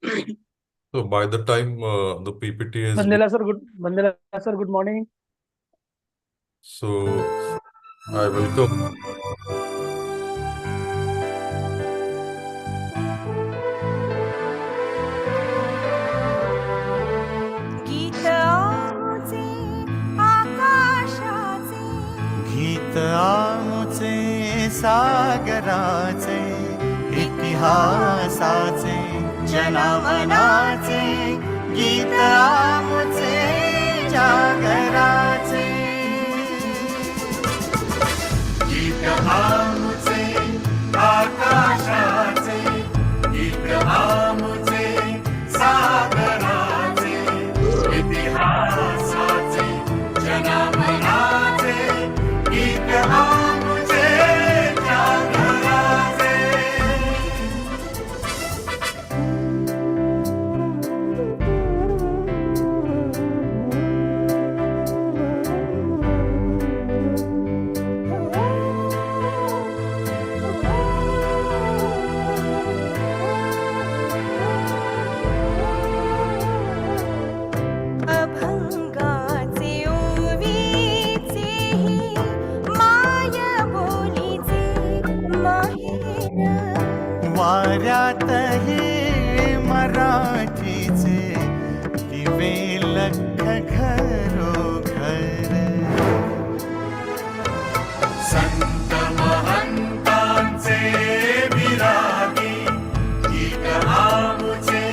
So by the time the PPT has been, Mandela sir, good morning. so I welcome. गीत आमुचे आकाशाचे गीत आमुचे सागराचे इतिहासाचे जनमनाचे गीत आमुचे जागराचे गीत आमुचे आकाशाचे गीत आमुचे सागराचे इतिहासाचे जनमनाचे गीत आमुचे जागराचे अभंगाचे ओवीचेही माय बोलीचे माहेर वाऱ्यातही मराठीचे दिवे लख घरोघर संत महंतांचे विरागी गीत आमुचे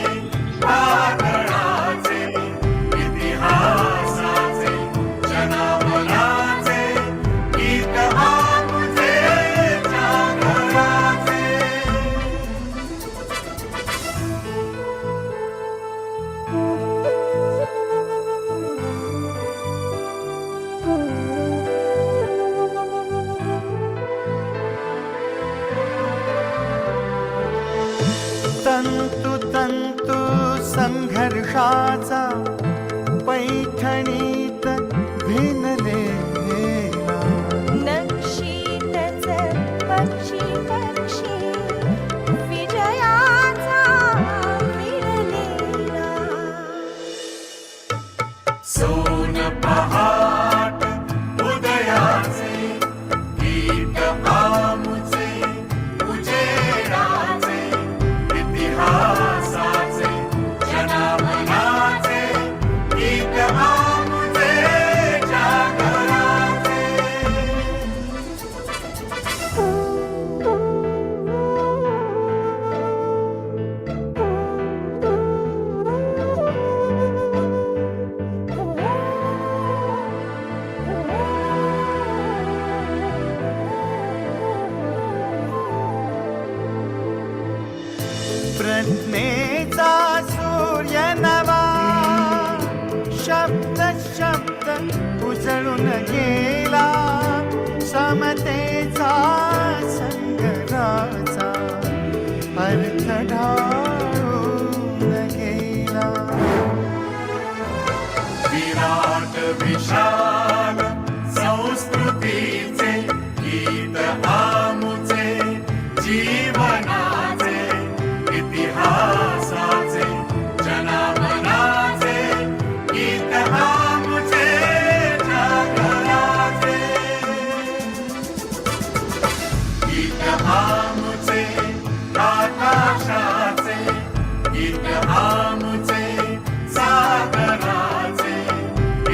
काकणाचे इतिहासाचे जनमनाचे गीत आमुचे जागराचे तंतु तंतु संघर्षाचा पैठणीत भिनलेला नक्षीतच पक्षी पक्षी विजयाचा मिळलेला सोन पहाट उदयाचे गीत आमुचे उजेडाचे इतिहासाचे जनमनाचे गीत आमुचे जागराचे प्रज्ञेचा सूर्य नवा शब्द शब्द उजळून गेला समतेचा संगराचा अर्थ ढाळून गेला विराट विशाल संस्कृतीचे गीत आमुचे जीवनाचे इतिहासाचे जनमनाचे गीत आमुचे जागराचे गीत आमुचे आकाशाचे गीत आमुचे सागराचे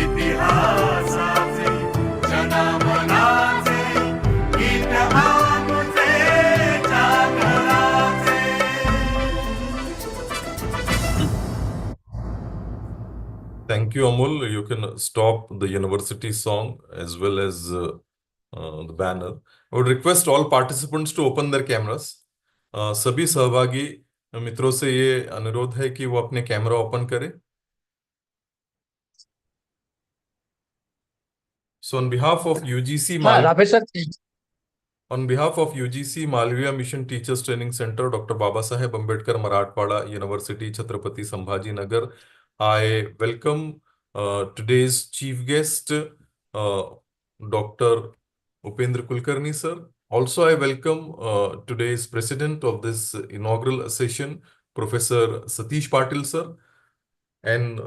इतिहासाचे जनमनाचे गीत आमुचे जागराचे Thank you, Amol. You can stop the university song as well as the banner. I would request all participants to open their cameras. सभी सहभागी मित्रों से ये अनुरोध है कि वो अपने कैमरा ओपन करें. So on behalf of UGC Rafael sir, On behalf of UGC Malviya Mission Teachers Training Center, Dr. Babasaheb Ambedkar Marathwada University, Chhatrapati Sambhaji Nagar, I welcome today's chief guest, Dr. Upendra Kulkarni sir. Also, I welcome today's president of this inaugural session, Professor Satish Patil, sir, and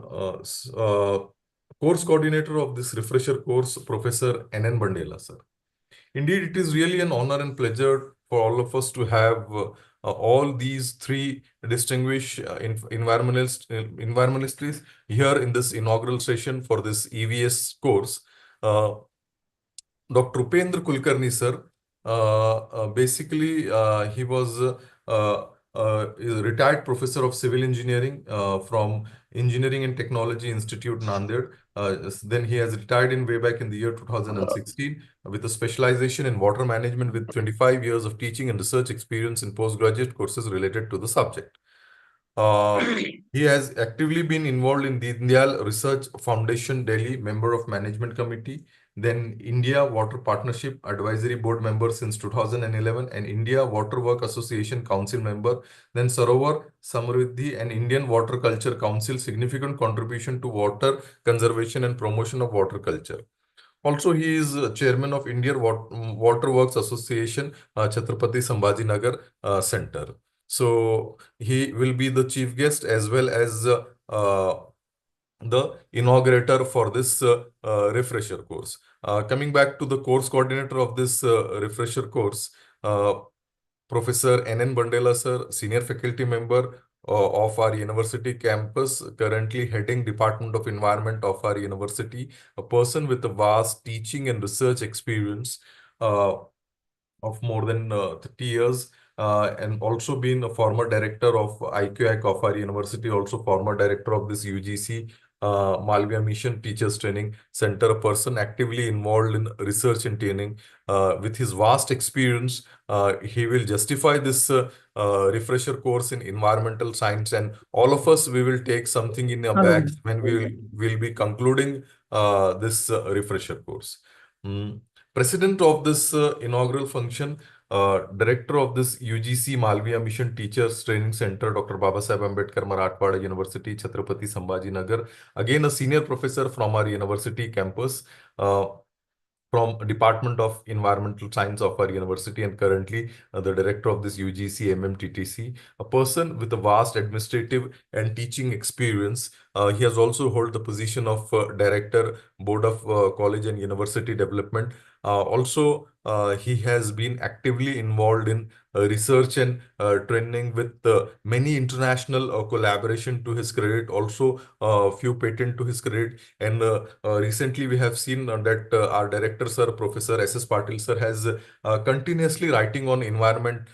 course coordinator of this refresher course, Professor N.N. Bandela, sir. Indeed, it is really an honor and pleasure for all of us to have all these three distinguished environmentalists here in this inaugural session for this EVS course. Dr. Upendra Kulkarni, sir, basically, he was a retired professor of civil engineering from Engineering and Technology Institute, Nanded. Then he has retired in way back in the year 2016 with a specialization in water management with 25 years of teaching and research experience in postgraduate courses related to the subject. He has actively been involved in Deen Dayal Research Foundation Delhi, member of Management Committee, then India Water Partnership Advisory Board member since 2011, and India Water Work Association Council member, then Sarovar Samriddhi and Indian Water Culture Council, significant contribution to water conservation and promotion of water culture. Also, he is chairman of Indian Water Works Association, Chhatrapati Sambhajinagar Center. So he will be the chief guest as well as the inaugurator for this refresher course. Coming back to the course coordinator of this refresher course, Professor N.N. Bandela, sir, senior faculty member of our university campus, currently heading Department of Environment of our university, a person with a vast teaching and research experience of more than 30 years, and also been a former director of IQAC of our university, also former director of this UGC Malviya Mission Teachers Training Center, a person actively involved in research and training. With his vast experience, he will justify this refresher course in environmental science, and all of us, we will take something in our bags when will be concluding this refresher course. President of this inaugural function, Director of this UGC Malviya Mission Teachers Training Center, Dr. Babasaheb Ambedkar Marathwada University, Chhatrapati Sambhajinagar. Again, a senior professor from our university campus, from Department of Environmental Science of our university, and currently the director of this UGC MMTTC, a person with a vast administrative and teaching experience. He has also held the position of Director, Board of College and University Development. Also, he has been actively involved in research and training with many international collaboration to his credit, also few patent to his credit. And recently we have seen that our director, sir, Professor S.S. Patil, sir, has continuously writing on environment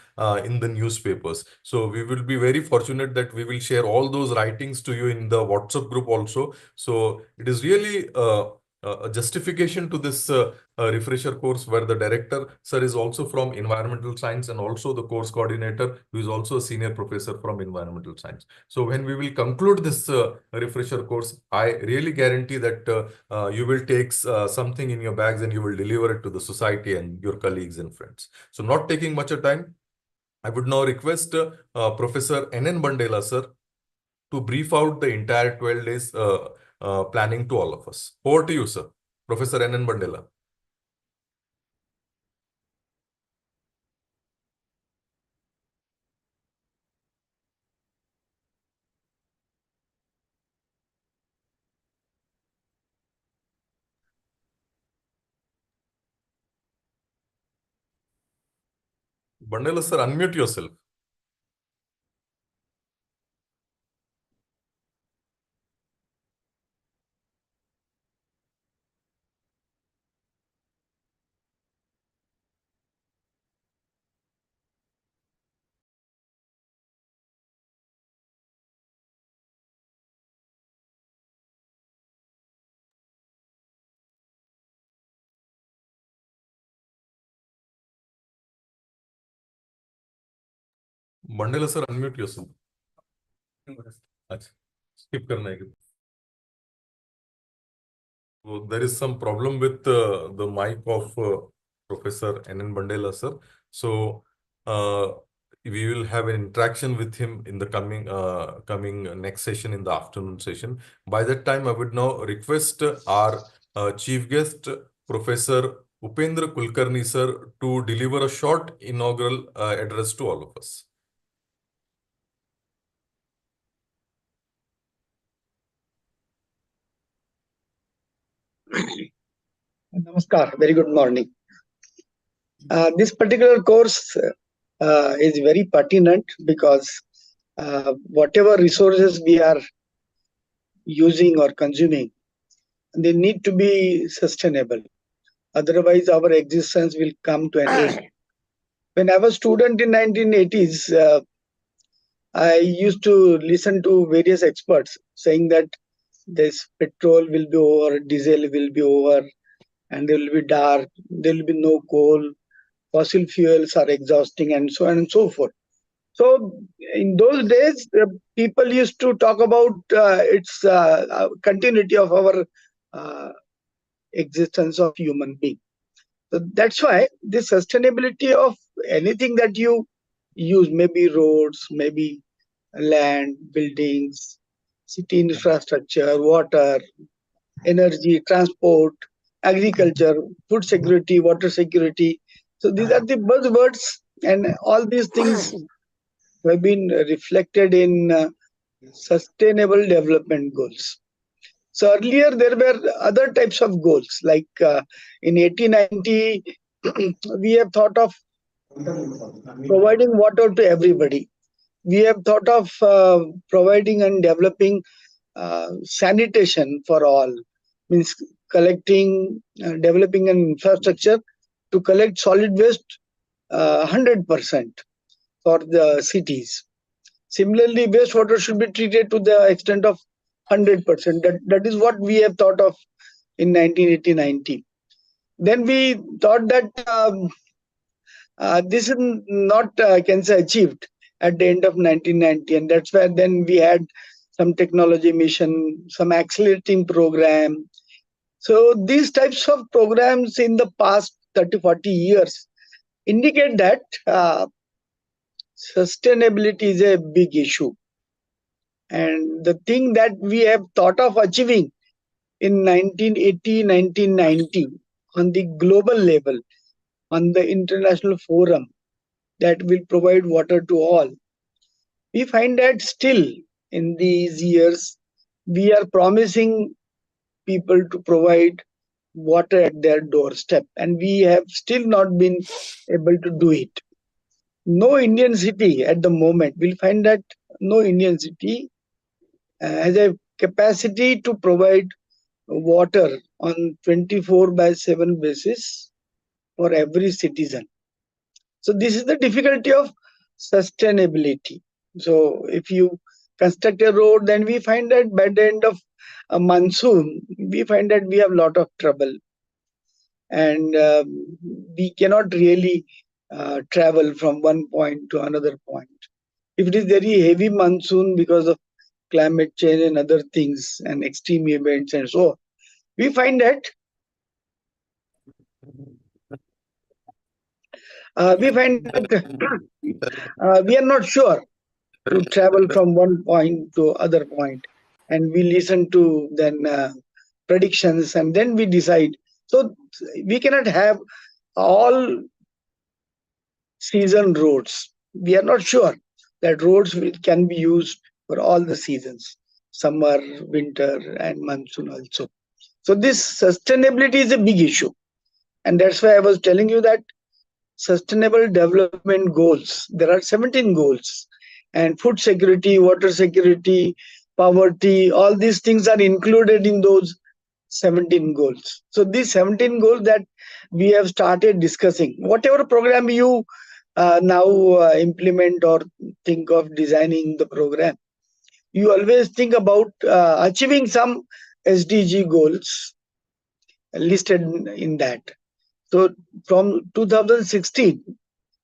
in the newspapers. So we will be very fortunate that we will share all those writings to you in the WhatsApp group also. So it is really a justification to this refresher course where the director, sir, is also from environmental science, and also the course coordinator, who is also a senior professor from environmental science. So when we will conclude this refresher course, I really guarantee that you will take something in your bags and you will deliver it to the society and your colleagues and friends. So not taking much of time, I would now request Professor N.N. Bandela, sir, to brief out the entire 12 days planning to all of us. Over to you, sir. Professor N.N. Bandela. Bandela, sir, unmute yourself. Bandela, sir, unmute yourself. अच्छा, skip करना है क्या? So there is some problem with the mic of Professor N.N. Bandela, sir. So we will have an interaction with him in the coming next session, in the afternoon session. By that time, I would now request our chief guest, Professor Upendra Kulkarni, sir, to deliver a short inaugural address to all of us. Namaskar. Very good morning. This particular course is very pertinent because whatever resources we are using or consuming, they need to be sustainable. Otherwise, our existence will come to an end. When I was student in 1980s, I used to listen to various experts saying that this petrol will be over, diesel will be over, and there will be dark, there will be no coal, fossil fuels are exhausting, and so on and so forth. So in those days, people used to talk about its continuity of our uh, existence of human being. So that's why the sustainability of anything that you use, maybe roads, maybe land, buildings, city infrastructure, water, energy, transport, agriculture, food security, water security. So these are the buzzwords, and all these things have been reflected in sustainable development goals. So earlier there were other types of goals, like in 1890 we have thought of providing water to everybody. We have thought of providing and developing sanitation for all, means collecting, developing an infrastructure to collect solid waste 100% for the cities. Similarly, wastewater should be treated to the extent of 100%. That is what we have thought of in 1980-90. Then we thought that this is not, can say, achieved at the end of 1990, and that's where then we had some technology mission, some accelerating program. So these types of programs in the past 30, 40 years indicate that sustainability is a big issue. And the thing that we have thought of achieving in 1980, 1990 on the global level, on the international forum that will provide water to all, we find that still in these years, we are promising people to provide water at their doorstep, and we have still not been able to do it. No Indian city at the moment, we'll find that no Indian city has a capacity to provide water on 24/7 basis for every citizen. So this is the difficulty of sustainability. So if you construct a road, then we find that by the end of a monsoon, we find that we have a lot of trouble, and we cannot really travel from one point to another point. If it is very heavy monsoon because of climate change and other things and extreme events and so on, we find that we are not sure to travel from one point to other point, and we listen to then predictions, and then we decide. So we cannot have all season roads. We are not sure that roads can be used for all the seasons, summer, winter, and monsoon also. So this sustainability is a big issue, and that's why I was telling you that sustainable development goals, there are 17 goals, and food security, water security, poverty, all these things are included in those 17 goals. So these 17 goals that we have started discussing, whatever program you now implement or think of designing the program, you always think about achieving some SDG goals listed in that. So from 2016,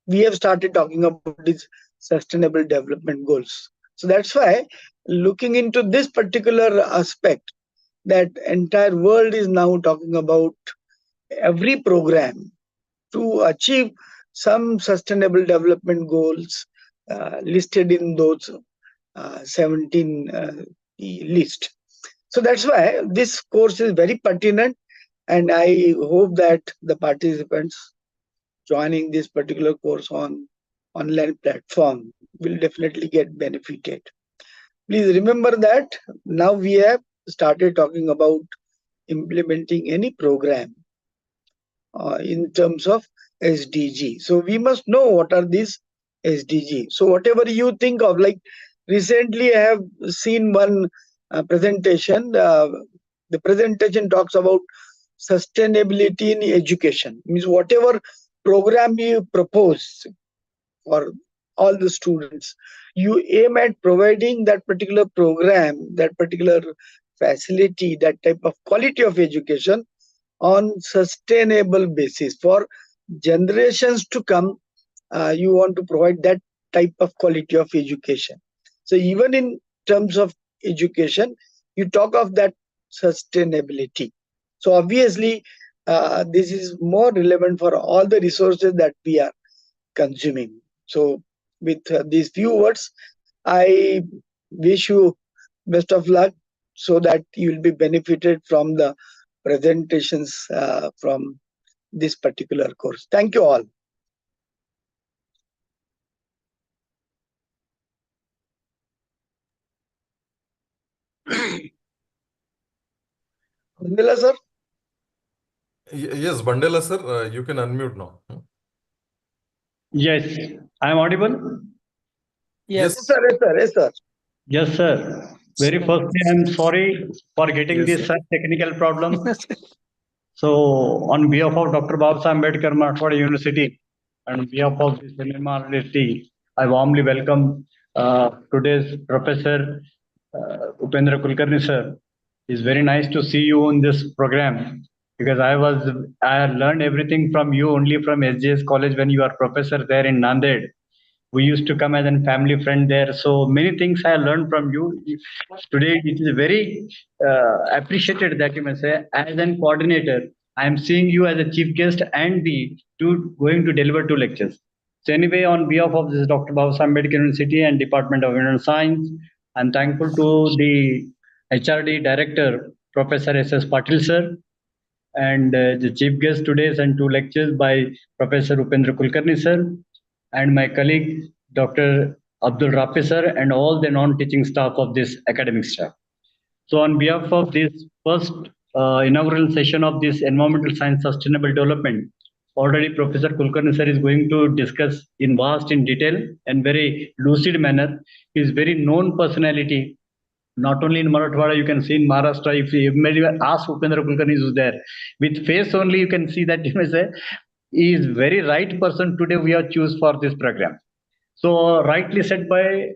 we have started talking about these sustainable development goals. So that's why looking into this particular aspect, that entire world is now talking about every program to achieve some sustainable development goals listed in those 17 list. So that's why this course is very pertinent, and I hope that the participants joining this particular course on online platform will definitely get benefited. Please remember that now we have started talking about implementing any program in terms of SDG. So we must know what are these SDG. So whatever you think of, like recently I have seen one presentation. The presentation talks about sustainability in education. Means whatever program you propose for all the students, you aim at providing that particular program, that particular facility, that type of quality of education on sustainable basis for generations to come. You want to provide that type of quality of education. So even in terms of education, you talk of that sustainability. So obviously this is more relevant for all the resources that we are consuming. So with these few words, I wish you best of luck so that you will be benefited from the presentations from this particular course. Thank you all. Bandela sir? Yes, Bandela sir, you can unmute now. Yes, I am audible. Yes, Yes. sir. Yes, sir. Yes, sir. Yes, sir. Very firstly, I am sorry for getting Yes, this sir. technical problem. So, on behalf of Dr. Babsa Ambedkar Marathwada University and on behalf of this MMRT, I warmly welcome today's Professor Upendra Kulkarni sir. It's very nice to see you in this program because I learned everything from you only from SJS College when you are professor there in Nanded. We used to come as a family friend there, so many things I learned from you. Today it is very appreciated that you may say as an coordinator I am seeing you as a chief guest and the going to deliver two lectures. So anyway, on behalf of this Dr. Babasa Ambedkar University and Department of Environmental Science, I'm thankful to the HRD director Professor S.S. Patil sir, and the chief guest today and two lectures by Professor Upendra Kulkarni sir, and my colleague Dr. Abdul Rafi sir, and all the non-teaching staff of this academic staff. So on behalf of this first inaugural session of this environmental science sustainable development, already Professor Kulkarni sir is going to discuss in detail and very lucid manner. He is very known personality. Not only in Marathwada, you can see in Maharashtra. If you maybe ask Upendra Kulkarni is there, with face only you can see that you may say he is very right person today we have choose for this program. So rightly said by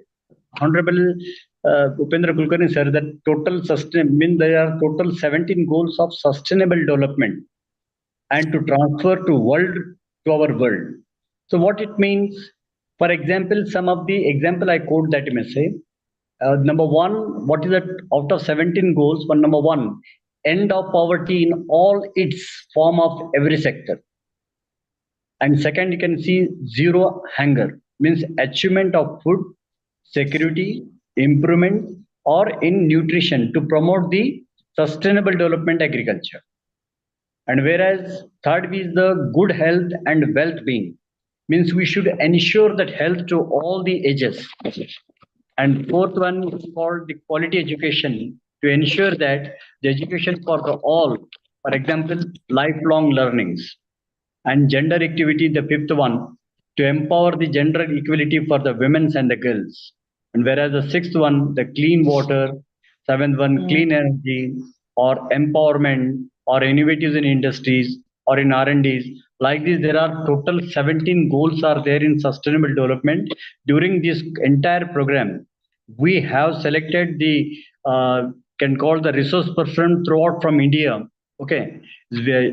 Honorable Upendra Kulkarni sir that there are total 17 goals of sustainable development and to transfer to our world. So what it means, for example, some of the example I quote that you may say. Number one, what is that out of 17 goals? Number one, end of poverty in all its form of every sector. And second, you can see zero hunger, means achievement of food security, improvement, or in nutrition to promote the sustainable development agriculture. And whereas third is the good health and well-being, means we should ensure that health to all the ages. And fourth one is called the quality education to ensure that the education for the all, for example, lifelong learnings. And gender activity, the fifth one, to empower the gender equality for the women and the girls. And whereas the sixth one, the clean water, seventh one, clean energy, or empowerment, or innovatives in industries, or in R&Ds. Like this, there are total 17 goals are there in sustainable development. During this entire program, we have selected the can call the resource person throughout from India. Okay,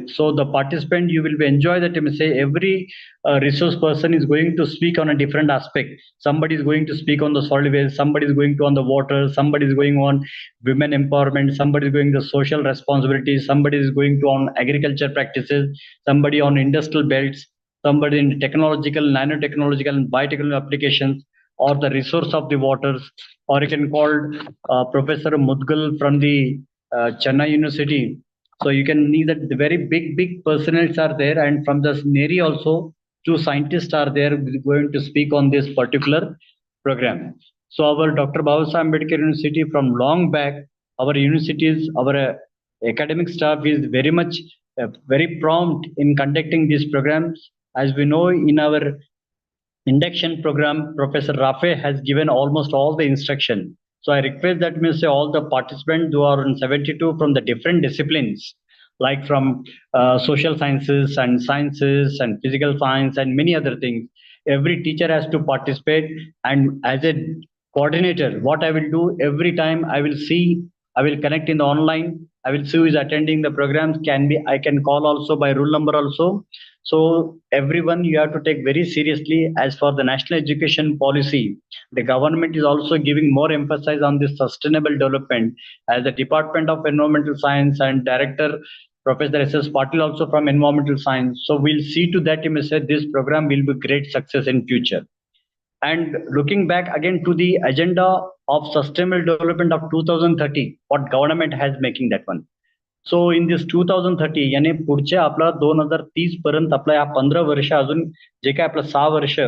so the participant you will be enjoy that. Say every resource person is going to speak on a different aspect. Somebody is going to speak on the solid waste, somebody is going to on the water, somebody is going on women empowerment, somebody is going to social responsibility, somebody is going to on agriculture practices, somebody on industrial belts, somebody in technological, nanotechnological and biotechnological applications, or the resource of the waters, or you can call Professor Mudgal from the Chennai University. So you can see that the very big personalities are there, and from the NERI also, two scientists are there going to speak on this particular program. So our Dr. Babasa Ambedkar University from long back, our universities, our Academic staff is very much very prompt in conducting these programs. As we know, in our induction program, Professor Rafe has given almost all the instruction. So I request that means all the participants who are in 72 from the different disciplines, like from social sciences and physical science and many other things. Every teacher has to participate, and as a coordinator, what I will do every time I will connect in the online. I will see who is attending the programs. I can call also by rule number also. So everyone, you have to take very seriously. As for the national education policy, the government is also giving more emphasis on this sustainable development. As the Department of Environmental Science and Director Professor S.S. Patil also from Environmental Science. So we'll see to that, this program will be great success in future. And looking back again to the agenda of sustainable development of 2030, what government has making that one. So in this 2030 यानी पुढच्या आपला 2030 पर्यंत आपला या 15 वर्ष अजून जे काय आपलं 6 वर्ष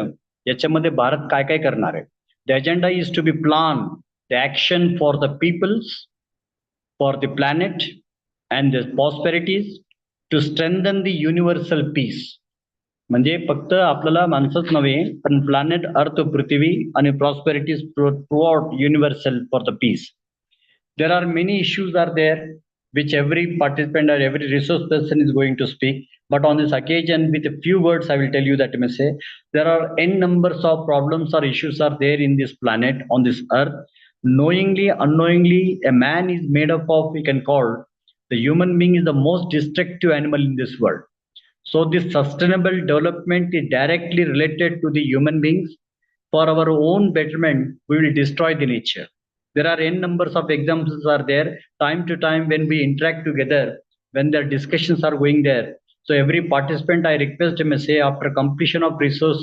याच्यामध्ये भारत काय काय करणार आहे. The agenda is to be plan the action for the peoples, for the planet and the prosperities to strengthen the universal peace. म्हणजे फक्त आपल्याला माणसंच नव्हे पण प्लॅनेट अर्थ पृथ्वी आणि prosperities throughout universal for the peace. There are many issues are there which every participant or every resource person is going to speak. But on this occasion, with a few words, I will tell you that I may say there are n numbers of problems or issues are there in this planet, on this earth. Knowingly, unknowingly, a man is made up of, we can call, the human being is the most destructive animal in this world. So this sustainable development is directly related to the human beings. For our own betterment, we will destroy the nature. There are n numbers of examples are there. Time to time when we interact together, when their discussions are going there. So every participant, I request him say after completion of resource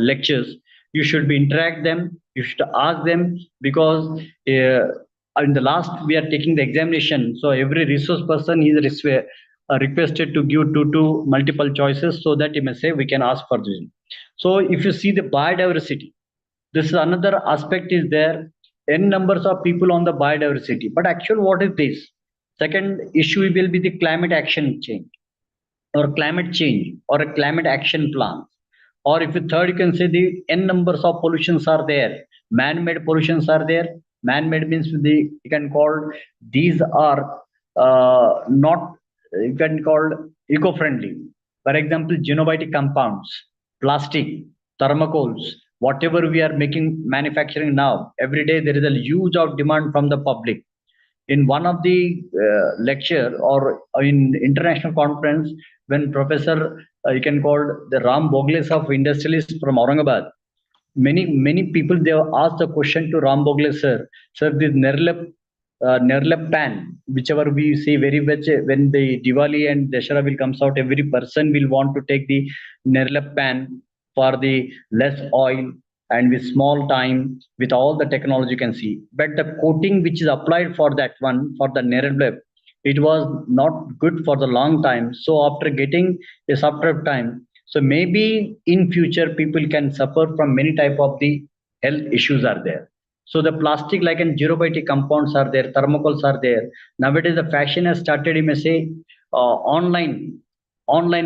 lectures, you should be interact them. You should ask them because in the last we are taking the examination. So every resource person is requested to give two multiple choices so that he may say we can ask for this. So if you see the biodiversity, this is another aspect is there. N numbers of people on the biodiversity. But actually, what is this? Second issue will be the climate action change or climate change or a climate action plan. Or if you third, you can say the N numbers of pollutions are there. Man-made pollutions are there. Man-made means you can call these are not, you can call eco-friendly. For example, xenobiotic compounds, plastic, thermocoals, whatever we are making manufacturing now, every day there is a huge of demand from the public. In one of the lecture or in international conference, when Professor you can call the Ram Bogles of industrialist from Aurangabad, many people they have asked the question to Ram Bogle sir, this Nerlep pan, whichever we see very much when the Diwali and Dashara will comes out, every person will want to take the Nerlep pan for the less oil and with small time with all the technology you can see. But the coating which is applied for that one, for the Nerlep, it was not good for the long time. So after getting a after time, so maybe in future people can suffer from many type of the health issues are there. So the plastic like and xenobiotic compounds are there, thermocoals are there. Nowadays the fashion has started, you may say, online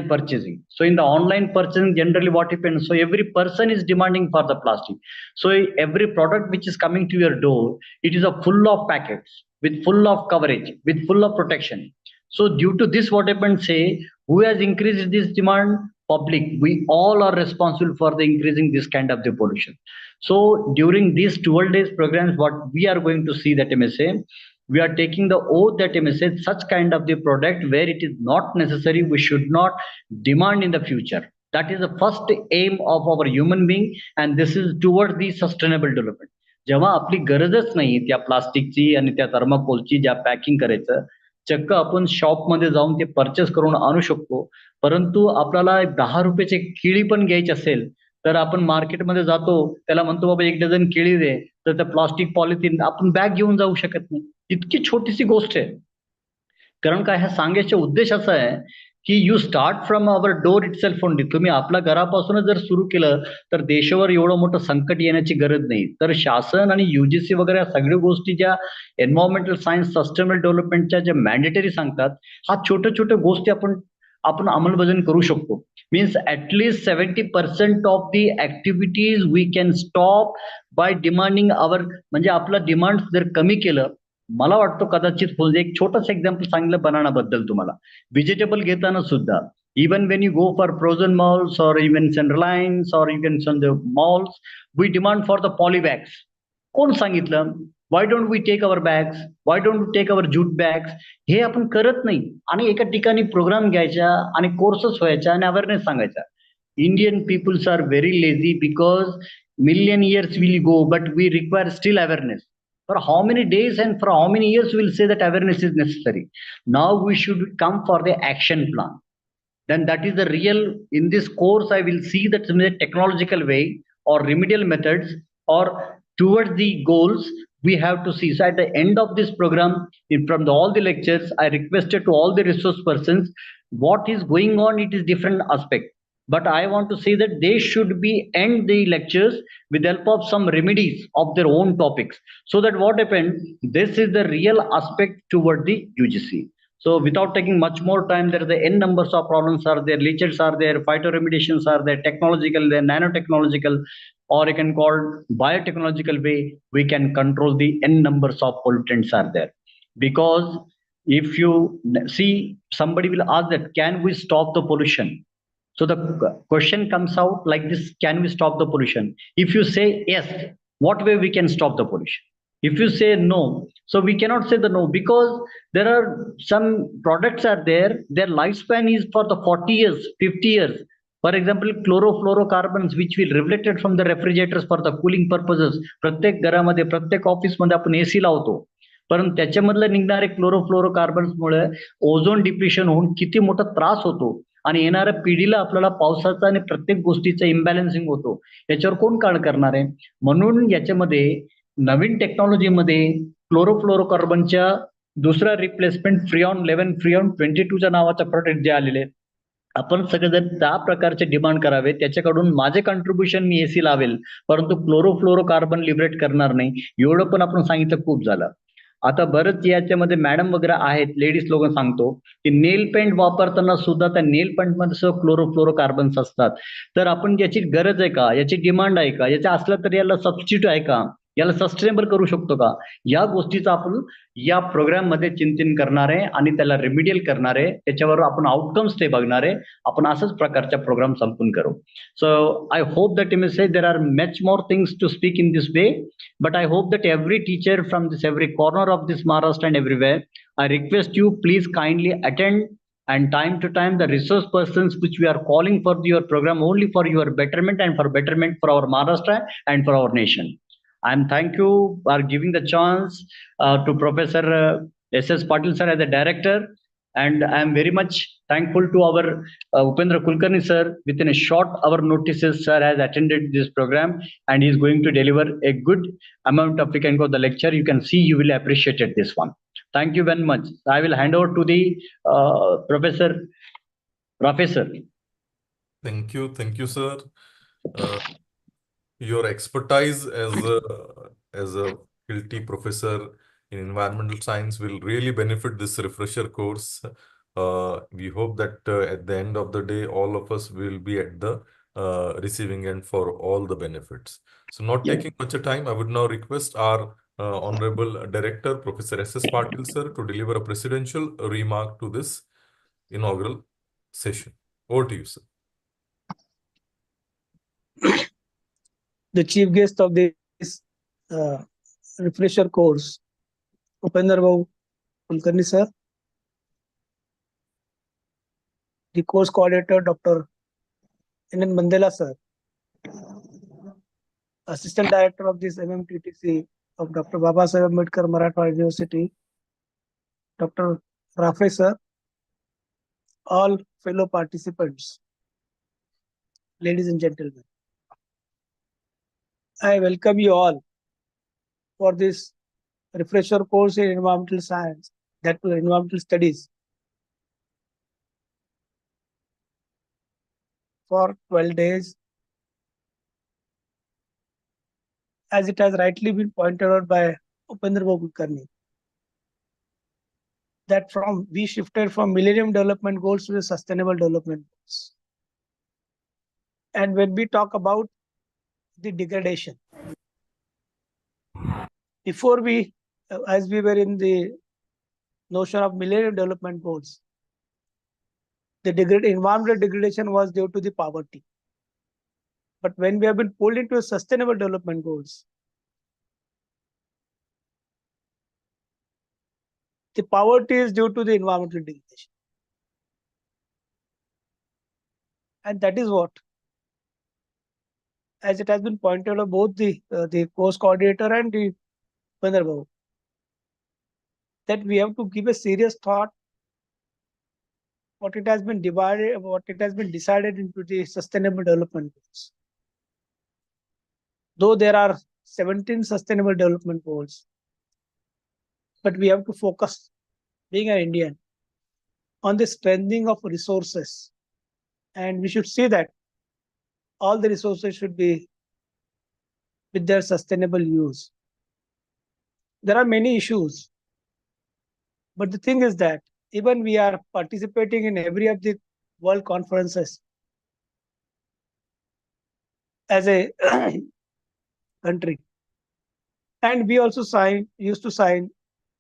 purchasing. So in the online purchasing, generally what happens, so every person is demanding for the plastic. So every product which is coming to your door, it is a full of packets with full of coverage, with full of protection. So due to this, what happens, say, who has increased this demand? Public. We all are responsible for the increasing this kind of the pollution. So during these 12 days programs, what we are going to see that MSA, we are taking the oath that MSA such kind of the product where it is not necessary, we should not demand in the future. That is the first aim of our human being, and this is towards the sustainable development. जेव्हा आपली गरजच नाही त्या प्लास्टिकची आणि त्या थर्माकोलची ज्या packing करायचं, चक्क आपण शॉपमध्ये जाऊन ते परचेस करून आणू शकतो. परंतु आपल्याला 10 रुपयाची केळी पण घ्यायची असेल तर आपण मार्केटमध्ये जातो, त्याला म्हणतो बाबा 1 डझन केळी दे, तर त्या प्लास्टिक पॉलिथिन आपण बॅग घेऊन जाऊ शकत नाही. इतकी छोटीशी गोष्ट आहे. कारण काय, हा सांगायचा उद्देश असा आहे की you start from our door it self only. तुम्ही आपल्या घरापासूनच जर सुरू केलं तर देशावर एवढं मोठं संकट येण्याची गरज नाही. तर शासन आणि युजीसी वगैरे या सगळ्या गोष्टी ज्या एन्व्हायरमेंटल सायन्स सस्टेनेबल डेव्हलपमेंटच्या ज्या मॅन्डेटरी सांगतात, हा छोट्या छोट्या गोष्टी आपण आपण अंमलबजावणी करू शकतो. Means at least 70% of the activities we can stop by demanding our, म्हणजे आपलं डिमांड जर कमी केलं, मला वाटतं कदाचित होईल. एक छोटंसं एक्झाम्पल सांगितलं बनानाबद्दल तुम्हाला. व्हेजिटेबल घेताना सुद्धा even when you go for frozen malls or even Reliance or even some the malls, we demand for the poly bags. कोण सांगितलं? Why don't we take our bags, why don't we take our jute bags? हे आपण करत नाही. आणि एका ठिकाणी programme घ्यायचा आणि कोर्सेस व्हायच्या आणि अवेअरनेस सांगायचा. Indian peoples are very lazy because million years will go, but we require still awareness. For how many days and for how many years we'll say that awareness is necessary? Now we should come for the action plan. Then that is the real, in this course I will see that in a technological way or remedial methods or towards the goals we have to see. So at the end of this program, from all the lectures, I requested to all the resource persons, what is going on, it is different aspect, but I want to say that they should be end the lectures with help of some remedies of their own topics, so that what happened, this is the real aspect toward the UGC. So without taking much more time, there are the n numbers of problems are there, leachers are there, phytoremediations are there, technological, there nanotechnological, or you can call biotechnological way, we can control the n numbers of pollutants are there. Because if you see, somebody will ask that, can we stop the pollution? So the question comes out like this, can we stop the pollution? If you say yes, what way we can stop the pollution? If you say no, so we cannot say the no, because there are some products are there, their lifespan is for the 40 years, 50 years. For example, chlorofluorocarbons, which we reflected from the refrigerators for the cooling purposes. प्रत्येक घरामध्ये, प्रत्येक ऑफिसमध्ये आपण AC लावतो, परंतु त्याच्यामधलं निघणारे क्लोरोफ्लोरोकार्बन्समुळे ozone depletion होऊन किती मोठा त्रास होतो आणि येणाऱ्या पिढीला आपल्याला पावसाचा आणि प्रत्येक गोष्टीचा इम्बॅलन्सिंग होतो. याच्यावर कोण काळ करणार आहे? म्हणून याच्यामध्ये नवीन टेक्नॉलॉजीमध्ये क्लोरोफ्लोरोकार्बनच्या दुसरा रिप्लेसमेंट फ्रिऑन 11 फ्रिऑन 22च्या नावाचा प्रोडक्ट जे आलेले, आपण सगळेजण त्या प्रकारचे डिमांड करावे. त्याच्याकडून माझे कॉन्ट्रीब्युशन, मी एसी लावेल, परंतु क्लोरोफ्लोरोकार्बन लिबरेट करणार नाही. एवढं पण आपण सांगितलं खूप झालं. आता बरंच याच्यामध्ये मॅडम वगैरे आहेत, लेडीज लोक सांगतो की नेल पेंट वापरताना सुद्धा त्या नेल पेंट मध्ये सुद्धा क्लोरोफ्लोरोकार्बन्स असतात. तर आपण याची गरज आहे का, याची डिमांड आहे का, याच्या असलं तर याला सबस्टिट्यूट आहे का, याला सस्टेनेबल करू शकतो का, या गोष्टीचं आपण या प्रोग्राम मध्ये चिंतन करणार आहे आणि त्याला रिमिडियल करणार आहे. त्याच्यावर आपण आउटकम्स ते बघणार आहे. आपण असंच प्रकारच्या प्रोग्राम संपून करू. So I hope that you may say there are much more things to speak in this way, but I hope that every teacher from this every corner of this Maharashtra and everywhere, I request you please kindly attend, and time to time the resource persons which we are calling for your program only for your betterment and for betterment for our Maharashtra and for our nation. I'm thank you for giving the chance to Professor S.S. Patil sir as a director, and I am very much thankful to our Upendra Kulkarni sir. Within a short hour notices, sir has attended this program and he is going to deliver a good amount of, we can go the lecture. You can see, you will appreciate it, this one. Thank you very much. I will hand over to the Professor Rafi sir. Thank you, sir. Your expertise as a guilty professor in environmental science will really benefit this refresher course. We hope that at the end of the day, all of us will be at the receiving end for all the benefits. So not taking much time, I would now request our Honorable Director, Professor S.S. Patil sir, to deliver a presidential remark to this inaugural session. Over to you, sir. The chief guest of this refresher course, Upendra Kulkarni sir, the course coordinator Dr. N.N. Mandela sir, assistant director of this MMTTC of Dr. Babasaheb Ambedkar Marathwada University, Dr. Rafe sir, all fellow participants, ladies and gentlemen, I welcome you all for this refresher course in environmental science, that to environmental studies. for 12 days. As it has rightly been pointed out by Upendra Babu Kulkarni, that we shifted from Millennium Development Goals to the Sustainable Development Goals. And when we talk about the degradation, before as we were in the notion of Millennium Development Goals, the environmental degradation was due to the poverty. But when we have been pulled into Sustainable Development Goals, the poverty is due to the environmental degradation. And that is what, as it has been pointed out, both the course coordinator and the Upendra Babu, that we have to give a serious thought what it has been decided into the Sustainable Development Goals. Though there are 17 Sustainable Development Goals, but we have to focus, being an Indian, on the strengthening of resources. And we should see that all the resources should be with their sustainable use. There are many issues, but the thing is that even we are participating in every of the world conferences as a country, and we also used to sign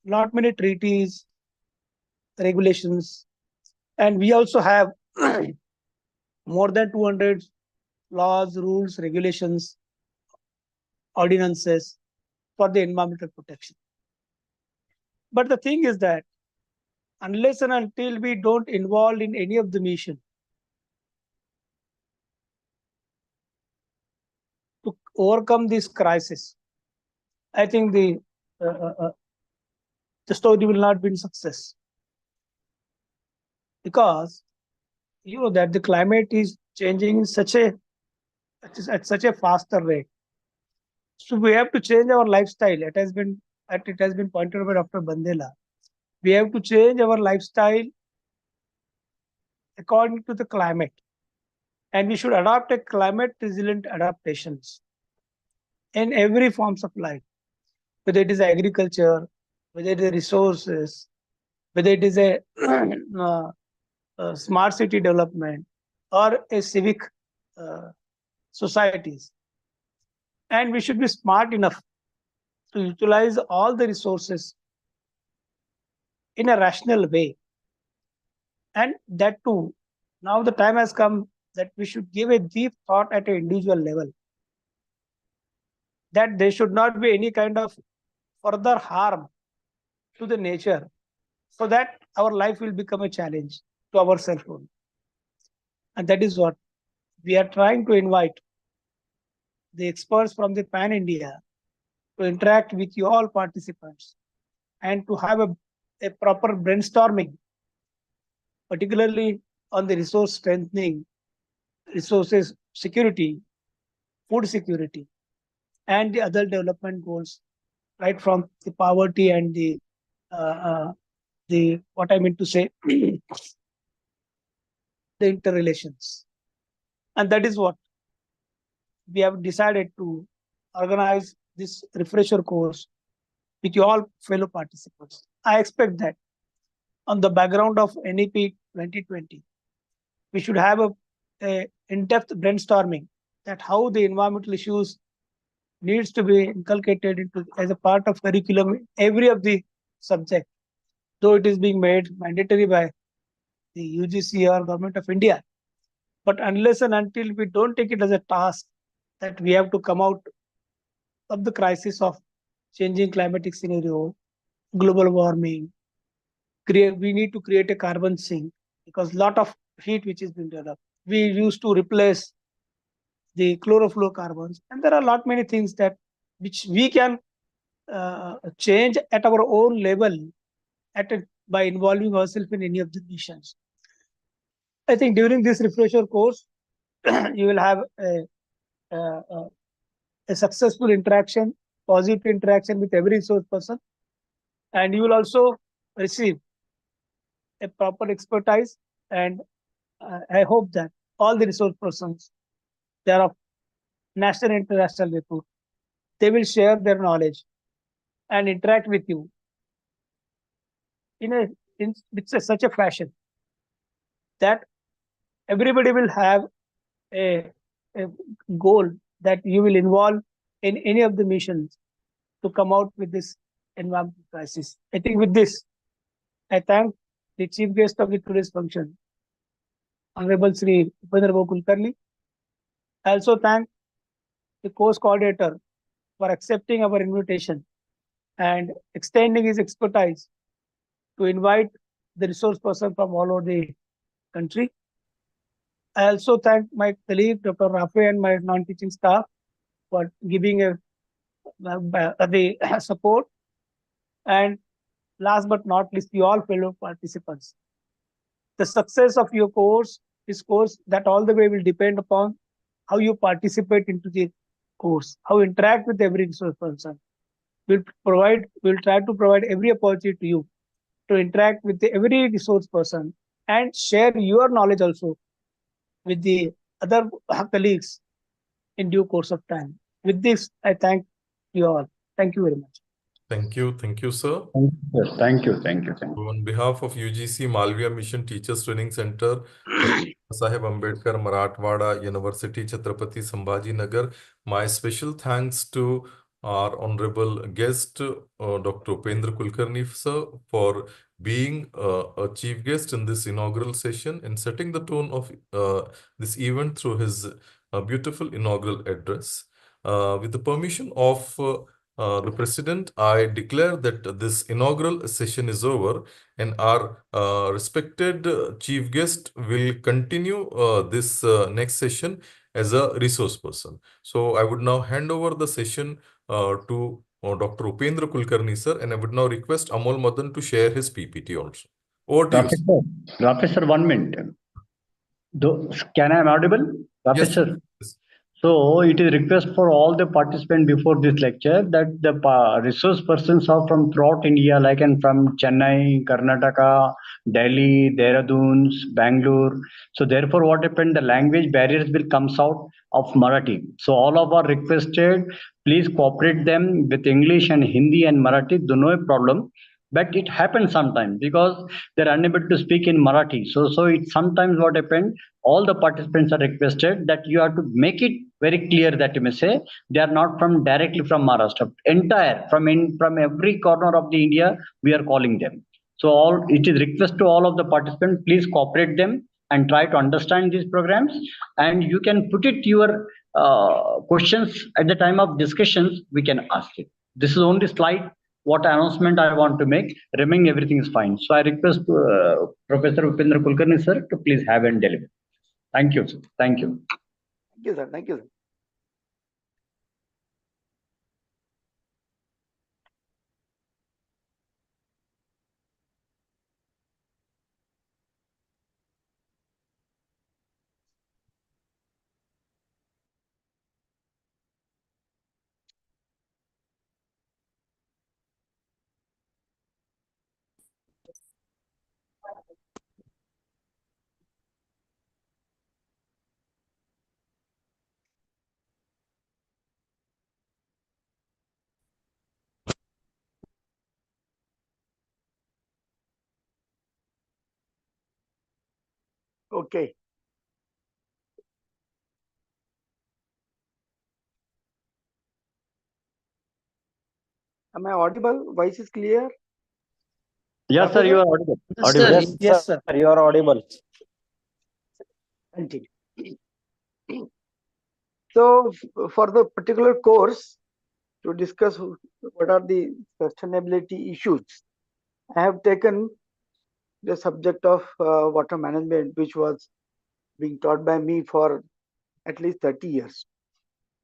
not many treaties, regulations, and we also have more than 200 laws, rules, regulations, ordinances for the environmental protection. But the thing is that unless and until we don't involve in any of the mission to overcome this crisis, I think the story will not be in success. Because you know that the climate is changing in at such a faster rate. So we have to change our lifestyle. It has been pointed out by Dr. Bandela. We have to change our lifestyle according to the climate, and we should adopt a climate resilient adaptations in every forms of life, whether it is agriculture, whether it is resources, whether it is a smart city development or a civic societies. And we should be smart enough to utilize all the resources in a rational way. And that too, now the time has come that we should give a deep thought at an individual level, that there should not be any kind of further harm to the nature, so that our life will become a challenge to ourselves only. And that is what we are trying to invite the experts from the Pan India to interact with you all participants and to have a proper brainstorming, particularly on the resource strengthening, resources security, food security, and the other development goals, right from the poverty and the what I mean to say, the interrelations. And that is what we have decided to organize this refresher course with you all fellow participants. I expect that on the background of NEP 2020, we should have a in-depth brainstorming that how the environmental issues needs to be inculcated into as a part of curriculum every of the subject, though it is being made mandatory by the UGC or Government of India. But unless and until we don't take it as a task that we have to come out of the crisis of changing climatic scenario, global warming, we need to create a carbon sink, because a lot of heat which is being developed, we used to replace the chlorofluorocarbons, and there are a lot many things that which we can change at our own level by involving ourselves in any of the missions. I think during this refresher course, you will have a successful interaction, positive interaction with every resource person, and you will also receive a proper expertise. And I hope that all the resource persons, they are of national and international repute. They will share their knowledge and interact with you in a such a fashion that everybody will have a, a goal that you will involve in any of the missions to come out with this environmental crisis. I think with this, I thank the chief guest of the today's function, Honorable Sri Upendra Kulkarni. I also thank the course coordinator for accepting our invitation and extending his expertise to invite the resource person from all over the country. I also thank my colleague, Dr. Rafe, and my non-teaching staff for giving the support. And last but not least, the all fellow participants. The success of your course, this course, that all the way will depend upon how you participate into the course, how you interact with every resource person. We'll try to provide every opportunity to you to interact with every resource person and share your knowledge also with the other colleagues in due course of time. With this, I thank you all. Thank you very much. Thank you, sir. Yes, thank you. On behalf of UGC Malviya Mission Teachers Training Center, Sahib Ambedkar Marathwada University, Chhatrapati Sambhaji Nagar, my special thanks to our honorable guest, Dr. Upendra Kulkarni sir, for being a chief guest in this inaugural session and setting the tone of this event through his beautiful inaugural address. With the permission of the President, I declare that this inaugural session is over and our respected chief guest will continue this next session as a resource person. So I would now hand over the session to Dr. Upendra Kulkarni sir, and I would now request Amol Madan to share his PPT also. Over to you, sir. Rafe sir, 1 minute. Can I am audible? Rafe Yes, sir. yes. So it is request for all the participants before this lecture that the resource persons are from throughout India, like and from Chennai, Karnataka, Delhi, Dehradun, Bangalore. So therefore, what happened? The language barriers will comes out of Marathi. So all of our requested, please cooperate them with English and Hindi and Marathi. Do no problem. But it happens sometimes because they're unable to speak in Marathi. So it sometimes what happened, all the participants are requested that you have to make it very clear that you may say they are not from directly from Maharashtra. Entire from every corner of the India, we are calling them. So it is request to all of the participants, please cooperate them and try to understand these programs. And you can put it your questions at the time of discussions, we can ask it. This is only slide what announcement I want to make. Remaining everything is fine. So I request Professor Upendra Kulkarni sir to please have and deliver. Thank you, sir. Thank you. Thank you, sir. Thank you, sir. Okay. Am I audible? Voice is clear? Yes, sir, you are audible. Audible. Yes, sir. You are audible. Continue. So for the particular course, to discuss what are the sustainability issues, I have taken the subject of water management, which was being taught by me for at least 30 years.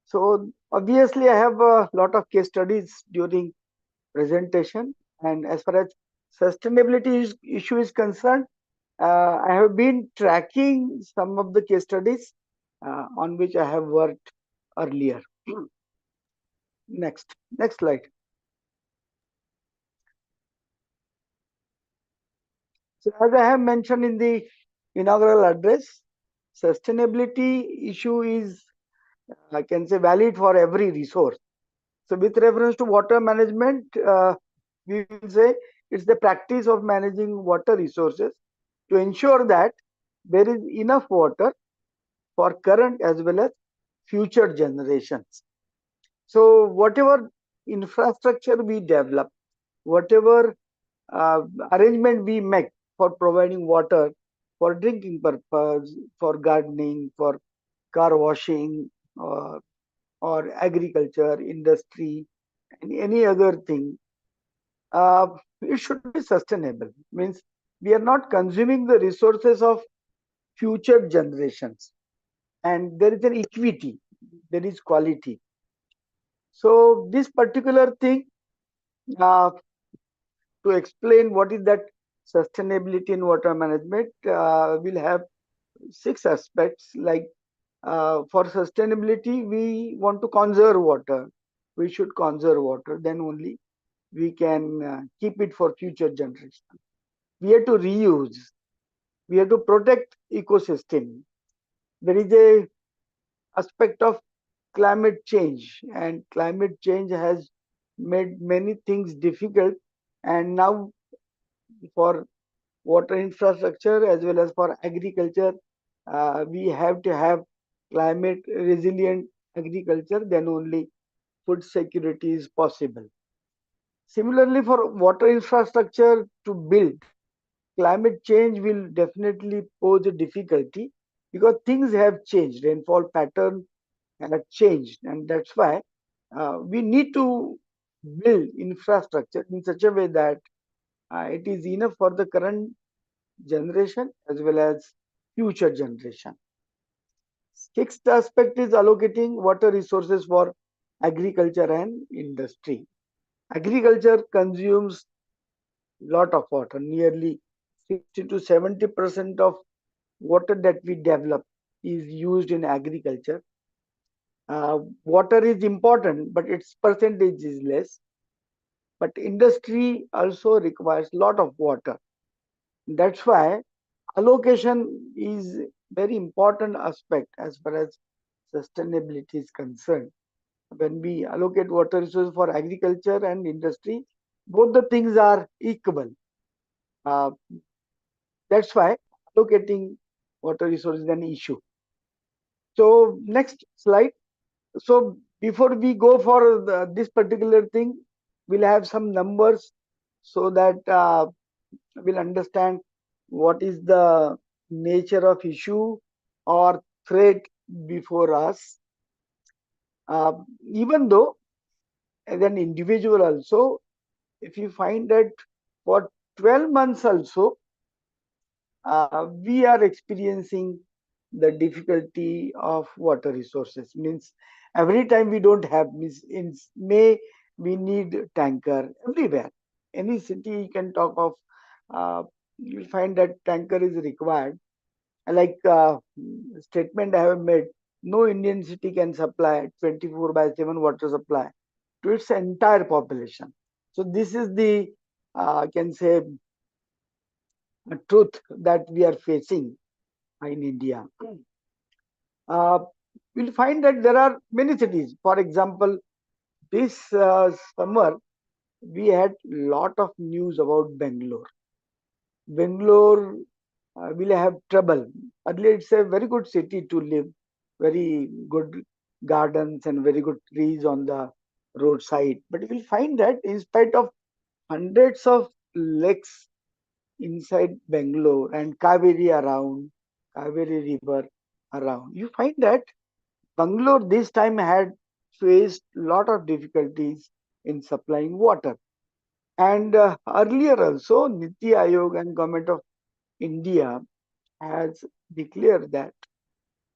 So obviously I have a lot of case studies during presentation, and as far as sustainability issue is concerned, I have been tracking some of the case studies on which I have worked earlier. Next slide. So as I have mentioned in the inaugural address, sustainability issue is, I can say, valid for every resource. So with reference to water management, we will say it's the practice of managing water resources to ensure that there is enough water for current as well as future generations. So whatever infrastructure we develop, whatever arrangement we make for providing water for drinking purpose, for gardening, for car washing, or agriculture, industry, and any other thing, it should be sustainable. Means we are not consuming the resources of future generations, and there is an equity, there is quality. So this particular thing, uh, to explain what is that sustainability in water management, we'll have 6 aspects. Like for sustainability, we want to conserve water. We should conserve water. Then only we can keep it for future generation. We have to reuse. We have to protect ecosystem. There is a aspect of climate change, and climate change has made many things difficult. And now for water infrastructure as well as for agriculture, we have to have climate resilient agriculture. Then only food security is possible. Similarly, for water infrastructure to build, climate change will definitely pose a difficulty because things have changed. Rainfall pattern have changed, and that's why we need to build infrastructure in such a way that it is enough for the current generation as well as future generation. Sixth aspect is allocating water resources for agriculture and industry. Agriculture consumes lot of water. Nearly 60 to 70% of water that we develop is used in agriculture. Water is important, but its percentage is less. But industry also requires lot of water. That's why allocation is very important aspect as far as sustainability is concerned. When we allocate water resources for agriculture and industry, both the things are equal. Uh, that's why allocating water resources is an issue. So next slide. So before we go for this particular thing, we'll have some numbers so that we'll understand what is the nature of issue or threat before us. Even though as an individual also, if you find that for 12 months also, we are experiencing the difficulty of water resources. Means every time we don't have, means in May we need tanker everywhere. Any city you can talk of, you'll find that tanker is required. Like statement I have made, no Indian city can supply 24/7 water supply to its entire population. So this is the, I can say, truth that we are facing in India. We'll find that there are many cities. For example, this summer we had lot of news about Bangalore. Bangalore will have trouble. Earlier, it's a very good city to live, very good gardens and very good trees on the roadside. But you will find that in spite of hundreds of lakes inside Bangalore and Kaveri around, Kaveri River around, you find that Bangalore this time had faced lot of difficulties in supplying water. And earlier also, Niti Aayog and Government of India has declared that.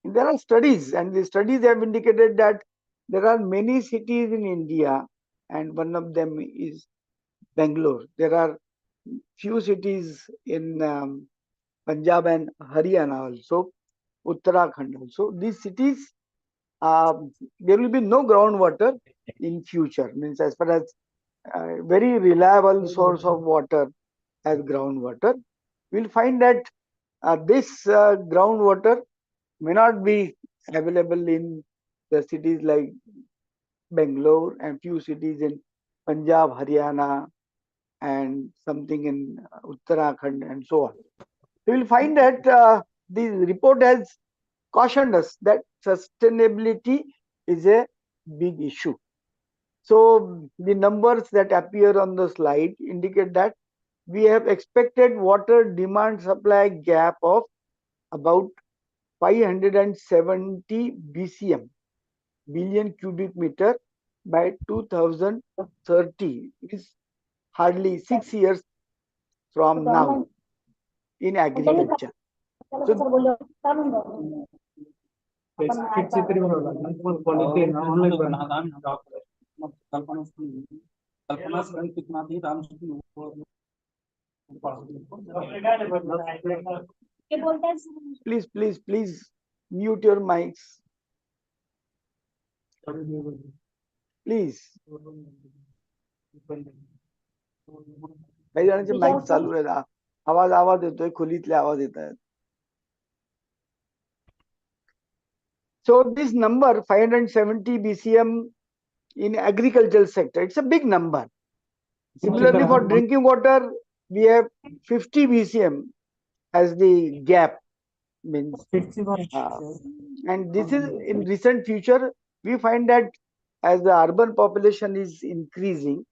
And there are studies, and the studies have indicated that there are many cities in India, and one of them is Bangalore. There are few cities in Punjab and Haryana also, Uttarakhand also. These cities, there will be no groundwater in future. Means as far as very reliable source of water as groundwater, we'll find that this groundwater may not be available in the cities like Bangalore and few cities in Punjab, Haryana, and something in Uttarakhand and so on. You will find that the report has cautioned us that sustainability is a big issue. So the numbers that appear on the slide indicate that we have expected water demand supply gap of about 570 BCM, billion cubic meter, by 2030. Is hardly 6 years from now in agriculture. So please mute your mics. Please. काही जणांचे mike चालू आहे आवाज येतोय खोलीतले आवाज येत आहेत. So this number 570 BCM in agricultural sector, it's a big number. Similarly, for drinking water, we have 50 BCM as the gap. Means, and this is in recent future, we find that as the urban population is increasing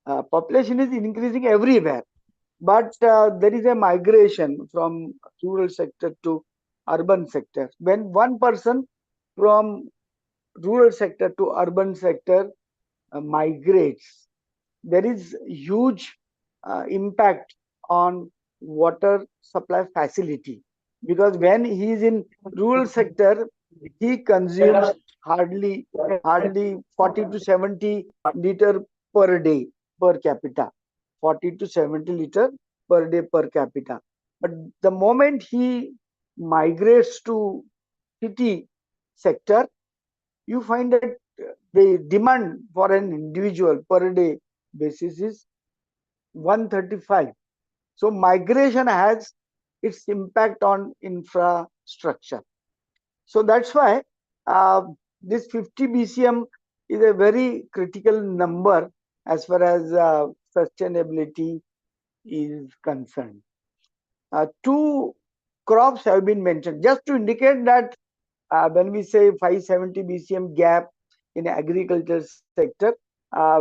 everywhere, but there is a migration from rural sector to urban sector. When one person from rural sector to urban sector migrates, there is huge impact on water supply facility, because when he is in rural sector, he consumes hardly 40 to 70 liter per day per capita, 40 to 70 liter per day per capita. But the moment he migrates to city sector, you find that the demand for an individual per day basis is 135. So migration has its impact on infrastructure. So that's why this 50 BCM is a very critical number as far as sustainability is concerned. Two crops have been mentioned just to indicate that when we say 570 BCM gap in agriculture sector,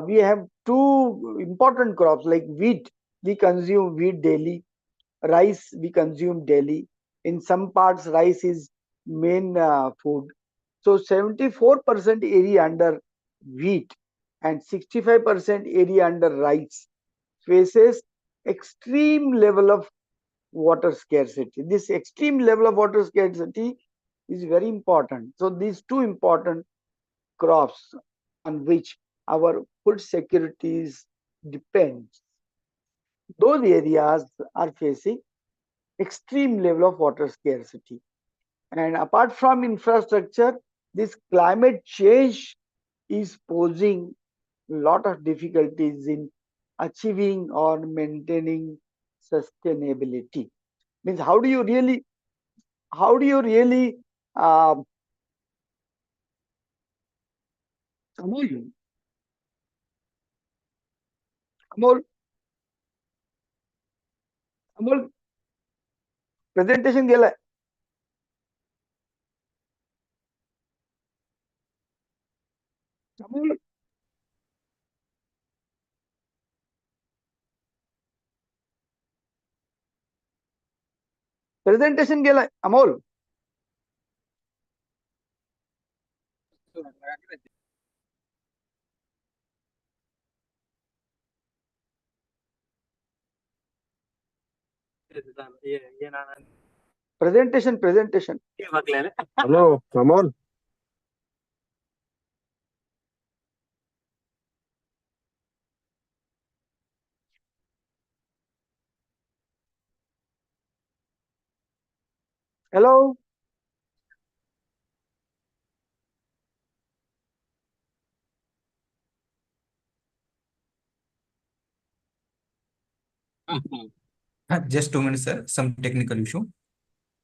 we have two important crops like wheat. We consume wheat daily. Rice we consume daily. In some parts, rice is main food. So 74% area under wheat and 65% area under rice faces extreme level of water scarcity. This extreme level of water scarcity is very important. So these two important crops on which our food securities depends, those areas are facing extreme level of water scarcity. And apart from infrastructure, this climate change is posing a lot of difficulties in achieving or maintaining sustainability. Means how do you really Amol, presentation गेलाय. Amol, presentation गेलाय. Amol. Presentation. Hello, Amol. Hello. Just 2 minutes, sir. Some technical issue.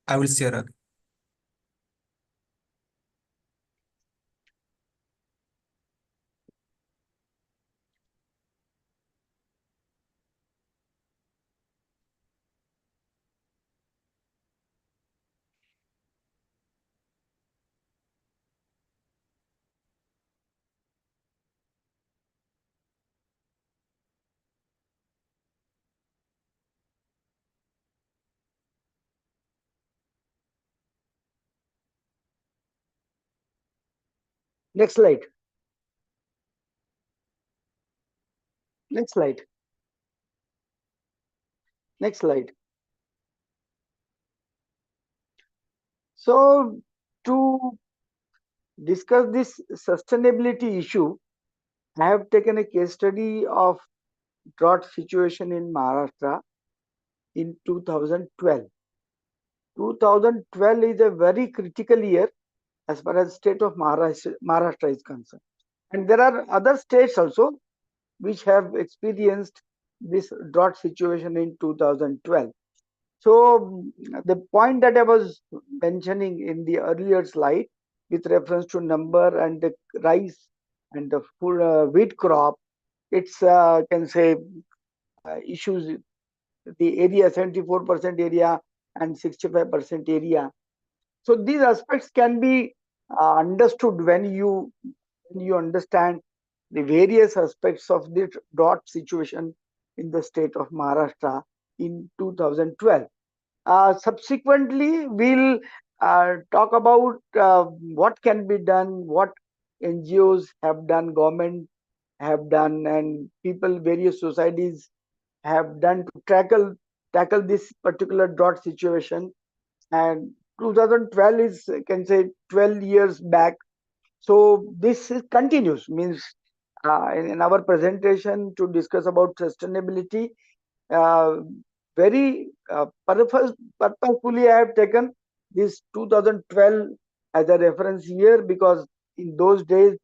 I will share again. Next slide. Next slide. Next slide. So to discuss this sustainability issue, I have taken a case study of drought situation in Maharashtra in 2012. 2012 is a very critical year as far as state of Maharashtra is concerned. And there are other states also which have experienced this drought situation in 2012. So the point that I was mentioning in the earlier slide with reference to number and the rice and the full wheat crop, it's can say issues, the area 74% area and 65% area. So these aspects can be understood when you understand the various aspects of the drought situation in the state of Maharashtra in 2012. Subsequently, we'll talk about what can be done, what NGOs have done, government have done, and people, various societies have done to tackle this particular drought situation. And 2012 is, can say, 12 years back. So this is continues, means in our presentation to discuss about sustainability, uh, very purposefully I have taken this 2012 as a reference year, because in those days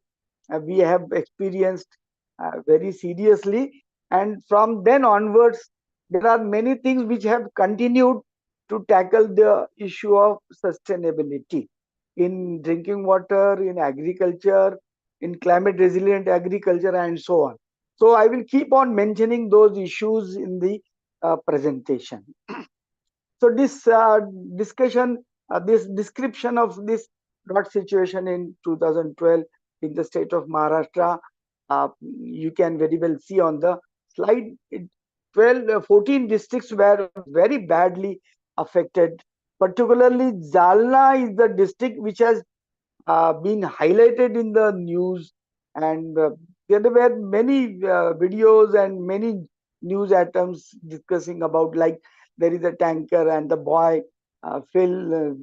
we have experienced very seriously, and from then onwards there are many things which have continued to tackle the issue of sustainability in drinking water, in agriculture, in climate resilient agriculture, and so on. So I will keep on mentioning those issues in the presentation. So this discussion, this description of this drought situation in 2012 in the state of Maharashtra, you can very well see on the slide. 14 districts were very badly affected. Particularly Jalna is the district which has been highlighted in the news, and there were many videos and many news items discussing about, like, there is a tanker and the boy fell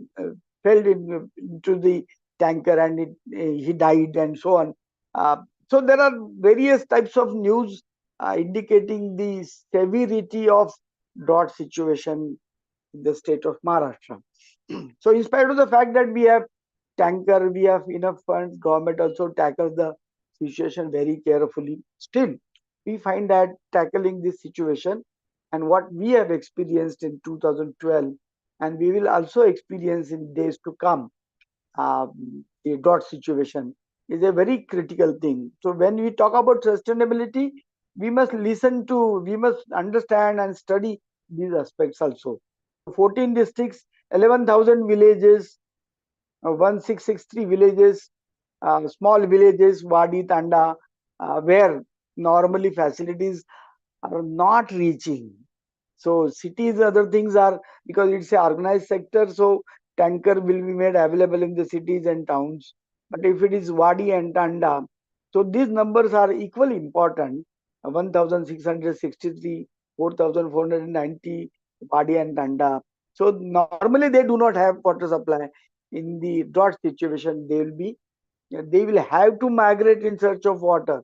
into the tanker and he died and so on. So there are various types of news indicating the severity of drought situation in the state of Maharashtra. So in spite of the fact that we have tanker, we have enough funds, government also tackles the situation very carefully. Still, we find that tackling this situation and what we have experienced in 2012, and we will also experience in days to come, the drought situation is a very critical thing. So when we talk about sustainability, we must we must understand and study these aspects also. 14 districts, 11,000 villages, 1663 villages, small villages, Wadi, Tanda, where normally facilities are not reaching. So cities, other things are, because it's a organized sector, so tanker will be made available in the cities and towns. But if it is Wadi and Tanda, so these numbers are equally important. 1,663, 4,490 Wadi and Tanda. So normally they do not have water supply. In the drought situation, they will have to migrate in search of water.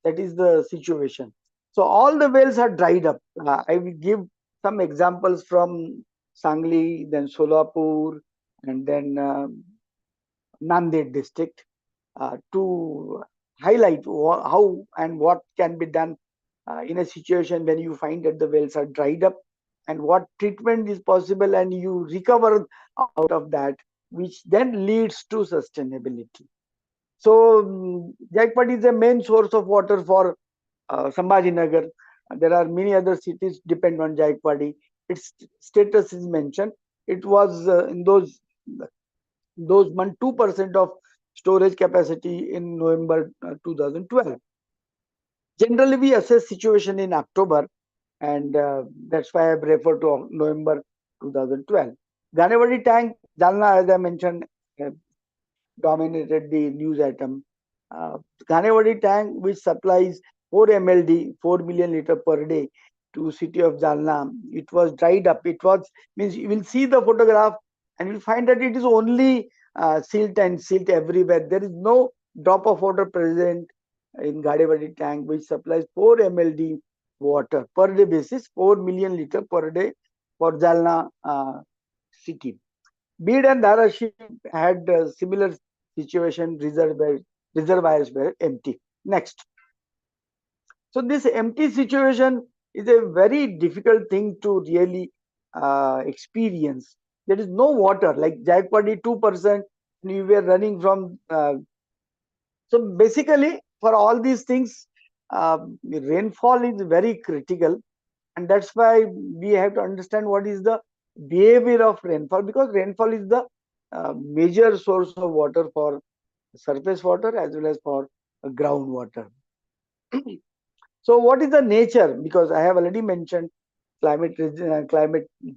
That is the situation. So all the wells are dried up. I will give some examples from Sangli, then Solapur, and then Nanded district, to highlight how and what can be done in a situation when you find that the wells are dried up, and what treatment is possible, and you recover out of that, which then leads to sustainability. So Jaipur is the main source of water for Sambhajinagar. There are many other cities depend on Jaikwadi. Its status is mentioned. It was in those months 2% of storage capacity in November 2012. Generally, we assess situation in October, and that's why I refer to November 2012. Ganewadi tank, Jalna, as I mentioned, dominated the news item. Ganewadi tank, which supplies 4 MLD, 4 million liter per day to city of Jalna, it was dried up. It was, means you will see the photograph and you'll find that it is only silt and silt everywhere. There is no drop of water present in Gadewadi tank, which supplies 4 MLD water per day basis, 4 million liter per day for Jalna city. Bid and Dharashi had similar situation. Reservoirs were empty. Next. So this empty situation is a very difficult thing to really experience. There is no water, like Jaikwadi 2%, we were running from. So basically, for all these things, rainfall is very critical, and that's why we have to understand what is the behavior of rainfall, because rainfall is the major source of water for surface water as well as for groundwater. So what is the nature? Because I have already mentioned climate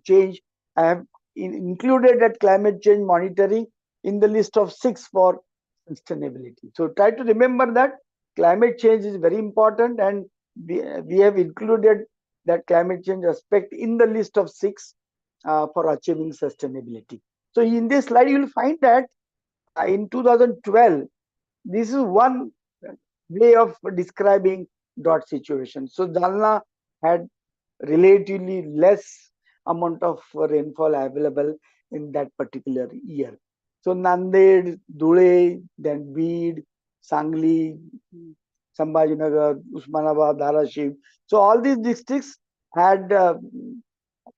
change. I have included that climate change monitoring in the list of 6 for sustainability. So try to remember that climate change is very important, and we have included that climate change aspect in the list of 6 for achieving sustainability. So in this slide, you will find that in 2012, this is one way of describing drought situation. So Jalna had relatively less amount of rainfall available in that particular year. So Nanded, Dhule, then Bid, Sangli, Sambhajinagar, Usmanabad, Dharashiv. So all these districts had, I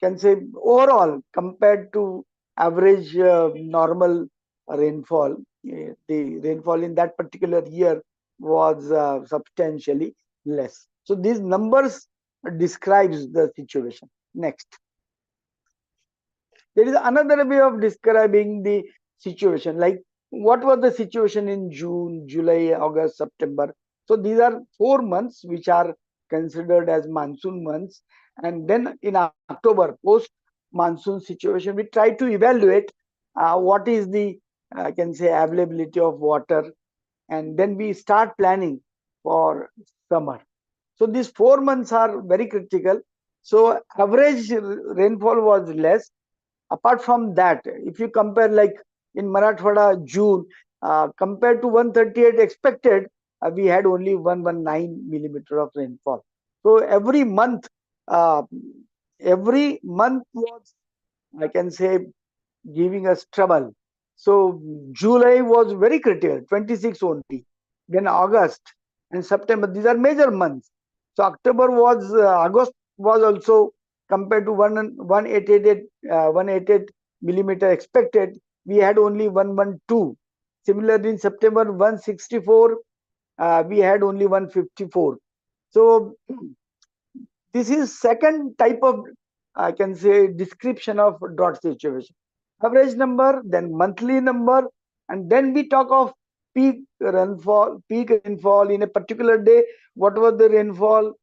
can say, overall compared to average normal rainfall, the rainfall in that particular year was substantially less. So these numbers describes the situation. Next. There is another way of describing the situation, like what was the situation in June, July, August, September. So these are 4 months which are considered as monsoon months, and then in October, post monsoon situation, we try to evaluate what is the, I can say, availability of water, and then we start planning for summer. So these 4 months are very critical. So average rainfall was less. Apart from that, if you compare, like in Marathwada, June, compared to 138 expected, we had only 119 millimeter of rainfall. So uh, every month was, I can say, giving us trouble. So July was very critical, 26 only. Then August and September, these are major months. So October was, August was also, compared to 188 millimeter expected, we had only 112. Similarly, in September 164, we had only 154. So this is second type of, I can say, description of drought situation. Average number, then monthly number, and then we talk of peak rainfall in a particular day. What was the rainfall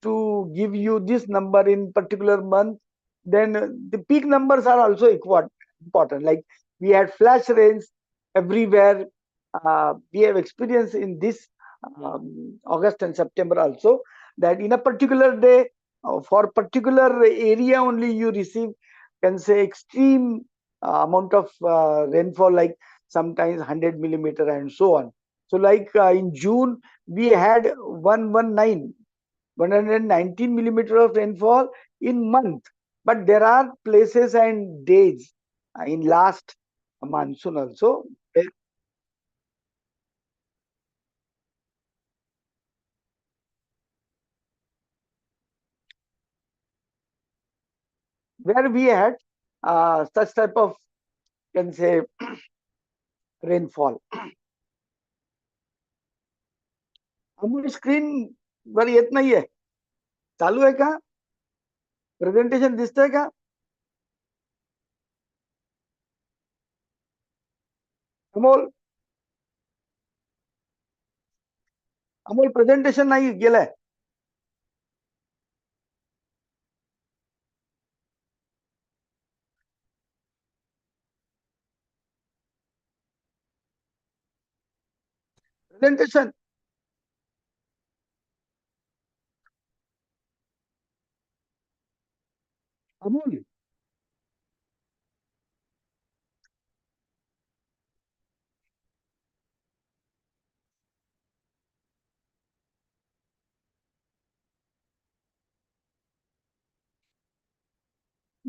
to give you this number in particular month? Then the peak numbers are also important. Like we had flash rains everywhere. We have experienced in this August and September also, that in a particular day, for particular area only, you receive, can say, extreme amount of rainfall, like sometimes 100 millimeter and so on. So like in June, we had 119 millimeter of rainfall in month. But there are places and days in last monsoon also where we had such type of, can say, rainfall. Amul screen वर येत नाहीये, चालू आहे का? Presentation दिसतंय का? Amol Amol presentation नाही गेलंय. Presentation. Amol.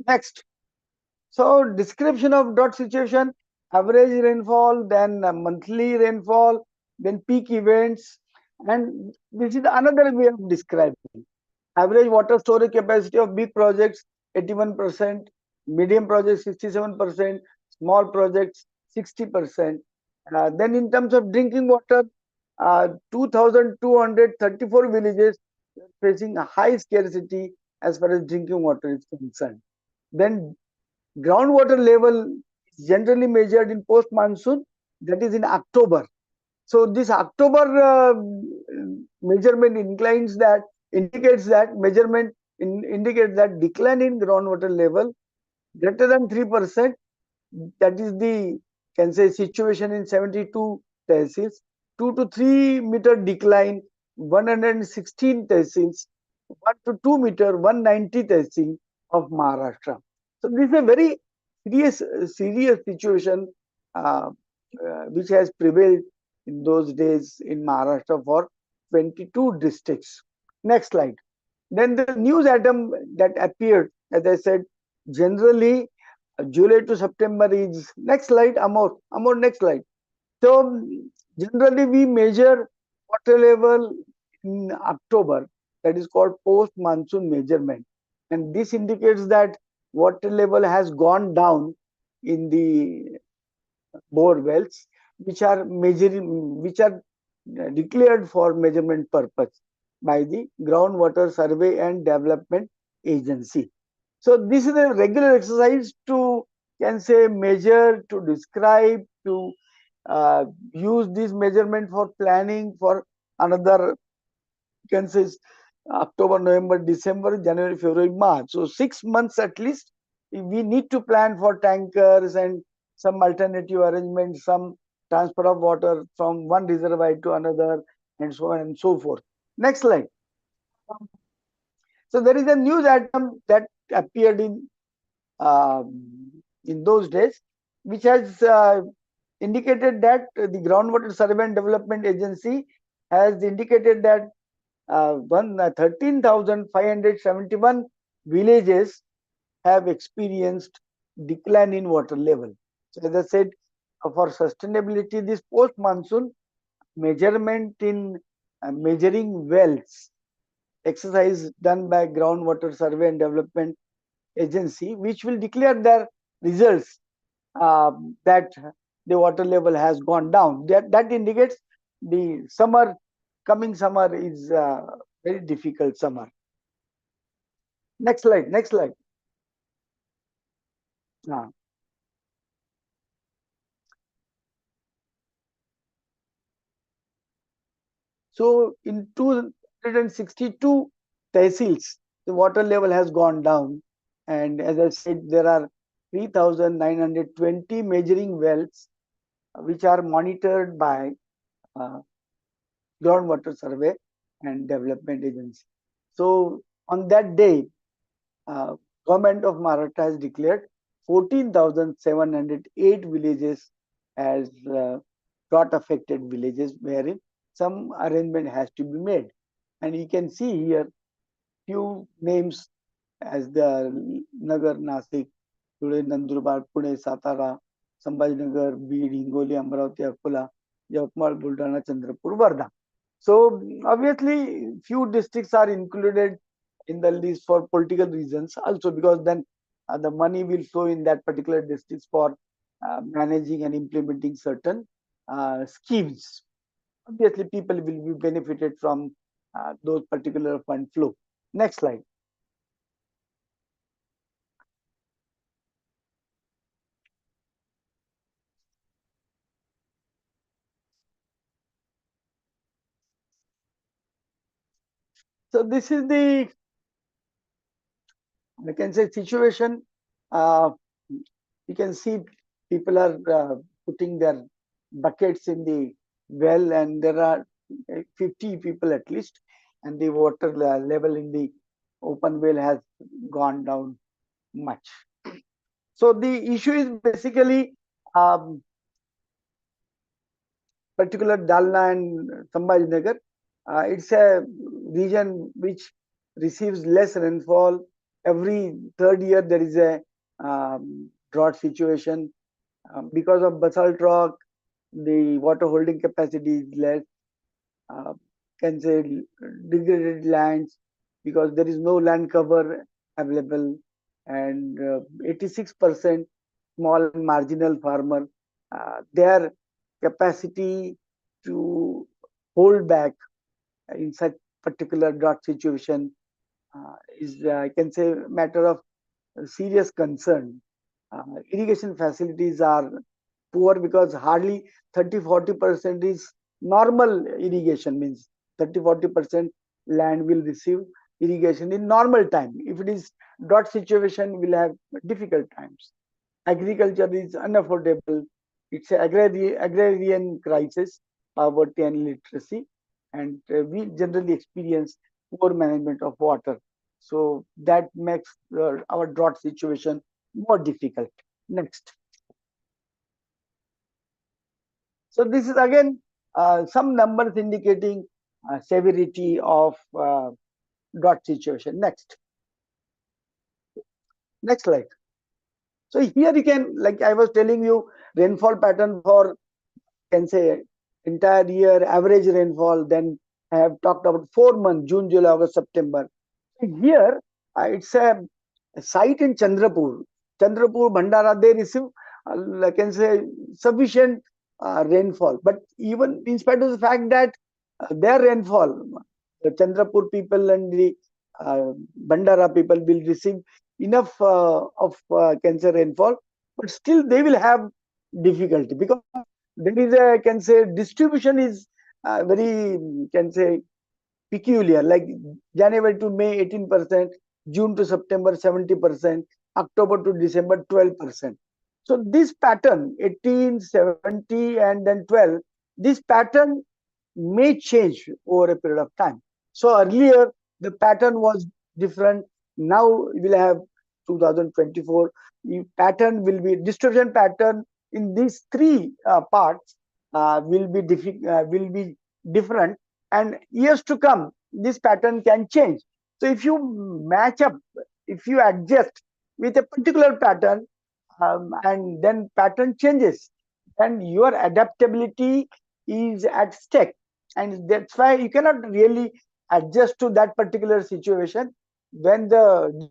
Next. So description of drought situation, average rainfall, then monthly rainfall, then peak events, and this is another way of describing. Average water storage capacity of big projects 81%, medium projects 67%, small projects 60%. Then in terms of drinking water, 2,234 villages facing a high scarcity as far as drinking water is concerned. Then groundwater level is generally measured in post monsoon, that is in October. So this October measurement indicates that decline in groundwater level greater than 3%. That is the can say situation in 72 tehsils. 2 to 3 meter decline 116 tehsils, 1 to 2 meter 190 tehsil of Maharashtra. So this is a very serious situation which has prevailed in those days in Maharashtra for 22 districts. Next slide. Then the news item that appeared, as I said, generally July to September is next slide. Amor, next slide. So generally we measure water level in October. That is called post monsoon measurement, and this indicates that water level has gone down in the bore wells which are declared for measurement purpose by the groundwater survey and development agency. So this is a regular exercise to can say measure, to describe, to use this measurement for planning for another can say October, November, December, January, February, March. So 6 months at least we need to plan for tankers and some alternative arrangements, some transfer of water from one reservoir to another, and so on and so forth. Next slide. So there is a news item that appeared in those days, which has indicated that the Groundwater Survey and Development Agency has indicated that 13,571 villages have experienced decline in water level. So as I said, for sustainability, this post-monsoon measurement in measuring wells exercise done by Groundwater Survey and Development Agency, which will declare their results that the water level has gone down. That indicates the coming summer is very difficult summer. Next slide. Next slide. So in 262 tehsils, the water level has gone down, and as I said, there are 3,920 measuring wells which are monitored by Groundwater Survey and Development Agency. So on that day, Government of Maharashtra has declared 14,708 villages as drought affected villages, wherein some arrangement has to be made. And you can see here few names as the Nagar, Nasik, Dhule, Nandurbar, Pune, Satara, Sambhajinagar, Beed, Hingoli, Amravati, Akola, Yavatmal, Buldana, Chandrapur, Wardha. So obviously few districts are included in the list for political reasons also, because then the money will flow in that particular districts for managing and implementing certain schemes. Obviously people will be benefited from those particular fund flow. Next slide. So this is the, I can say, situation. You can see people are putting their buckets in the well, and there are 50 people at least, and the water level in the open well has gone down much. So the issue is basically particular Dalna and Sambhajinagar. It's a region which receives less rainfall. Every third year there is a drought situation because of basalt rock. The water holding capacity is less. Can say degraded lands because there is no land cover available, and 86% small and marginal farmer, their capacity to hold back in such particular drought situation is, I can say, matter of serious concern. Irrigation facilities are poor because hardly 30-40% is normal irrigation, means 30-40% land will receive irrigation in normal time. If it is drought situation, we'll have difficult times. Agriculture is unaffordable. It's an agrarian crisis, poverty and illiteracy, and we generally experience poor management of water. So that makes our drought situation more difficult. Next. So this is again some numbers indicating severity of drought situation. Next. Next slide. So here you can, like I was telling you, rainfall pattern for, can say, entire year, average rainfall. Then I have talked about 4 months, June, July, August, September. Here it's a site in Chandrapur, Bhandara. They receive, I can say, sufficient rainfall. But even in spite of the fact that their rainfall, the Chandrapur people and the Bhandara people will receive enough of can say rainfall, but still they will have difficulty because there is a, can say, distribution is very, can say, peculiar, like January to May 18%, June to September 70%, October to December 12%. So this pattern 18, 70 and then 12, this pattern may change over a period of time. So earlier the pattern was different. Now we'll have 2024. The pattern will be distribution pattern in these three parts will be different, and years to come this pattern can change. So if you match up, if you adjust with a particular pattern and then pattern changes, then your adaptability is at stake, and that's why you cannot really adjust to that particular situation when the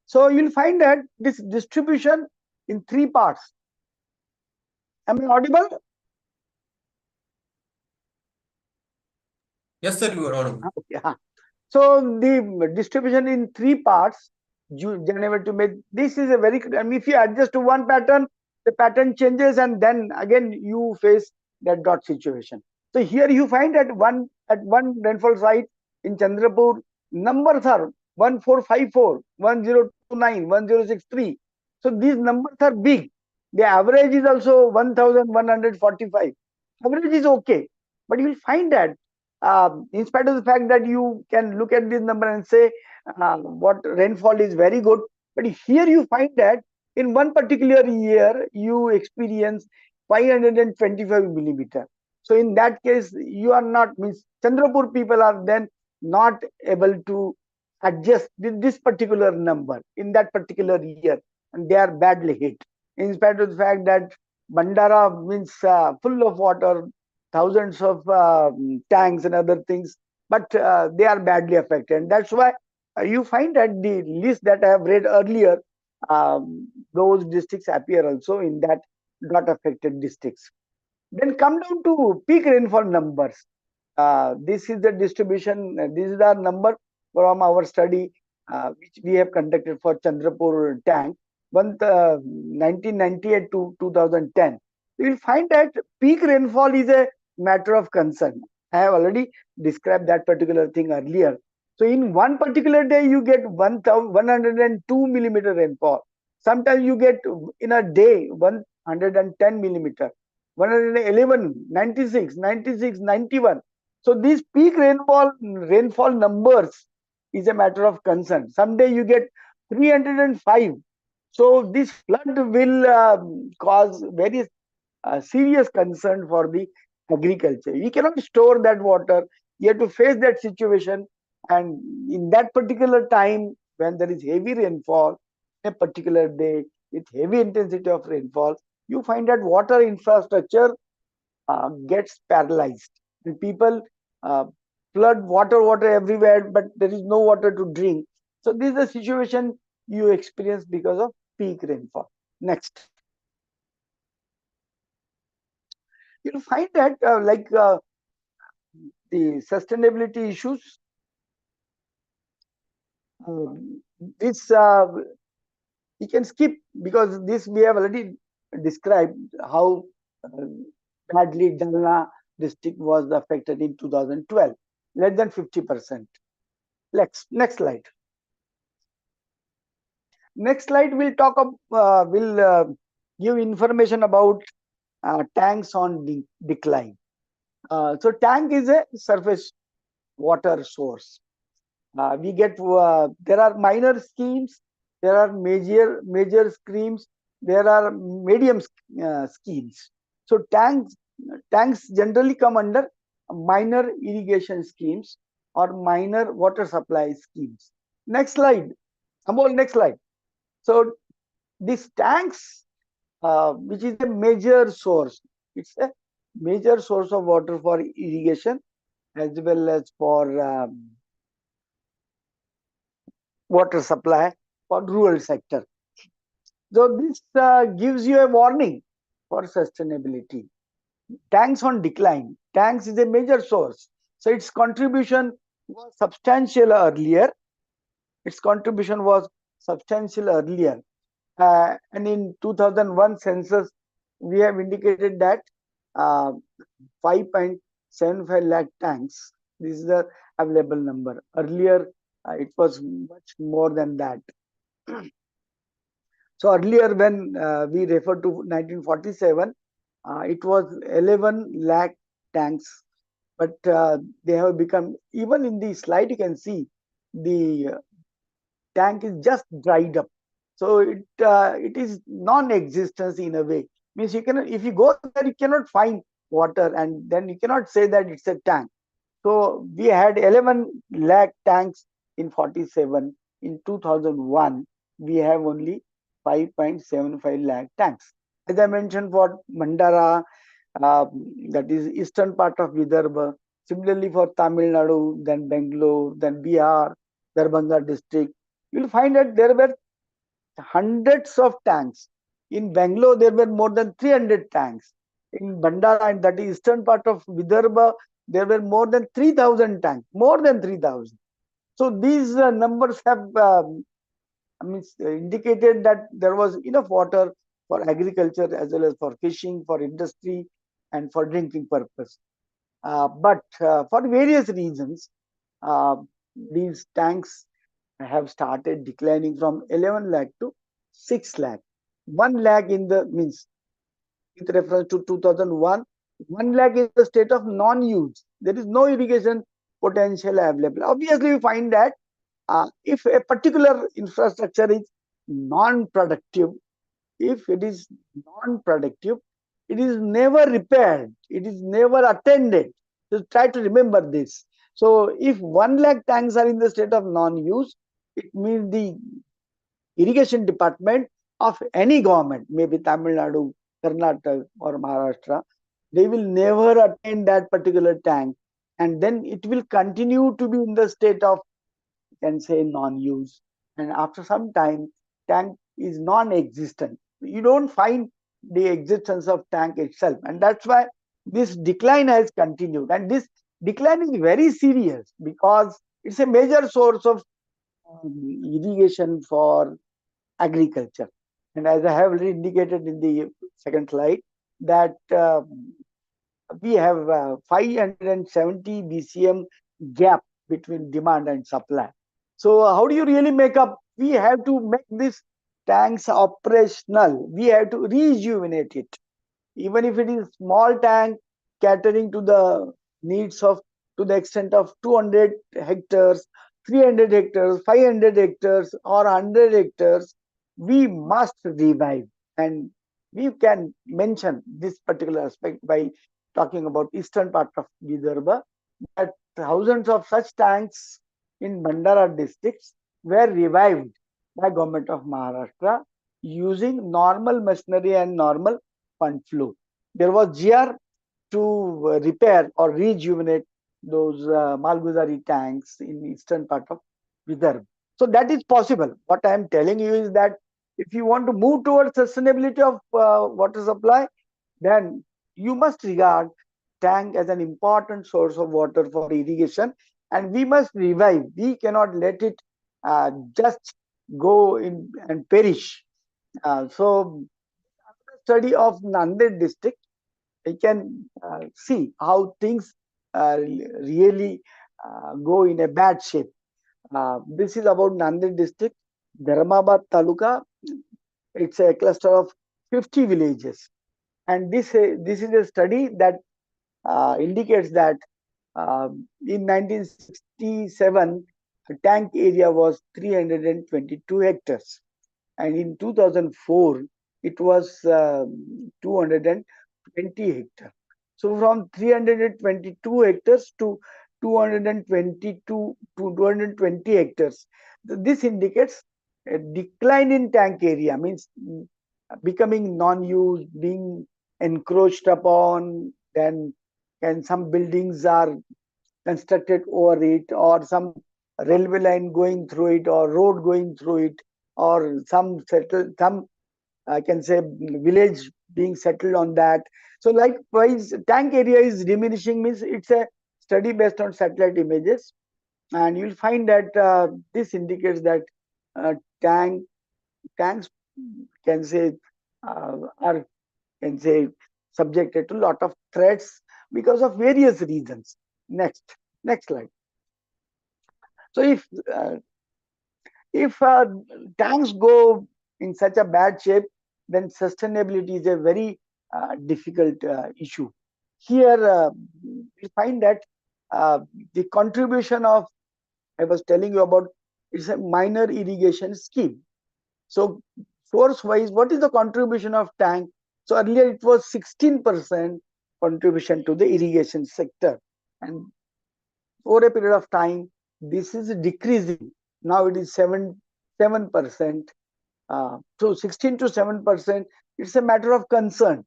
so you'll find that this distribution in three parts. Am I audible? Yes, sir, you are audible. Okay. So the distribution in three parts, January to May. This is a very, I mean, if you adjust to one pattern, the pattern changes, and then again you face that dot situation. So here you find that at one rainfall site in Chandrapur, numbers are 1454, 1029, 1063. So these numbers are big. The average is also 1145. Average is okay, but you will find that in spite of the fact that you can look at this number and say what rainfall is very good, but here you find that in one particular year you experience 525 millimeter. So in that case you are not, means Chandrapur people are then not able to adjust this particular number in that particular year, and they are badly hit in spite of the fact that Bandara means full of water, thousands of tanks and other things, but they are badly affected. And that's why you find that the list that I have read earlier, those districts appear also in that drought affected districts. Then come down to peak rainfall numbers. This is the distribution, this is the number from our study which we have conducted for Chandrapur tank, 1998 to 2010. You will find that peak rainfall is a matter of concern. I have already described that particular thing earlier. So in one particular day, you get 102 millimeter rainfall. Sometimes you get in a day 110 millimeter, 111, 96, 96, 91. So these peak rainfall numbers is a matter of concern. Someday you get 305. So this flood will cause very serious concern for the agriculture. You cannot store that water. You have to face that situation. And in that particular time, when there is heavy rainfall, a particular day with heavy intensity of rainfall, you find that water infrastructure gets paralyzed. And people uh, flood water everywhere, but there is no water to drink. So this is the situation you experience because of peak rainfall. Next. You'll find that the sustainability issues, this you can skip because this we have already described how badly Jalna district was affected in 2012, less than 50%. Next slide. Next slide will talk will give information about tanks on decline. So tank is a surface water source. We get there are minor schemes, there are major schemes, there are medium schemes. So tanks generally come under minor irrigation schemes or minor water supply schemes. Next slide. Amol, next slide. So these tanks, which is a major source, it's a major source of water for irrigation as well as for water supply for rural sector. So this gives you a warning for sustainability. Tanks on decline. Tanks is a major source. So its contribution was substantial earlier. Its contribution was substantial earlier. And in 2001 census, we have indicated that 5.75 lakh tanks. This is the available number. Earlier, it was much more than that. So earlier, when we refer to 1947, it was 11 lakh tanks, but they have become, even in the slide, you can see the tank is just dried up. So it is non-existence in a way. Means you cannot, if you go there, you cannot find water, and then you cannot say that it's a tank. So we had 11 lakh tanks in 47. In 2001, we have only 5.75 lakh tanks. As I mentioned, for Mandara, that is eastern part of Vidarbha. Similarly for Tamil Nadu, then Bangalore, then Bihar, Darbhanga district. You will find that there were hundreds of tanks. In Bangalore, there were more than 300 tanks. In Bandara, and that is eastern part of Vidarbha, there were more than 3,000 tanks, more than 3,000. So these numbers have indicated that there was enough water for agriculture as well as for fishing, for industry, and for drinking purpose. But for various reasons, these tanks have started declining from 11 lakh to 6 lakh. 1 lakh in the means, with reference to 2001, 1 lakh is the state of non-use. There is no irrigation potential available. Obviously, you find that if a particular infrastructure is non-productive, if it is non-productive, it is never repaired, it is never attended. So try to remember this. So if 1 lakh tanks are in the state of non-use, it means the irrigation department of any government, maybe Tamil Nadu, Karnataka or Maharashtra, they will never attend that particular tank, and then it will continue to be in the state of can say non-use, and after some time tank is non-existent. You don't find the existence of tank itself, and that's why this decline has continued. And this decline is very serious because it's a major source of irrigation for agriculture. And as I have already indicated in the second slide, that we have 570 BCM gap between demand and supply. So how do you really make up? We have to make these tanks operational. We have to rejuvenate it. Even if it is small tank catering to the needs of, to the extent of 200 hectares, 300 hectares, 500 hectares, or 100 hectares, we must revive. And we can mention this particular aspect by talking about eastern part of Vidarbha, that thousands of such tanks in Bandara districts were revived by government of Maharashtra using normal machinery and normal fund flow. There was GR to repair or rejuvenate those Malguzari tanks in eastern part of Vidarbha. So that is possible. What I am telling you is that if you want to move towards sustainability of water supply, then you must regard tank as an important source of water for irrigation, and we must revive. We cannot let it just go in and perish. So study of Nanded district, I can see how things really go in a bad shape. This is about Nanded district, Dharmabad Taluka. It's a cluster of 50 villages. And this is a study that indicates that in 1967, the tank area was 322 hectares. And in 2004, it was 220 hectares. So from 322 hectares to 222 to 220 hectares. This indicates a decline in tank area, means becoming non-used, being encroached upon, then and some buildings are constructed over it, or some railway line going through it, or road going through it, or some I can say village being settled on that. So likewise, tank area is diminishing, means it's a study based on satellite images, and you'll find that this indicates that tanks can say are can say subjected to a lot of threats because of various reasons. Next slide. So if tanks go in such a bad shape, then sustainability is a very difficult issue. Here we find that the contribution of, I was telling you about, it's a minor irrigation scheme. So force wise, what is the contribution of tank? So earlier it was 16% contribution to the irrigation sector, and over a period of time this is decreasing. Now it is 7%. So 16 to 7%, it's a matter of concern.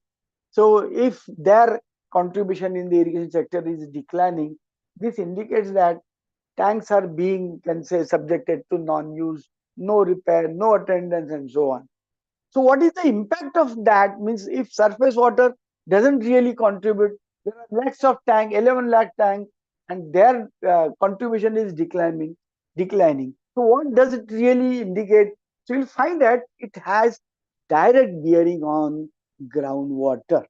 So if their contribution in the irrigation sector is declining, this indicates that tanks are being, can say, subjected to non-use, no repair, no attendance, and so on. So what is the impact of that? Means if surface water doesn't really contribute, there are lakhs of tank, 11 lakh tank, and their contribution is declining. So what does it really indicate? So you'll find that it has direct bearing on groundwater.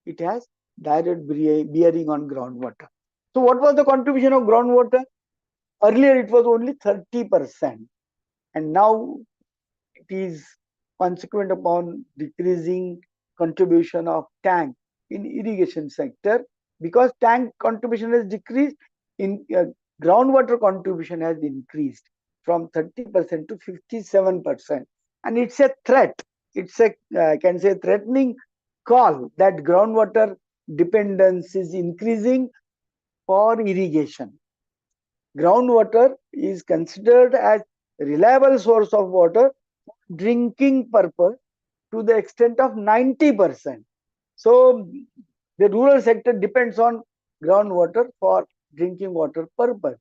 It has direct bearing on groundwater. So what was the contribution of groundwater? Earlier it was only 30%, and now it is consequent upon decreasing contribution of tank in irrigation sector. Because tank contribution has decreased, in groundwater contribution has increased from 30% to 57%, and it's a threat. It's a can say threatening call that groundwater dependence is increasing for irrigation. Groundwater is considered as reliable source of water for drinking purpose to the extent of 90%. So the rural sector depends on groundwater for drinking water purpose.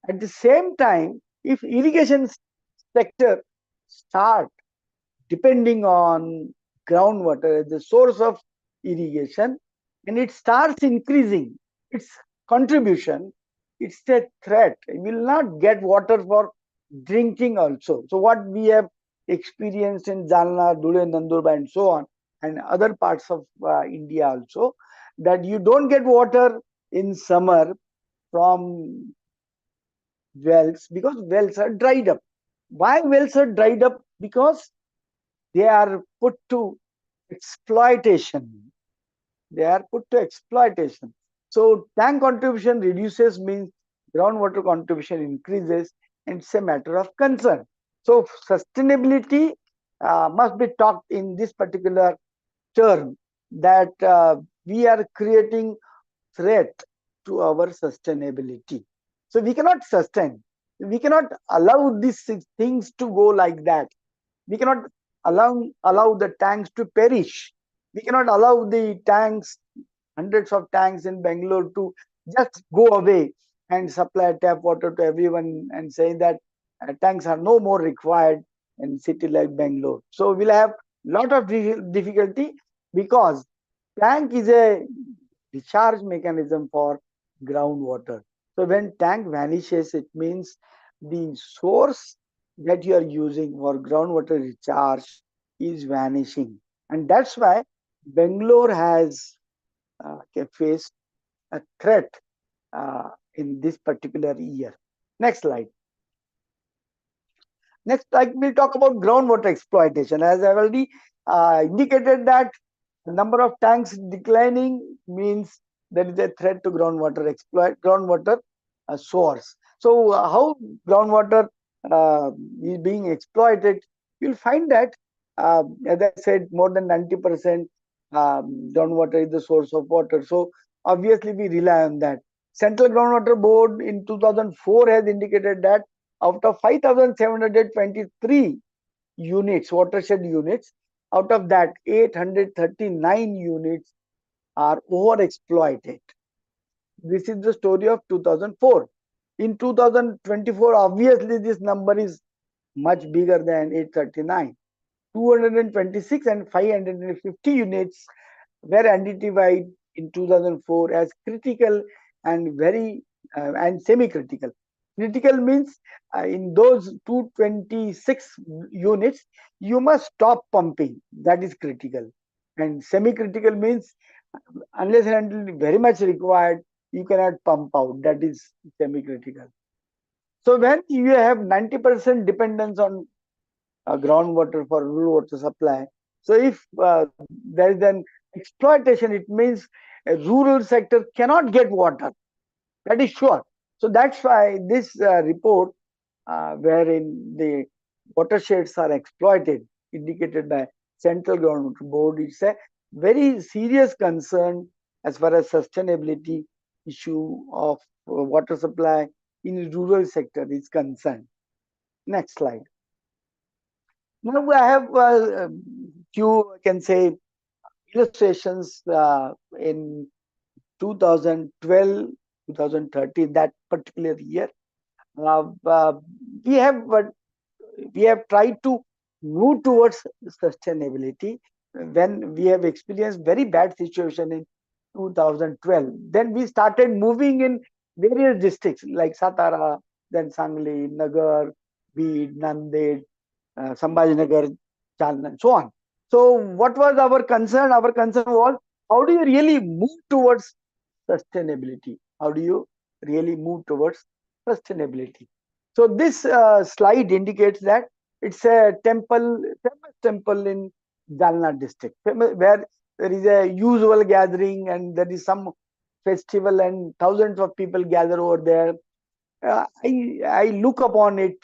At the same time, if irrigation sector start depending on groundwater as the source of irrigation, and it starts increasing its contribution, it's a threat. We will not get water for drinking also. So what we have experienced in Jalna, Dhule, Nandurbar and so on, and other parts of India also, that you don't get water in summer from wells because wells are dried up. Why wells are dried up? Because they are put to exploitation. They are put to exploitation. So tank contribution reduces means groundwater contribution increases, and it's a matter of concern. So sustainability must be talked in this particular term, that we are creating threat to our sustainability. So we cannot sustain. We cannot allow these things to go like that. We cannot allow the tanks to perish. We cannot allow the tanks, hundreds of tanks in Bangalore, to just go away and supply tap water to everyone and say that tanks are no more required in city like Bangalore. So we'll have lot of difficulty, because tank is a recharge mechanism for groundwater. So when tank vanishes, it means the source that you are using for groundwater recharge is vanishing. And that's why Bangalore has faced a threat in this particular year. Next slide. Next, we'll talk about groundwater exploitation. As I've already indicated, that the number of tanks declining means there is a threat to groundwater source. So how groundwater is being exploited? You'll find that, as I said, more than 90% groundwater is the source of water. So obviously we rely on that. Central Groundwater Board in 2004 has indicated that out of 5,723 units, watershed units, out of that 839 units are overexploited. This is the story of 2004. In 2024, obviously this number is much bigger than 839. 226 and 550 units were identified in 2004 as critical and and semi-critical. Critical means in those 226 units, you must stop pumping. That is critical. And semi-critical means unless and until very much required, you cannot pump out. That is semi-critical. So when you have 90% dependence on groundwater for rural water supply, so if there is an exploitation, it means a rural sector cannot get water. That is sure. So that's why this report, wherein the watersheds are exploited, indicated by Central Groundwater Board, it's a very serious concern as far as sustainability issue of water supply in rural sector is concerned. Next slide. Now I have few, I can say, illustrations in 2012, 2013, that particular year. We have tried to move towards sustainability when we have experienced very bad situation in 2012. Then we started moving in various districts like Satara, then Sangli, Nagar, Bid, Nanded, Sambhajinagar, Jalna, and so on. So what was our concern? Our concern was, how do you really move towards sustainability? How do you really move towards sustainability? So this slide indicates that it's a temple, famous temple in Jalna district, where there is a usual gathering and there is some festival and thousands of people gather over there. I look upon it,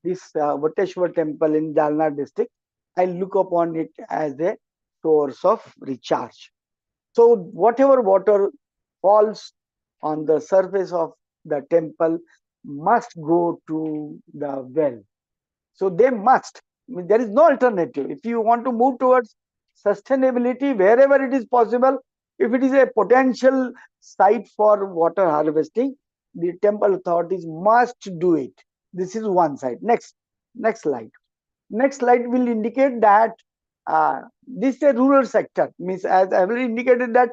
this Vateshwar temple in Jalna district, I look upon it as a source of recharge. So whatever water falls on the surface of the temple must go to the well. So they must. I mean, there is no alternative. If you want to move towards sustainability, wherever it is possible, if it is a potential site for water harvesting, the temple authorities must do it. This is one side. Next slide. Next slide will indicate that this is a rural sector. Means, as I already indicated, that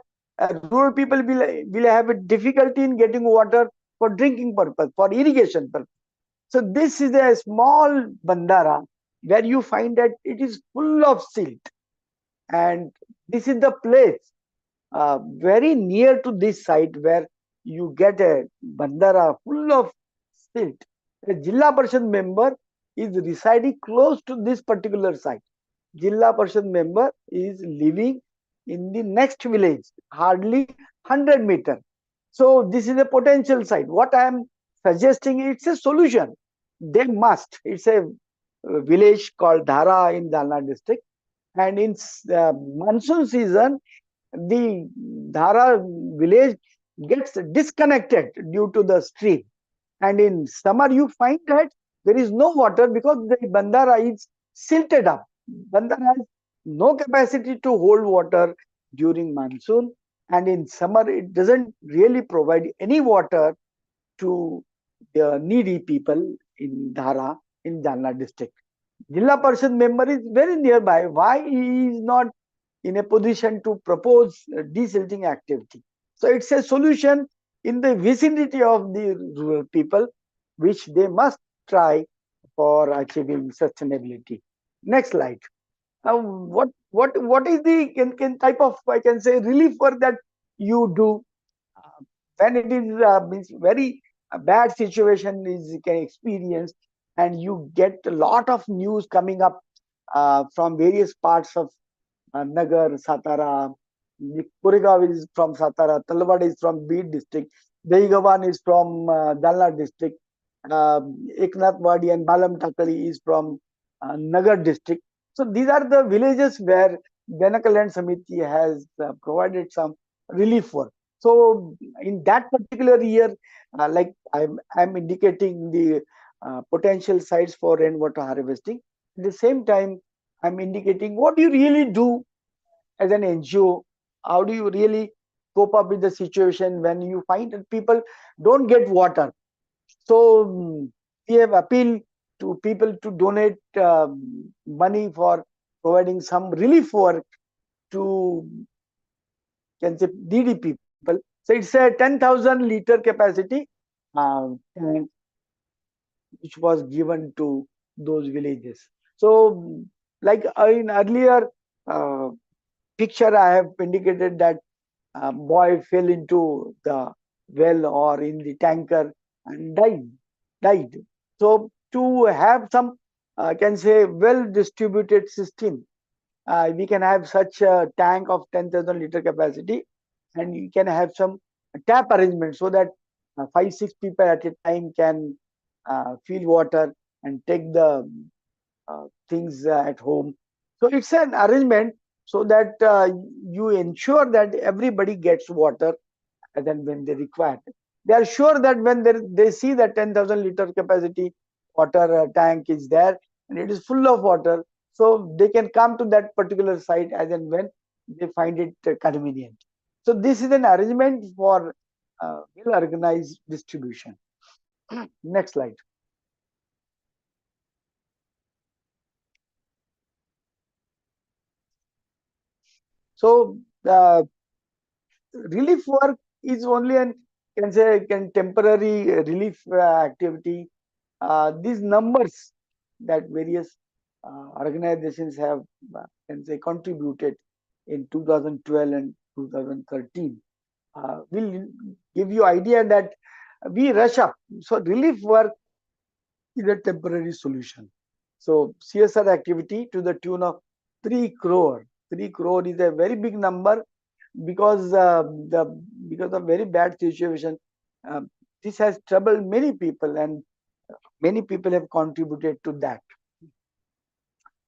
rural people will have a difficulty in getting water for drinking purpose, for irrigation purpose. So this is a small bandara where you find that it is full of silt, and this is the place very near to this site where you get a bandara full of silt. A Jilla Parishad member is residing close to this particular site. Jilla Parishad member is living in the next village, hardly 100 meter. So this is a potential site. What I am suggesting, it's a solution. They must. It's a village called Dhara in Jalna district, and in monsoon season, the Dhara village gets disconnected due to the stream. And in summer, you find that there is no water because the bandara is silted up. Bandara has no capacity to hold water during monsoon, and in summer, it doesn't really provide any water to the needy people in Dhara in Jalna district. Jilla Parishad member is very nearby. Why he is not in a position to propose desilting activity? So it's a solution in the vicinity of the rural people, which they must try for achieving sustainability. Next slide. What is the type of, I can say, relief work that you do when it is means very bad situation is can experience, and you get a lot of news coming up from various parts of Nagar, Satara. Koregaon is from Satara, Talwad is from Beed district, Daigavan is from Jalna district, Eknath Wadi and Balam Takali is from Nagar district. So these are the villages where Benaka Land Samiti has provided some relief work. So in that particular year, like I'm indicating the potential sites for rainwater harvesting. At the same time, I'm indicating what you really do as an NGO. How do you really cope up with the situation when you find that people don't get water? So we have appealed to people to donate money for providing some relief work to, can say, needy people. So it's a 10,000 liter capacity tank which was given to those villages. So like in earlier picture, I have indicated that boy fell into the well or in the tanker and died. So to have some, can say, well distributed system, we can have such a tank of 10,000 liter capacity, and you can have some tap arrangement so that 5-6 people at a time can fill water and take the things at home. So it's an arrangement so that you ensure that everybody gets water and then when they require. They are sure that when they see that 10,000 liter capacity water tank is there and it is full of water, so they can come to that particular site as and when they find it convenient. So this is an arrangement for well organized distribution. Next slide. So relief work is only an, can say, temporary relief activity. These numbers that various organizations have, can say, contributed in 2012 and 2013 will give you idea that we rush up. So relief work is a temporary solution. So CSR activity to the tune of 3 crore. 3 crore is a very big number because because of very bad situation. This has troubled many people, and many people have contributed to that.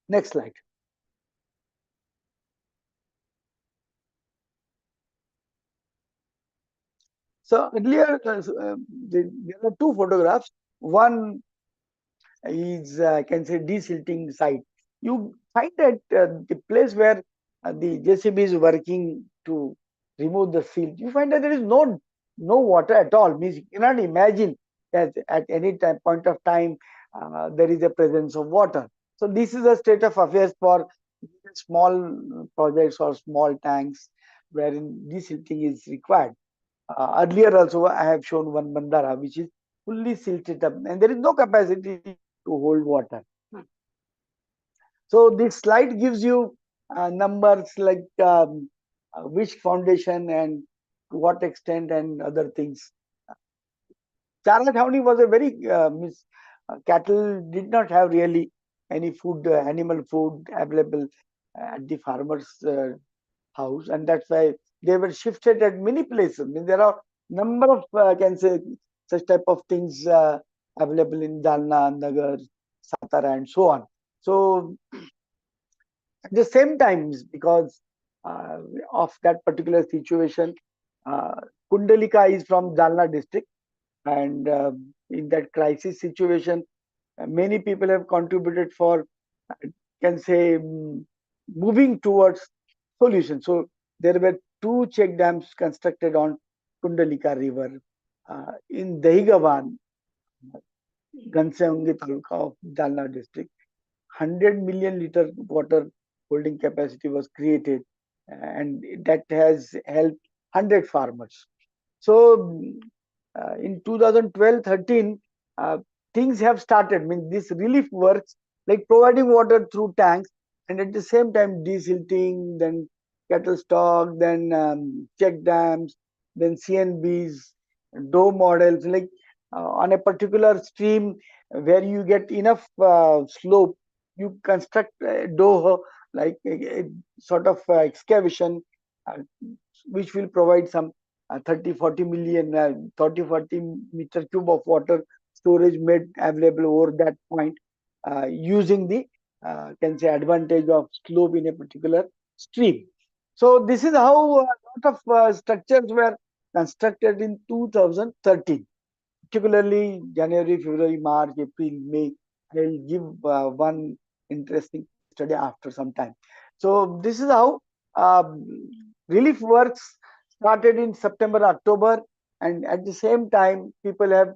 Next slide. So earlier there are two photographs. One is, can say, desilting site. You find that the place where the JCB is working to remove the silt, you find that there is no water at all. Means you cannot imagine at any time, point of time there is a presence of water. So this is a state of affairs for small projects or small tanks wherein desilting is required. Earlier also I have shown one bandara which is fully silted up and there is no capacity to hold water. So this slide gives you numbers like which foundation and to what extent and other things. Chara Chhaoni was a very cattle did not have really any food, animal food available at the farmers' house, and that's why they were shifted at many places. I mean, there are number of can say such type of things available in Jalna, Nagar, Satara, and so on. So at the same time, because uh, of that particular situation, uh, Kundalika is from Jalna district, and in that crisis situation, many people have contributed for, can say, moving towards solution. So there were two check dams constructed on Kundalika River in Dahigavan, Gansaungi Taluka of Jalna district. 100 million liter water holding capacity was created, and that has helped 100 farmers. So in 2012-13, things have started. I mean, this relief works like providing water through tanks and at the same time desilting, then cattle stock, then check dams, then CNBs, dough models, like on a particular stream where you get enough slope, you construct a dough like a sort of excavation uh, which will provide some 30-40 million 30-40 meter cube of water storage made available over that point using the can say advantage of slope in a particular stream. So this is how a lot of structures were constructed in 2013, particularly January, February, March, April, May. I will give one interesting case study after some time. So this is how relief works started in September, October, and at the same time, people have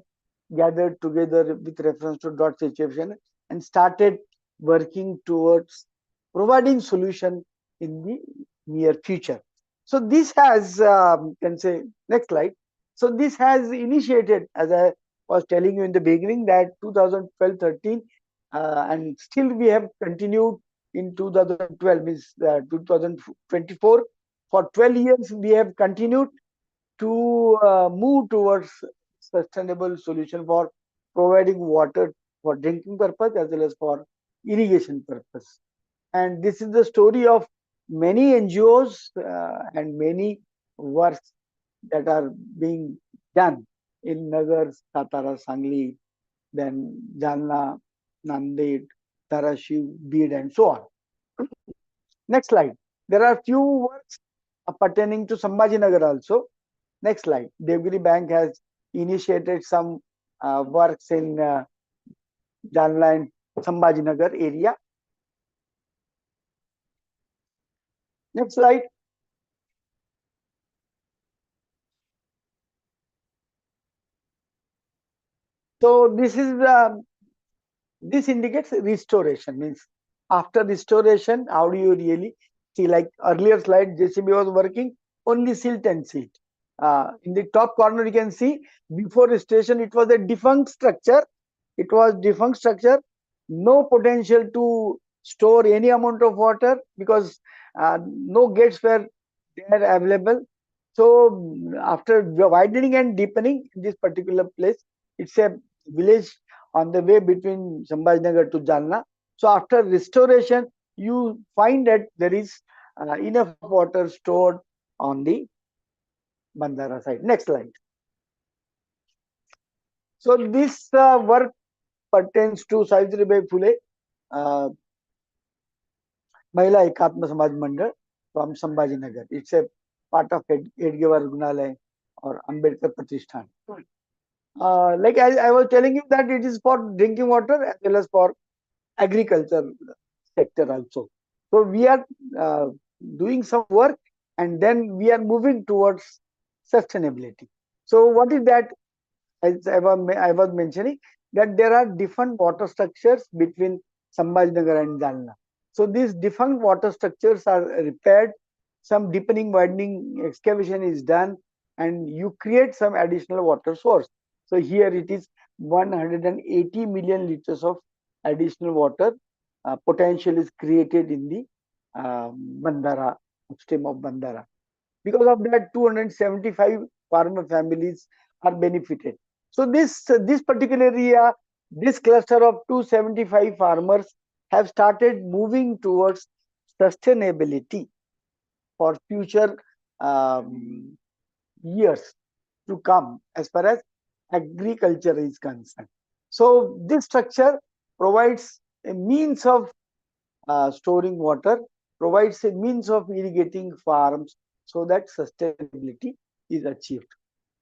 gathered together with reference to dot situation and started working towards providing solution in the near future. So this has, can say, next slide. So this has initiated, as I was telling you in the beginning, that 2012-13, and still we have continued in 2012, means 2024. For 12 years, we have continued to move towards sustainable solution for providing water for drinking purpose as well as for irrigation purpose. And this is the story of many NGOs and many works that are being done in Nagar, Satara, Sangli, then Jalna, Nanded, Tarashiv, Bid, and so on. Next slide. There are few works pertaining to Sambhajinagar also. Next slide. Devgiri Bank has initiated some works in Jalna and Sambhajinagar area. Next slide. So this indicates restoration, means after restoration, how do you really see? Like earlier slide, JCB was working only silt and silt. In the top corner, you can see before restoration, it was a defunct structure. It was defunct structure, no potential to store any amount of water because no gates were there available. So after widening and deepening in this particular place, it's a village on the way between Sambhajinagar to Jalna. So after restoration, you find that there is enough water stored on the Bandara side. Next slide. So this work pertains to Savitribai Phule uh, Mahila Ekatma Samaj Mandal from Sambhajinagar. It's a part of Edgewar Rugnalaya or Ambedkar Pratishthan. Like I was telling you that it is for drinking water as well as for agriculture sector also. So we are doing some work and then we are moving towards sustainability. So what is that? as I was mentioning, that there are different water structures between Sambhajinagar and Jalna. So these different water structures are repaired, some deepening, widening excavation is done, and you create some additional water source. So here it is 180 million liters of additional water potential is created in the Bandara, upstream of Bandara. Because of that, 275 farmer families are benefited. So this particular area, this cluster of 275 farmers have started moving towards sustainability for future um, years to come as far as agriculture is concerned. So this structure provides a means of storing water, provides a means of irrigating farms so that sustainability is achieved.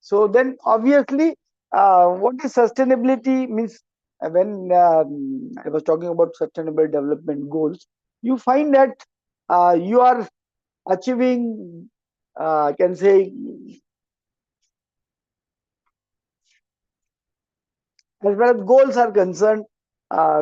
So then obviously, what is sustainability means when I was talking about sustainable development goals, you find that you are achieving, I can say, as far as goals are concerned,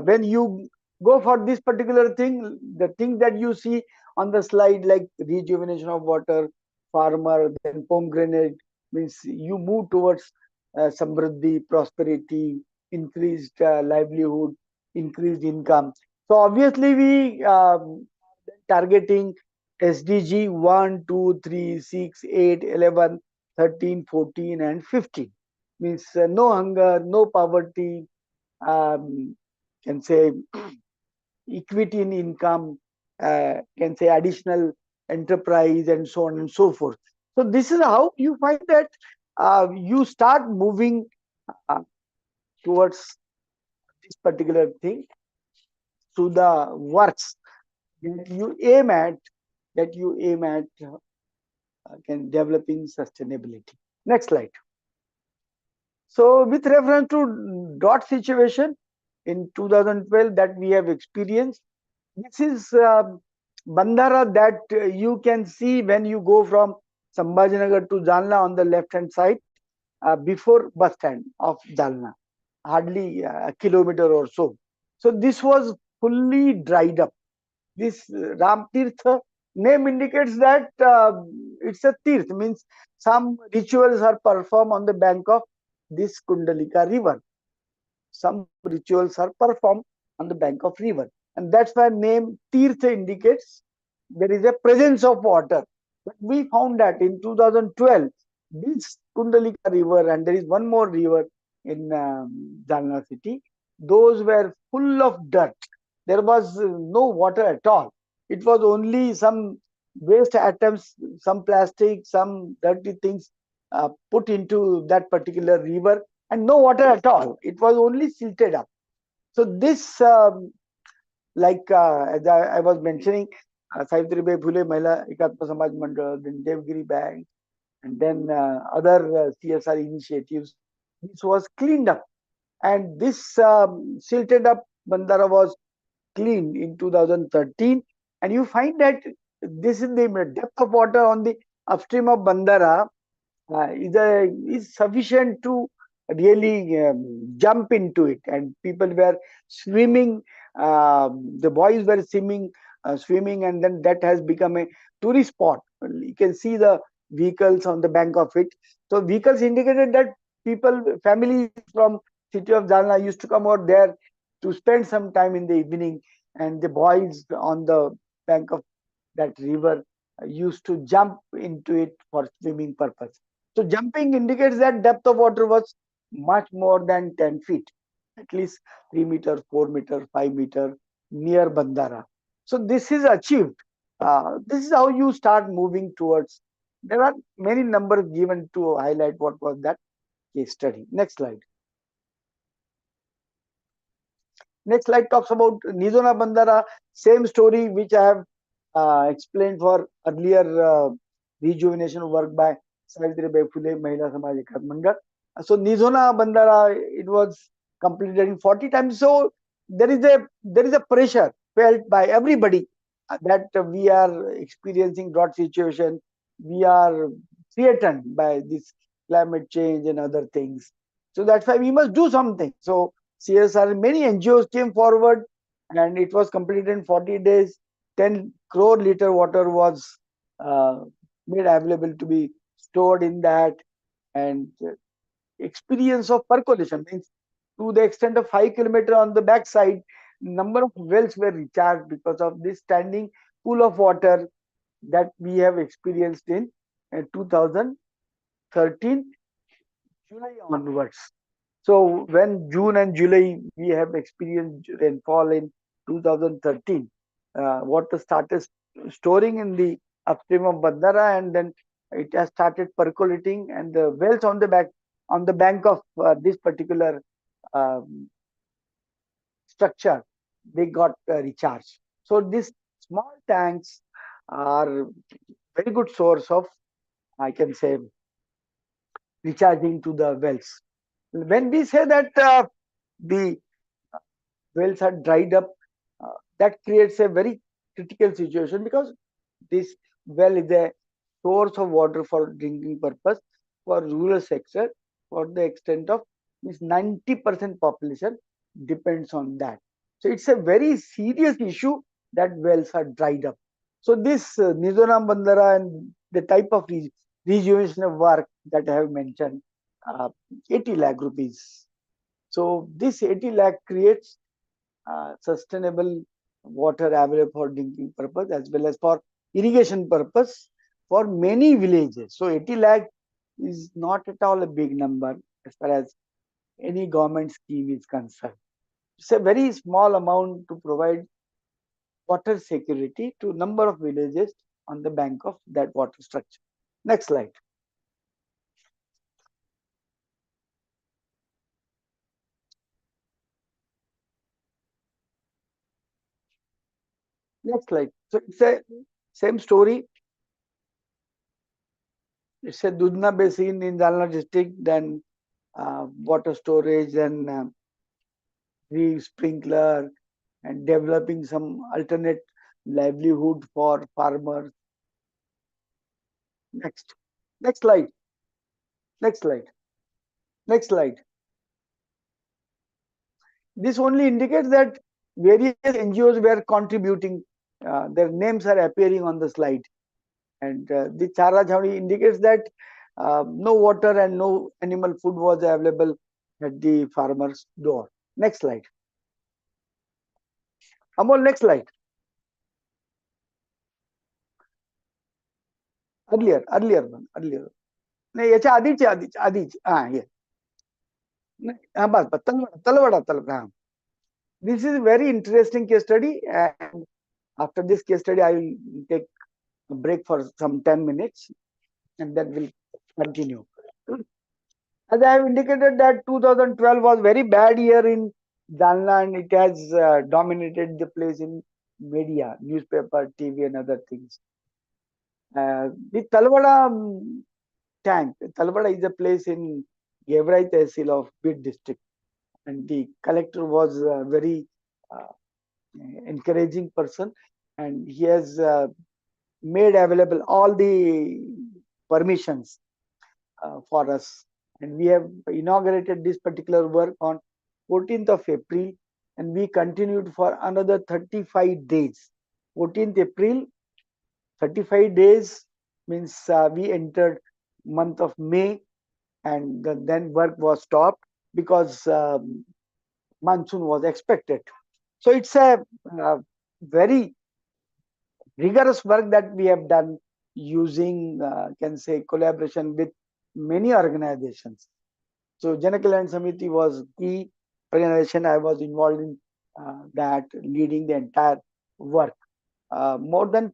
when you go for this particular thing, the thing that you see on the slide, like rejuvenation of water, farmer, then pomegranate, means you move towards samruddhi, prosperity, increased livelihood, increased income. So obviously we targeting SDG 1, 2, 3, 6, 8, 11, 13, 14, and 15. Means no hunger, no poverty, can say equity in income, can say additional enterprise, and so on and so forth. So this is how you find that you start moving uh, towards this particular thing to the works that you aim at, can developing sustainability. Next slide. So with reference to dot situation in 2012 that we have experienced, this is Bandara that you can see when you go from Sambhajinagar to Jalna on the left hand side before bus stand of Jalna, hardly a kilometer or so. So this was fully dried up. This Ram Tirtha name indicates that it's a tirth, means some rituals are performed on the bank of this Kundalika river. Some rituals are performed on the bank of river, and that's why name Tirtha indicates there is a presence of water. But we found that in 2012, this Kundalika river, and there is one more river in Jalna city, those were full of dirt. There was no water at all. It was only some waste atoms, some plastic, some dirty things put into that particular river, and no water at all. It was only silted up. So this, as I was mentioning, Savitribai Phule Mahila Ekatma Samaj Mandal, then Devgiri Bank, and then other CSR initiatives. This was cleaned up, and this silted up Bandara was cleaned in 2013, and you find that this is the depth of water on the upstream of Bandara is sufficient to really jump into it, and people were swimming. The boys were swimming, and then that has become a tourist spot. You can see the vehicles on the bank of it. So vehicles indicated that families from city of Jalna used to come out there to spend some time in the evening, and the boys on the bank of that river used to jump into it for swimming purpose. So jumping indicates that depth of water was much more than 10 feet, at least 3 meter, 4 meter, 5 meter near Bandara. So this is achieved. This is how you start moving towards. There are many numbers given to highlight what was that case study. Next slide. Next slide talks about Nizona Bandara, same story which I have explained for earlier rejuvenation work by Savitribai Phule Mahila Samaj Ekat Mandal. So Nizona Bandara, it was completed in 40 times. So there is a pressure felt by everybody that we are experiencing drought situation. We are threatened by this climate change and other things. So that's why we must do something. So CSR, many NGOs came forward, and it was completed in 40 days. 10 crore liter water was uh, made available to be stored in that, and experience of percolation means to the extent of 5 kilometers on the backside, number of wells were recharged because of this standing pool of water that we have experienced in 2013 July onwards. So when June and July we have experienced rainfall in 2013, water started storing in the upstream of Bandara, and then it has started percolating, and the wells on the bank of this particular um, structure, they got recharged. So these small tanks are very good source of, I can say, recharging to the wells. When we say that the wells are dried up, that creates a very critical situation, because this well is a source of water for drinking purpose for rural sector, for the extent of this 90% population depends on that. So it's a very serious issue that wells are dried up. So this Mizoram Bandara and the type of rejuvenation of work that I have mentioned, 80 lakh rupees. So this 80 lakh creates sustainable water available for drinking purpose as well as for irrigation purpose for many villages. So 80 lakh is not at all a big number as far as any government scheme is concerned. It's a very small amount to provide water security to number of villages on the bank of that water structure. Next slide. Next slide. So it's a same story. It's a Dudna basin in Jalna district, then water storage and sprinkler, and developing some alternate livelihood for farmers. Next. Next slide. Next slide. Next slide. This only indicates that various NGOs were contributing. Their names are appearing on the slide. And the Chara Chhaudi indicates that no water and no animal food was available at the farmer's door. Next slide. Amol, next slide. Earlier one. नाही याच्या आधीच हे हा बस Talwara. This is a very interesting case study, and after this case study I will take a break for some 10 minutes and then we'll continue. As I have indicated that 2012 was very bad year in Jalna, and it has dominated the place in media, newspaper, TV and other things. The Talwada tank, Talwada is a place in Gevrai Tehsil of Bid district, and the collector was a very encouraging person, and he has made available all the permissions for us, and we have inaugurated this particular work on 14th of April, and we continued for another 35 days. 14th April, 35 days means we entered month of May, and then work was stopped because monsoon was expected. So it's a very rigorous work that we have done using, can say, collaboration with many organizations. So Janakalyan Samiti was key organization. I was involved in that, leading the entire work. More than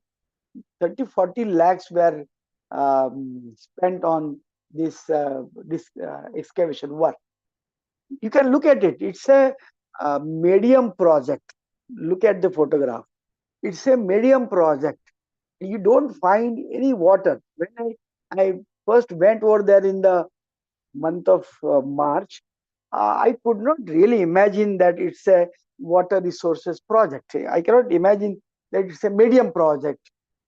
30-40 lakhs were spent on this excavation work. You can look at it. It's a medium project. Look at the photograph. It's a medium project. You don't find any water. When I first went over there in the month of March, I could not really imagine that it's a water resources project. I cannot imagine that it's a medium project,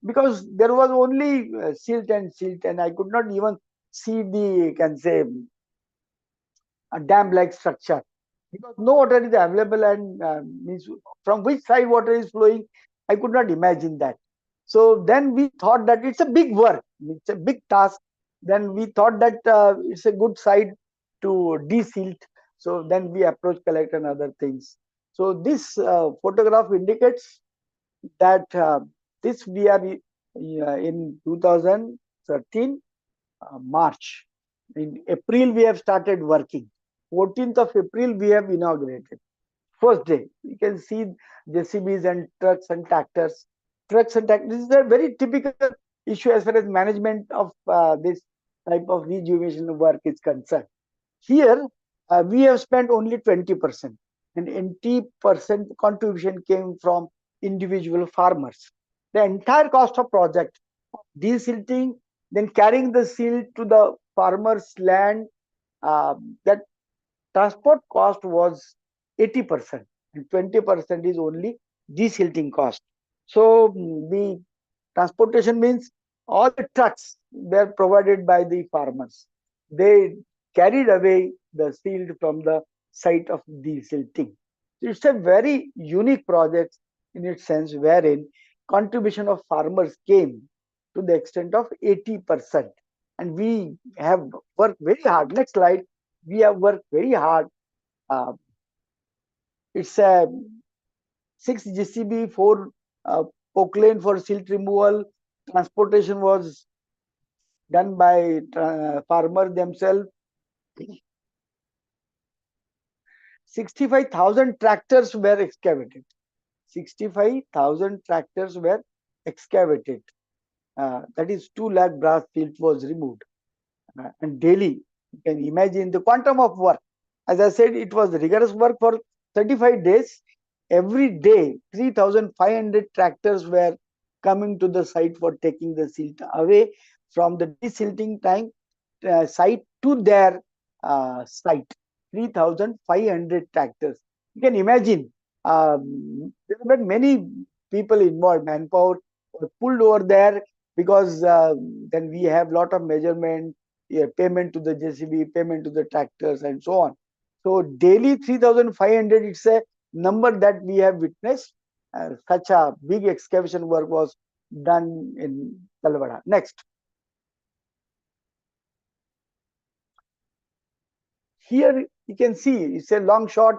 because there was only silt, and I could not even see the, can say, a dam-like structure, because no water is available, and means from which side water is flowing, I could not imagine that. So then we thought that it's a big work, it's a big task. Then we thought that it's a good site to desilt. So then we approached collector and other things. So this photograph indicates that this we are in 2013 March. In April we have started working. 14th of April we have inaugurated. First day you can see JCBs and trucks and tractors. Trucks and tractors. This is a very typical issue as far as management of this type of rejuvenation work is concerned. Here we have spent only 20%, and 80% contribution came from individual farmers. The entire cost of project, desilting, then carrying the silt to the farmer's land, that transport cost was 80%, and 20% is only desilting cost. So the transportation means all the trucks were provided by the farmers. They carried away the silt from the site of desilting. It's a very unique project in its sense, wherein contribution of farmers came to the extent of 80%. And we have worked very hard. Next slide. We have worked very hard. It's a 6 JCB, 4 Poclane for silt removal. Transportation was done by farmers themselves. 65,000 tractors were excavated. 65,000 tractors were excavated. That is 2 lakh brass silt was removed. And daily, you can imagine the quantum of work. As I said, it was rigorous work for 35 days. Every day, 3,500 tractors were coming to the site for taking the silt away from the desilting tank site to their site. 3,500 tractors. You can imagine there were many people involved, manpower were pulled over there, because then we have lot of measurement, payment to the JCB, payment to the tractors, and so on. So daily 3,500, it's a number that we have witnessed. Such a big excavation work was done in Talwada. Next. Here you can see it's a long shot,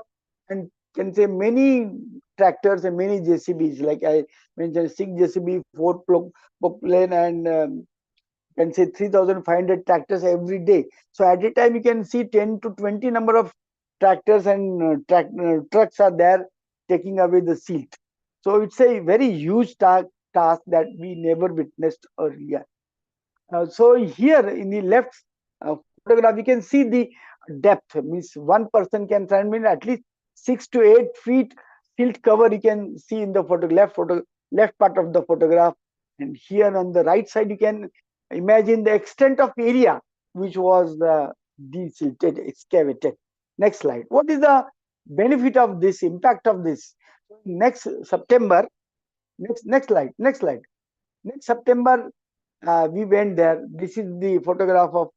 and can say many tractors and many JCBs, like I mentioned, 6 JCB, 4 Poclane, and can say 3,500 tractors every day. So at a time you can see 10 to 20 number of tractors and trucks are there taking away the silt. So it's a very huge task that we never witnessed earlier. So here in the left photograph, you can see the depth. Means one person can transmit at least 6 to 8 feet silt cover. You can see in the left part of the photograph, and here on the right side you can imagine the extent of area which was desilted, excavated. Next slide. What is the benefit of this, impact of this? Next September, next slide. Next September, we went there. This is the photograph of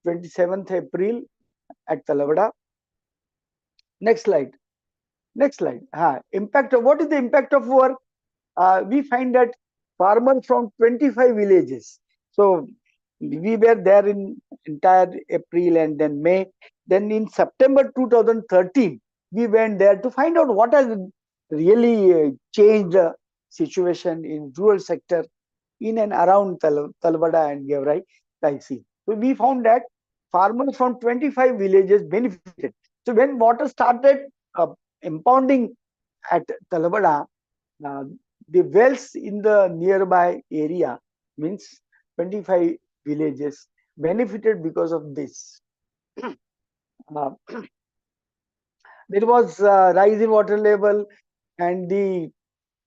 27th April at Talwada. Next slide. Impact of, what is the impact of work? We find that farmers from 25 villages. So we were there in entire April and then May. Then in September 2013, we went there to find out what has really changed the situation in rural sector in and around Talwada and Gevrai Taisi. So we found that farmers from 25 villages benefited. So when water started impounding at Talwada, the wells in the nearby area, means 25 villages, benefited because of this. There was rise in water level, and the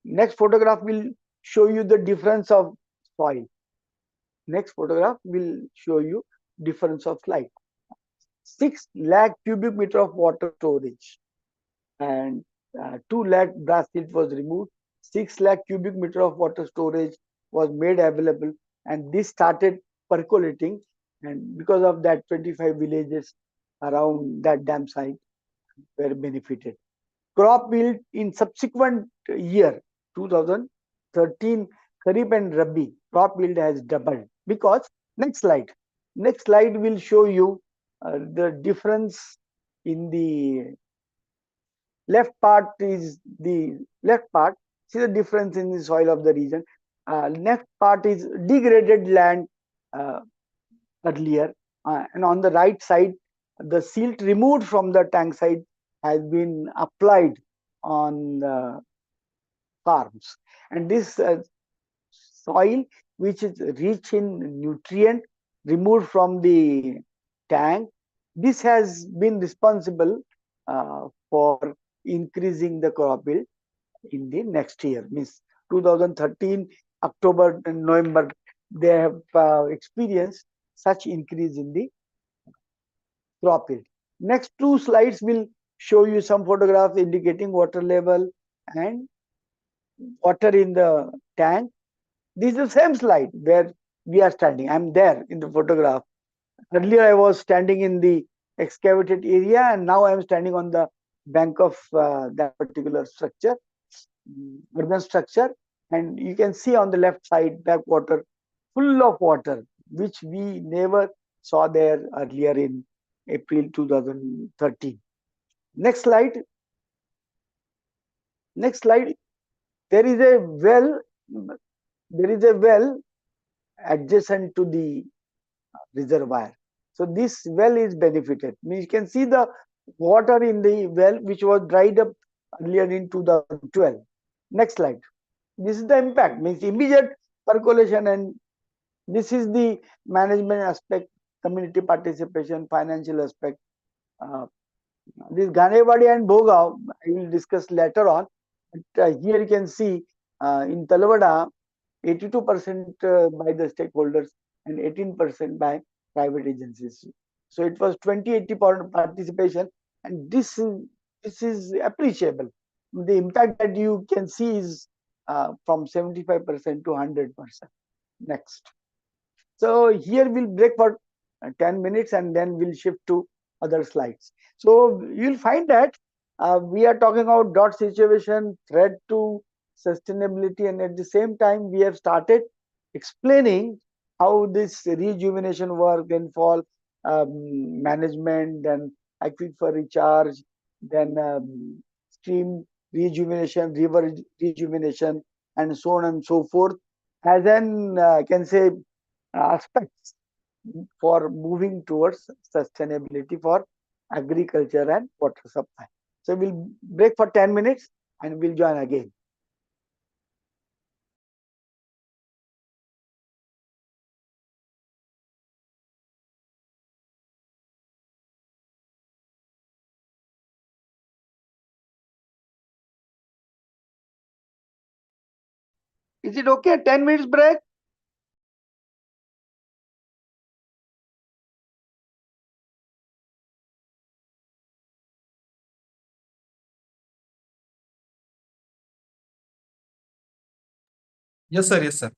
next photograph will show you the difference of soil. Next photograph will show you difference of slide. 6 lakh cubic meter of water storage, and 2 lakh brass silt was removed. 6 lakh cubic meter of water storage was made available, and this started percolating, and because of that 25 villages around that dam site were benefited. Crop yield in subsequent year, 2013, Kharif and Rabi, crop yield has doubled because next slide will show you the difference in the left part is the left part. See the difference in the soil of the region. Next part is degraded land uh, earlier, and on the right side, the silt removed from the tank side has been applied on the farms, and this soil which is rich in nutrient removed from the tank, this has been responsible for increasing the crop yield in the next year, means 2013 October and November, they have experienced such increase in the crop yield. Next two slides will show you some photographs indicating water level and water in the tank. This is the same slide where we are standing. I'm there in the photograph. Earlier I was standing in the excavated area, and now I am standing on the bank of that particular structure, urban structure, and you can see on the left side backwater full of water, which we never saw there earlier in April 2013. Next slide. Next slide. There is a well. There is a well adjacent to the reservoir. So this well is benefited. You can see the water in the well which was dried up earlier in 2012. Next slide. This is the impact, means immediate percolation, and this is the management aspect, community participation, financial aspect. This Ganewadi and Bhogav I will discuss later on. But, here you can see in Talavada 82% by the stakeholders and 18% by private agencies. So it was 20-80 participation, and this is appreciable. The impact that you can see is from 75% to 100%. Next. So here we'll break for 10 minutes and then we'll shift to other slides. So you'll find that we are talking about dot situation, threat to sustainability, and at the same time we have started explaining how this rejuvenation work, rainfall management, then aquifer recharge, then stream rejuvenation, river rejuvenation, and so on and so forth, as an can say aspects for moving towards sustainability for agriculture and water supply. So we'll break for 10 minutes and we'll join again. Is it okay? 10 minutes break? Yes, sir. Yes, sir.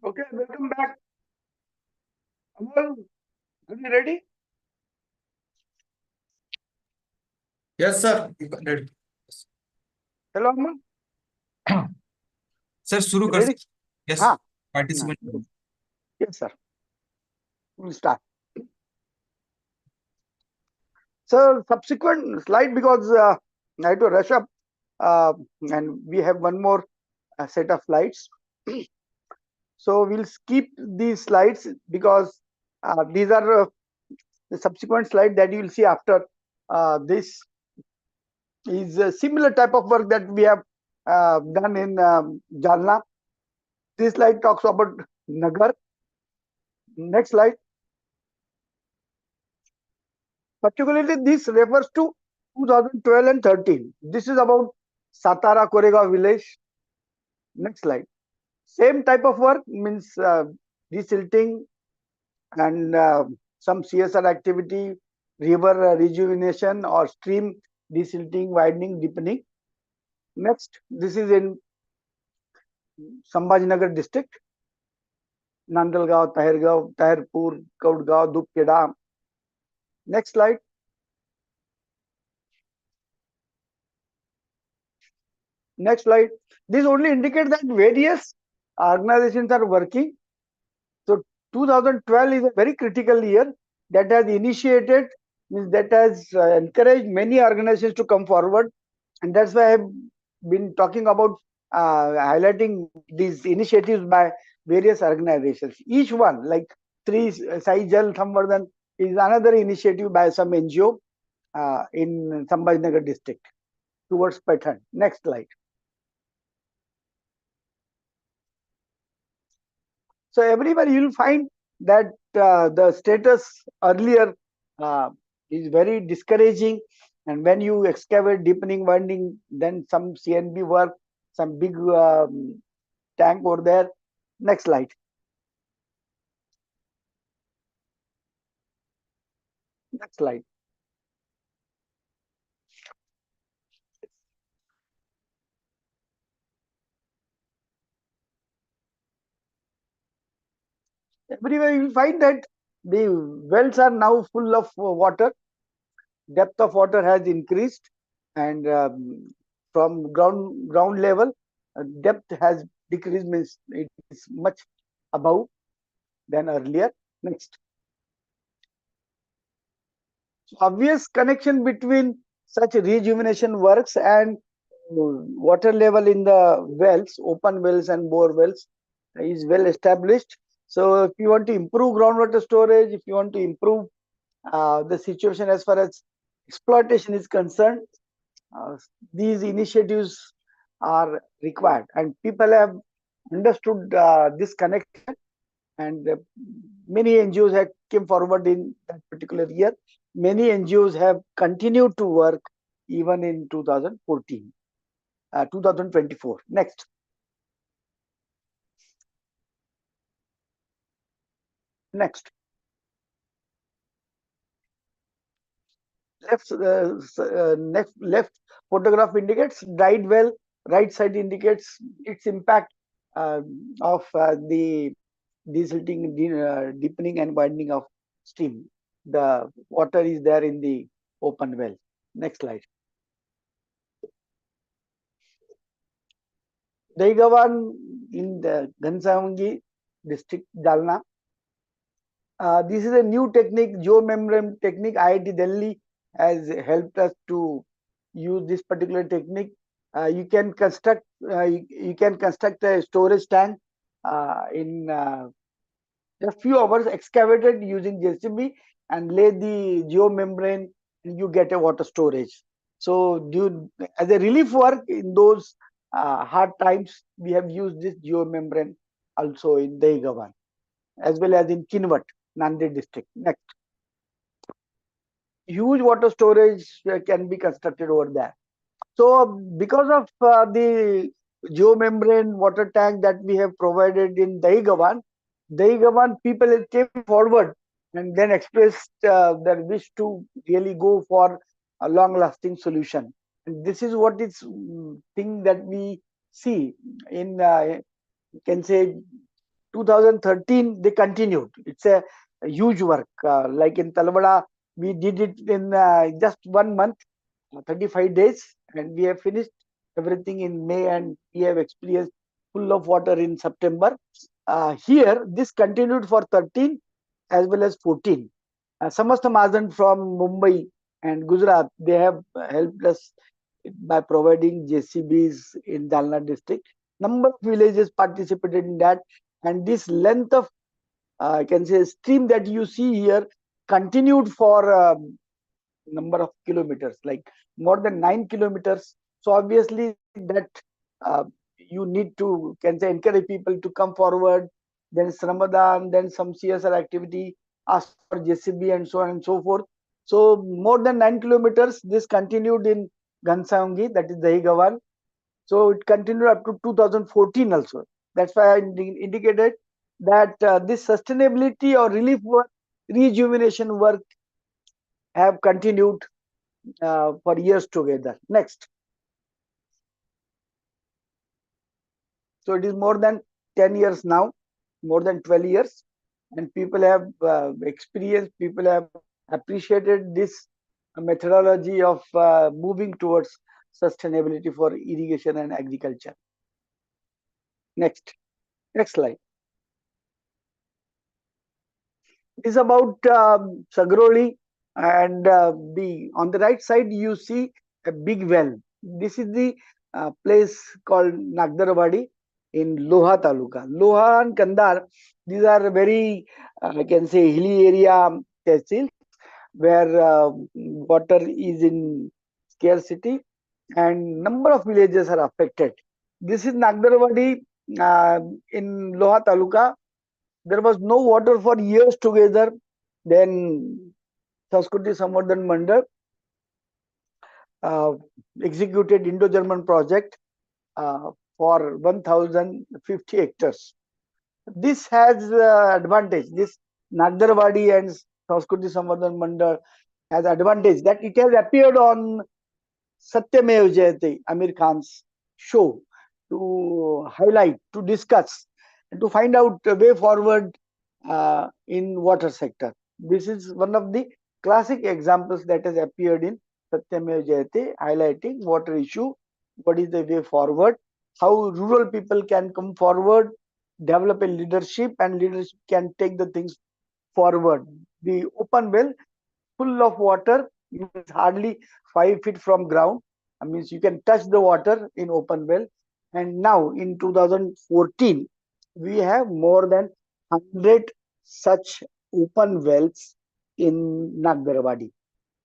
Okay, welcome back. Amol, are you ready? Yes, sir. You can ready. Hello, Amol. Sir, शुरू कर Ready? सकते- Yes, हाँ. participant. Yes, sir. We'll start. So, subsequent slide, because I had to rush up, and we have one more set of slides. So we'll skip these slides because these are the subsequent slide that you will see after this is a similar type of work that we have done in Jalna. This slide talks about Nagar. Next slide. Particularly, this refers to 2012 and 13. This is about Satara Koregaon village. Next slide. Same type of work means desilting and some CSR activity, river rejuvenation or stream desilting, widening, deepening. Next, this is in Sambhajinagar district, Nandalgaon, Tahirpur, Kaudgaon, Dupkeda. Next slide. Next slide. This only indicates that various organizations are working. So 2012 is a very critical year that has initiated, means that has encouraged many organizations to come forward, and that's why I've been talking about highlighting these initiatives by various organizations. Each one, like Sai Jal Samvardhan, is another initiative by some NGO in Sambhajinagar district towards Pathan. Next slide. So everywhere you will find that the status earlier is very discouraging, and when you excavate, deepening, winding, then some CNB work, some big tank over there. Next slide. Next slide. Everywhere you will find that the wells are now full of water. Depth of water has increased, and from ground level, depth has decreased, means it is much above than earlier. Next. So obvious connection between such rejuvenation works and water level in the wells, open wells and bore wells, is well established. So if you want to improve groundwater storage, if you want to improve the situation as far as exploitation is concerned, uh, these initiatives are required, and people have understood this connection, and many NGOs have came forward in that particular year. Many NGOs have continued to work even in 2014, 2024. Next. Next. Left photograph indicates dried well. Right side indicates its impact of the desilting, deepening and widening of stream. The water is there in the open well. Next slide. Daigavan in the Gansavangi district, Jalna. This is a new technique, geomembrane technique. IIT Delhi has helped us to use this particular technique. You can construct a storage tank in just few hours, excavated using JCB, and lay the geomembrane, and you get a water storage. So as a relief work in those hard times, we have used this geomembrane also in Daigavan, as well as in Kinvat, Nanded district. Next. Huge water storage can be constructed over there. So because of the geomembrane water tank that we have provided in Dahigavan people came forward and then expressed their wish to really go for a long-lasting solution. And this is what is thing that we see in, you can say, 2013 they continued. It's a huge work. Like in Talwada, we did it in just 1 month, 35 days, and we have finished everything in May, and we have experienced full of water in September. Here, this continued for 13 as well as 14. Samasta Mahajan from Mumbai and Gujarat, they have helped us by providing JCBs in Jalna district. Number of villages participated in that, and this length of I can say stream that you see here continued for number of kilometers, like more than 9 kilometers. So obviously that you need to can say encourage people to come forward. Then Ramadan, then some CSR activity, ask for JCB and so on and so forth. So more than 9 kilometers. This continued in Gansaungi, that is Dahigawan. So it continued up to 2014 also. That's why I indicated that this sustainability or relief work, rejuvenation work have continued for years together. Next. So it is more than 10 years now, more than 12 years, and people have experienced, people have appreciated this methodology of moving towards sustainability for irrigation and agriculture. Next slide. It is about Sagroli, and on the right side you see a big well. This is the place called Nagdarwadi in Loha Taluka. Loha and Kandar, these are very I can say hilly area tehsils where water is in scarcity and number of villages are affected. This is Nagdarwadi in Loha Taluka. There was no water for years together. Then Sanskriti Samvardhan Mandal executed Indo-German project for 1050 hectares. This has advantage. This Nagdarwadi and Sanskriti Samvardhan Mandal has advantage that it has appeared on Satyamev Jayate, Amir Khan's show, to highlight, to discuss, and to find out a way forward in water sector. This is one of the classic examples that has appeared in Satyamev Jayate, highlighting water issue, what is the way forward, how rural people can come forward, develop a leadership, and leadership can take the things forward. The open well, full of water, is hardly 5 feet from ground. I mean, you can touch the water in open well. And now in 2014, we have more than 100 such open wells in Nagdarwadi.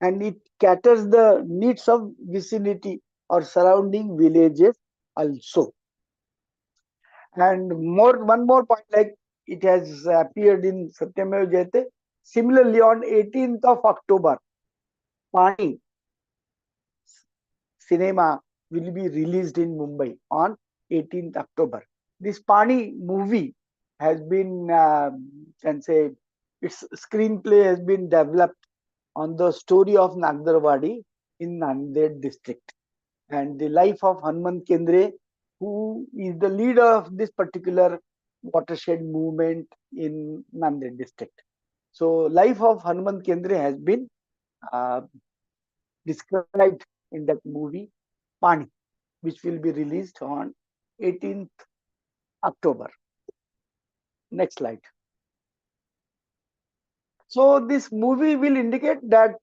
And it caters the needs of vicinity or surrounding villages also. And one more point, like it has appeared in Satyamev Jayate. Similarly, on 18th of October, Pani cinema will be released in Mumbai on 18th October. This Pani movie has been, can say, its screenplay has been developed on the story of Nagdarwadi in Nanded district and the life of Hanuman Kendre, who is the leader of this particular watershed movement in Nanded district. So, life of Hanuman Kendre has been described in that movie Pani, which will be released on 18th October. Next slide. So this movie will indicate that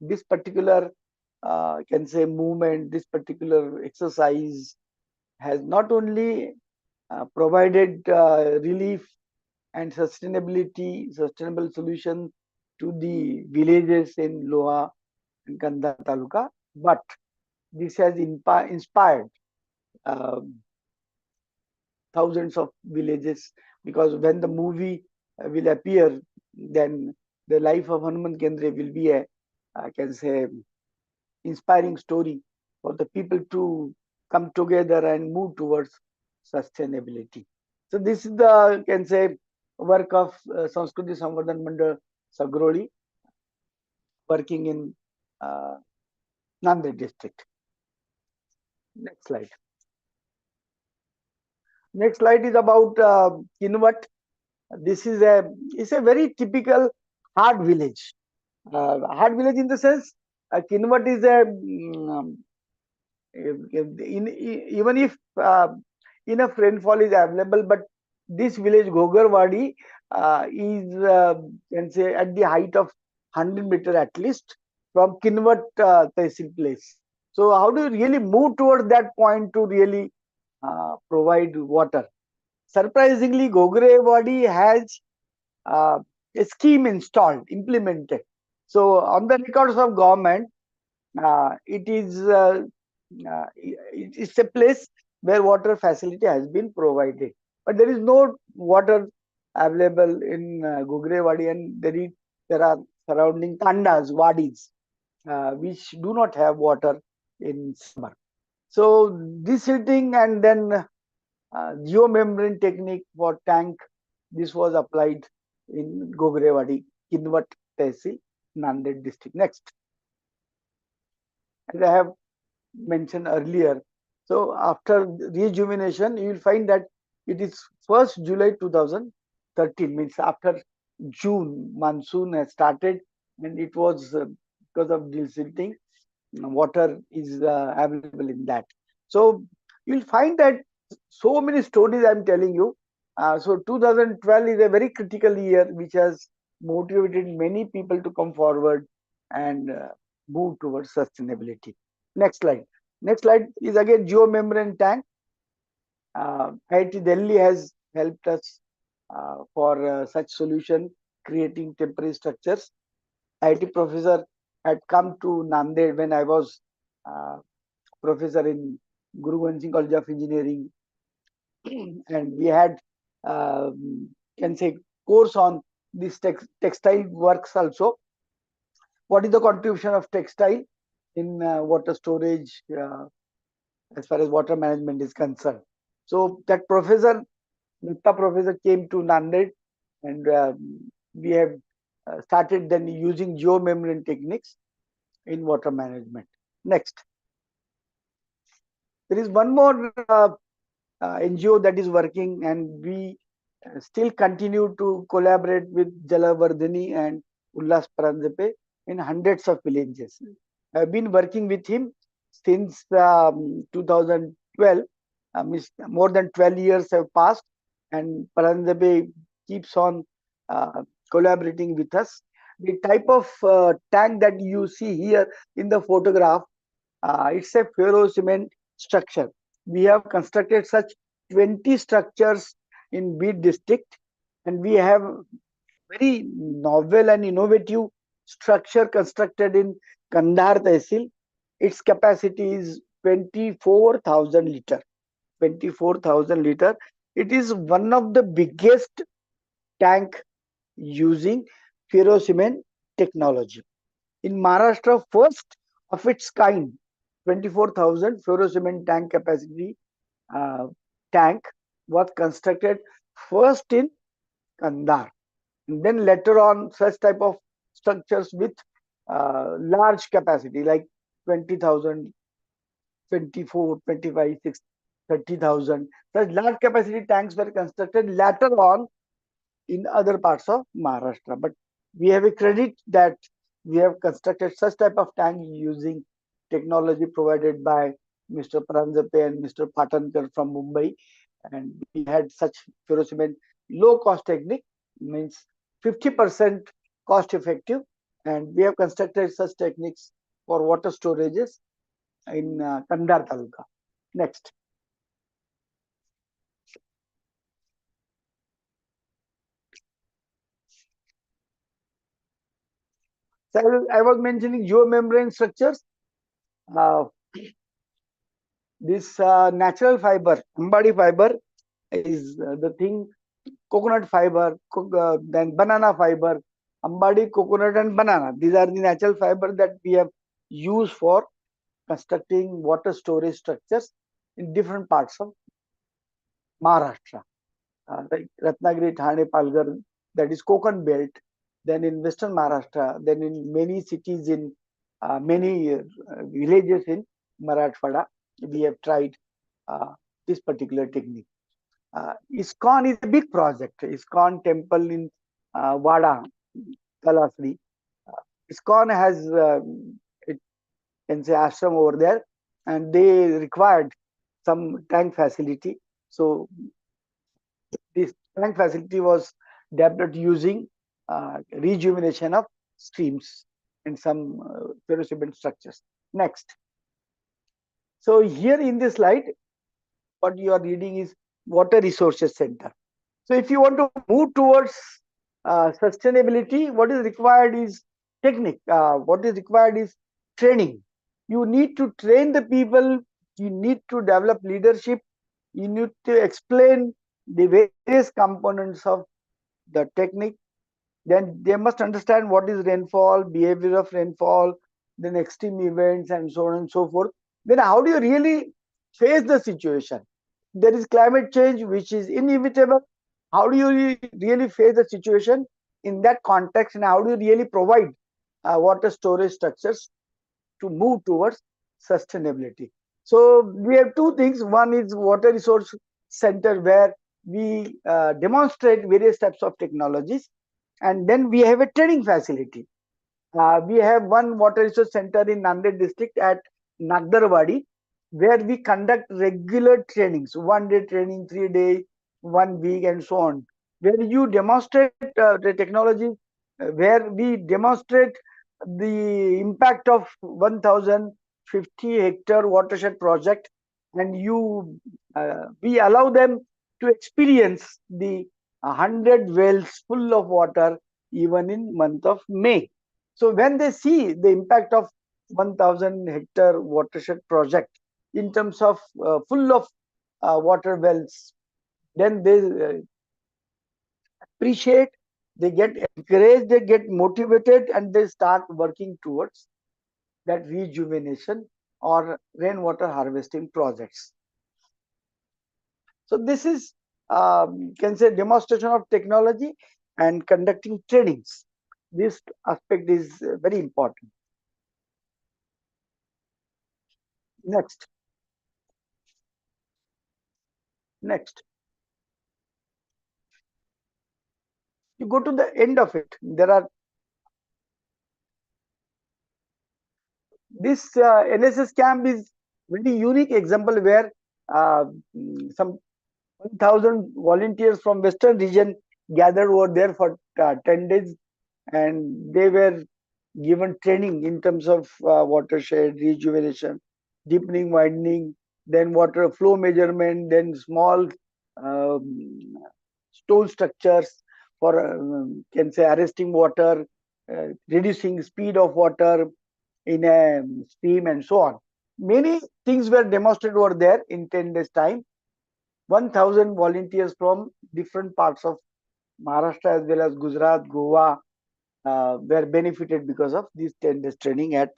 this particular can say movement, this particular exercise has not only provided relief and sustainable solution to the villages in Loha and Kanda Taluka, but this has inspired thousands of villages, because when the movie will appear, then the life of Hanuman Kendre will be a, I can say, inspiring story for the people to come together and move towards sustainability. So this is the, can say, work of Sanskriti Samvardhan Mandal Sagroli, working in Nanded district. Next slide. Next slide is about Kinvat. This is a very typical hard village. Hard village in the sense, Kinvat is a even if enough rainfall is available, but this village Gogarwadi is can say at the height of 100 meter at least from Kinvat Tehsil place. So how do you really move towards that point to really provide water? Surprisingly, Gogarwadi has uh, a scheme installed, implemented. So on the records of government, it's a place where water facility has been provided, but there is no water available in Gogarwadi, and there are surrounding tandas, wadis, which do not have water in summer. So this heating and then geomembrane technique for tank, this was applied in Gogarwadi, Kinvat Tehsil, Nanded district. Next, as I have mentioned earlier, so after rejuvenation, you will find that it is 1st July 2013, means after June, monsoon has started, and it was because of desilting, water is available in that. So you'll find that so many stories I'm telling you. So 2012 is a very critical year which has motivated many people to come forward and move towards sustainability. Next slide. Next slide is again geomembrane tank. IIT Delhi has helped us for such solution, creating temporary structures. IT professor had come to Nanded when I was uh, professor in Guru Gobind Singh College of Engineering, and we had can say course on this textile works also. What is the contribution of textile in water storage as far as water management is concerned? So that professor, Dutta professor, came to Nanded, and we have started then using geomembrane techniques in water management. Next, there is one more NGO that is working, and we still continue to collaborate with Jalavardhani and Ullas Paranjape in hundreds of villages. I've been working with him since 2012. More than 12 years have passed, and Paranjape keeps on collaborating with us. The type of tank that you see here in the photograph, it's a ferro cement structure. We have constructed such 20 structures in Bid district, and we have very novel and innovative structure constructed in Kandahar Tehsil. Its capacity is 24,000 liter. 24,000 liter. It is one of the biggest tank using ferro cement technology. In Maharashtra, first of its kind, 24,000 ferro cement tank capacity uh, tank was constructed first in Kandahar. And then later on, such type of structures with large capacity like 20,000, 24, 25, 6, 30,000. Such large capacity tanks were constructed later on in other parts of Maharashtra. But we have a credit that we have constructed such type of tank using technology provided by Mr. Pranjape and Mr. Patankar from Mumbai. And we had such ferrocement low cost technique, means 50% cost effective. And we have constructed such techniques for water storages in Kandar Taluka. Next. So I was mentioning geomembrane structures. This natural fiber, Ambadi fiber, is the thing. Coconut fiber, then banana fiber, Ambadi, coconut, and banana. These are the natural fiber that we have used for constructing water storage structures in different parts of Maharashtra. Like Ratnagiri, Thane, Palghar, that is Konkan belt. Then in Western Maharashtra, then in many cities, in many villages in Marathwada, we have tried this particular technique. ISKCON is a big project. ISKCON temple in Vada, Kalasri. ISKCON has it can say ashram over there, and they required some tank facility. So this tank facility was developed using rejuvenation of streams and some ferrocement structures. Next. So here in this slide, what you are reading is Water Resources Center. So if you want to move towards sustainability, what is required is technique. What is required is training. You need to train the people. You need to develop leadership. You need to explain the various components of the technique. Then they must understand what is rainfall, behavior of rainfall, then extreme events, and so on and so forth. Then how do you really face the situation? There is climate change, which is inevitable. How do you really face the situation in that context, and how do you really provide water storage structures to move towards sustainability? So we have two things. One is Water Resource Center, where we demonstrate various types of technologies, and then we have a training facility. We have one Water Resource Center in Nanded district at Nagdarwadi, where we conduct regular trainings, 1 day training, 3 day, 1 week, and so on, where you demonstrate the technology, where we demonstrate the impact of 1050 hectare watershed project, and we allow them to experience the 100 wells full of water even in month of May. So when they see the impact of 1000 hectare watershed project in terms of full of water wells, then they appreciate, they get encouraged, they get motivated, and they start working towards that rejuvenation or rainwater harvesting projects. So this is can say demonstration of technology and conducting trainings. This aspect is very important. Next. You go to the end of it. There are this NSS camp is very unique example where some 1000 volunteers from Western region gathered over there for 10 days, and they were given training in terms of watershed rejuvenation, deepening, widening, then water flow measurement, then small stone structures for can say arresting water, reducing speed of water in a stream, and so on. Many things were demonstrated over there in 10 days time. 1000 volunteers from different parts of Maharashtra as well as Gujarat, Goa were benefited because of this 10 days training at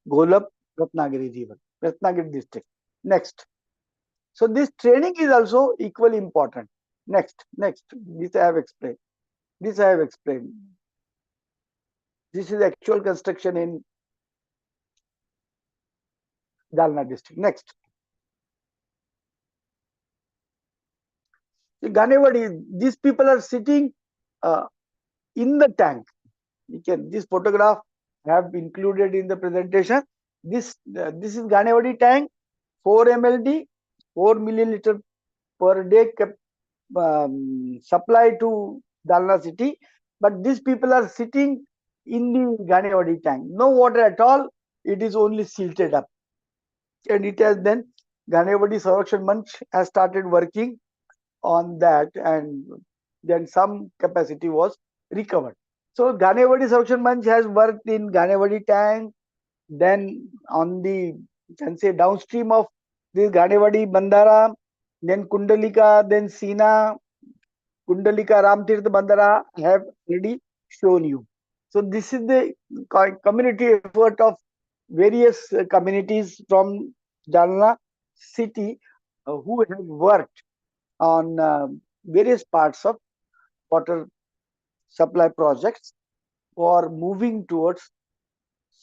Golab, Ratnagiri River, Ratnagiri district. Next. So this training is also equally important. Next. This I have explained. This is actual construction in Jalna district. Next. Ganewadi, these people are sitting in the tank. This photograph I have included in the presentation. This is Ganewadi tank, 4 MLD, 4 milliliter per day supply to Dalna city. But these people are sitting in the Ganewadi tank. No water at all. It is only silted up. And it has then Ganewadi Sanrakshan Manch has started working on that, and then some capacity was recovered. So Ganewadi Sanrakshan Manch has worked in Ganewadi tank, then on the can say downstream of this Ganewadi Bandara, then Kundalika, then Sina, Kundalika Ramtirth Bandara I have already shown you. So this is the community effort of various communities from Jalna city who have worked on various parts of water supply projects for moving towards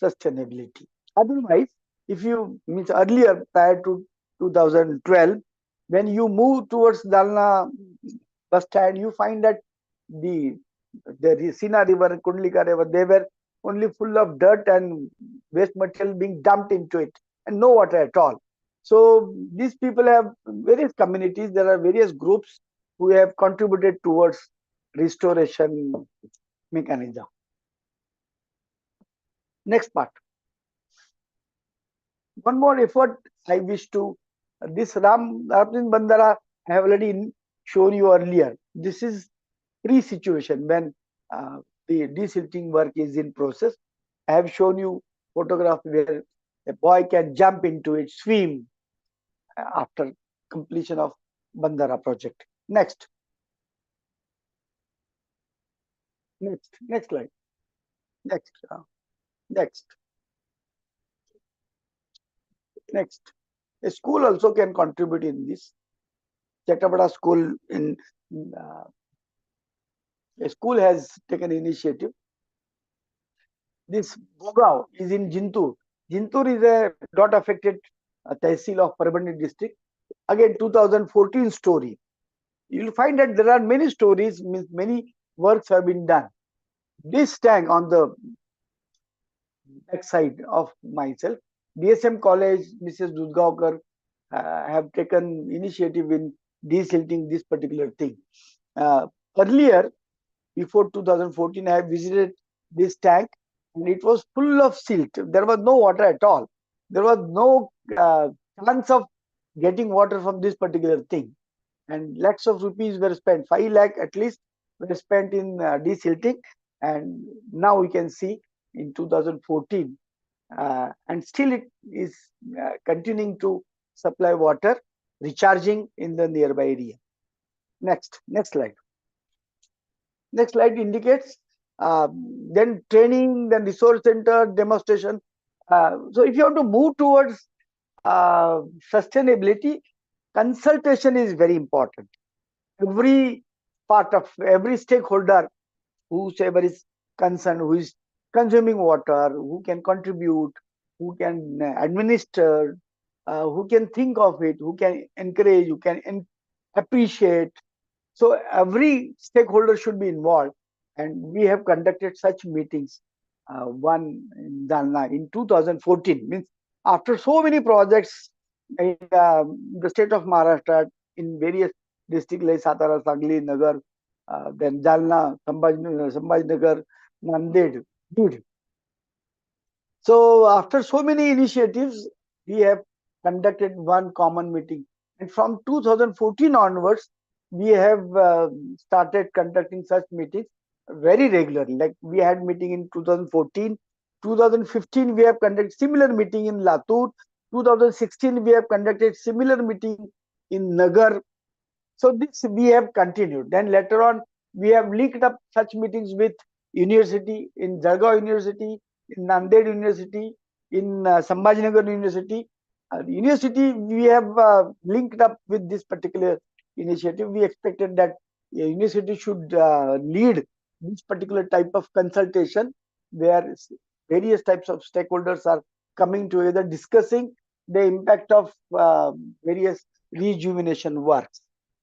sustainability. Otherwise, if you means earlier prior to 2012, when you move towards Dalna bus stand, you find that the Sina River, Kundlika River, they were only full of dirt and waste material being dumped into it, and no water at all. So these people have various communities. There are various groups who have contributed towards restoration mechanism. Next part. One more effort I wish to. This Ramtin Bandara I have already shown you earlier. This is pre-situation when the desilting work is in process. I have shown you photograph where a boy can jump into it, swim after completion of Bandara project. Next slide. Next. A school also can contribute in this. Chetapada school in a school has taken initiative. This Bogao is in Jintur. Jintur is a dot affected tehsil of Parbandi district. Again, 2014 story. You will find that there are many stories, means many works have been done. This tank on the back side of myself, DSM College, Mrs. Dudgaonkar have taken initiative in desilting this particular thing. Earlier, before 2014, I have visited this tank and it was full of silt. There was no water at all. There was no chance of getting water from this particular thing. And lakhs of rupees were spent, 5 lakh at least were spent in desilting. And now we can see in 2014, and still it is continuing to supply water, recharging in the nearby area. Next slide. Next slide indicates then training, then resource center, demonstration. So if you want to move towards sustainability, consultation is very important. Every part of every stakeholder, whosoever is concerned, who is consuming water, who can contribute, who can administer, who can think of it, who can encourage, who can appreciate. So every stakeholder should be involved, and we have conducted such meetings. One in Jalna in 2014, means after so many projects in the state of Maharashtra in various districts like Satara, Sangli, Nagar, then Jalna, Sambhajinagar, Nanded, Bid. So after so many initiatives, we have conducted one common meeting, and from 2014 onwards, we have started conducting such meetings very regularly. Like we had meeting in 2014, 2015 we have conducted similar meeting in Latur, 2016 we have conducted similar meeting in Nagar. So this we have continued. Then later on, we have linked up such meetings with university in Jalgaon University, in Nanded University, in Sambhajinagar University. University we have linked up with this particular initiative. We expected that university should lead this particular type of consultation, where various types of stakeholders are coming together discussing the impact of various rejuvenation works.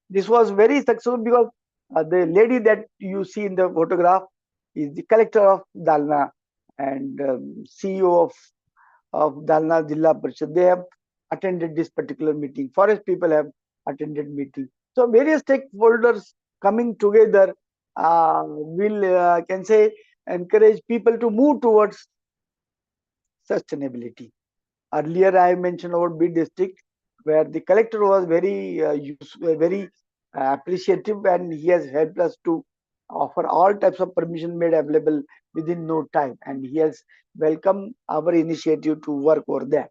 This was very successful because the lady that you see in the photograph is the collector of Dalna and CEO of Dalna Jilla Parishad. They have attended this particular meeting. Forest people have attended meeting. So various stakeholders coming together will can say encourage people to move towards sustainability. Earlier I mentioned about Bid district, where the collector was very appreciative, and he has helped us to offer all types of permission made available within no time, and he has welcomed our initiative to work over there.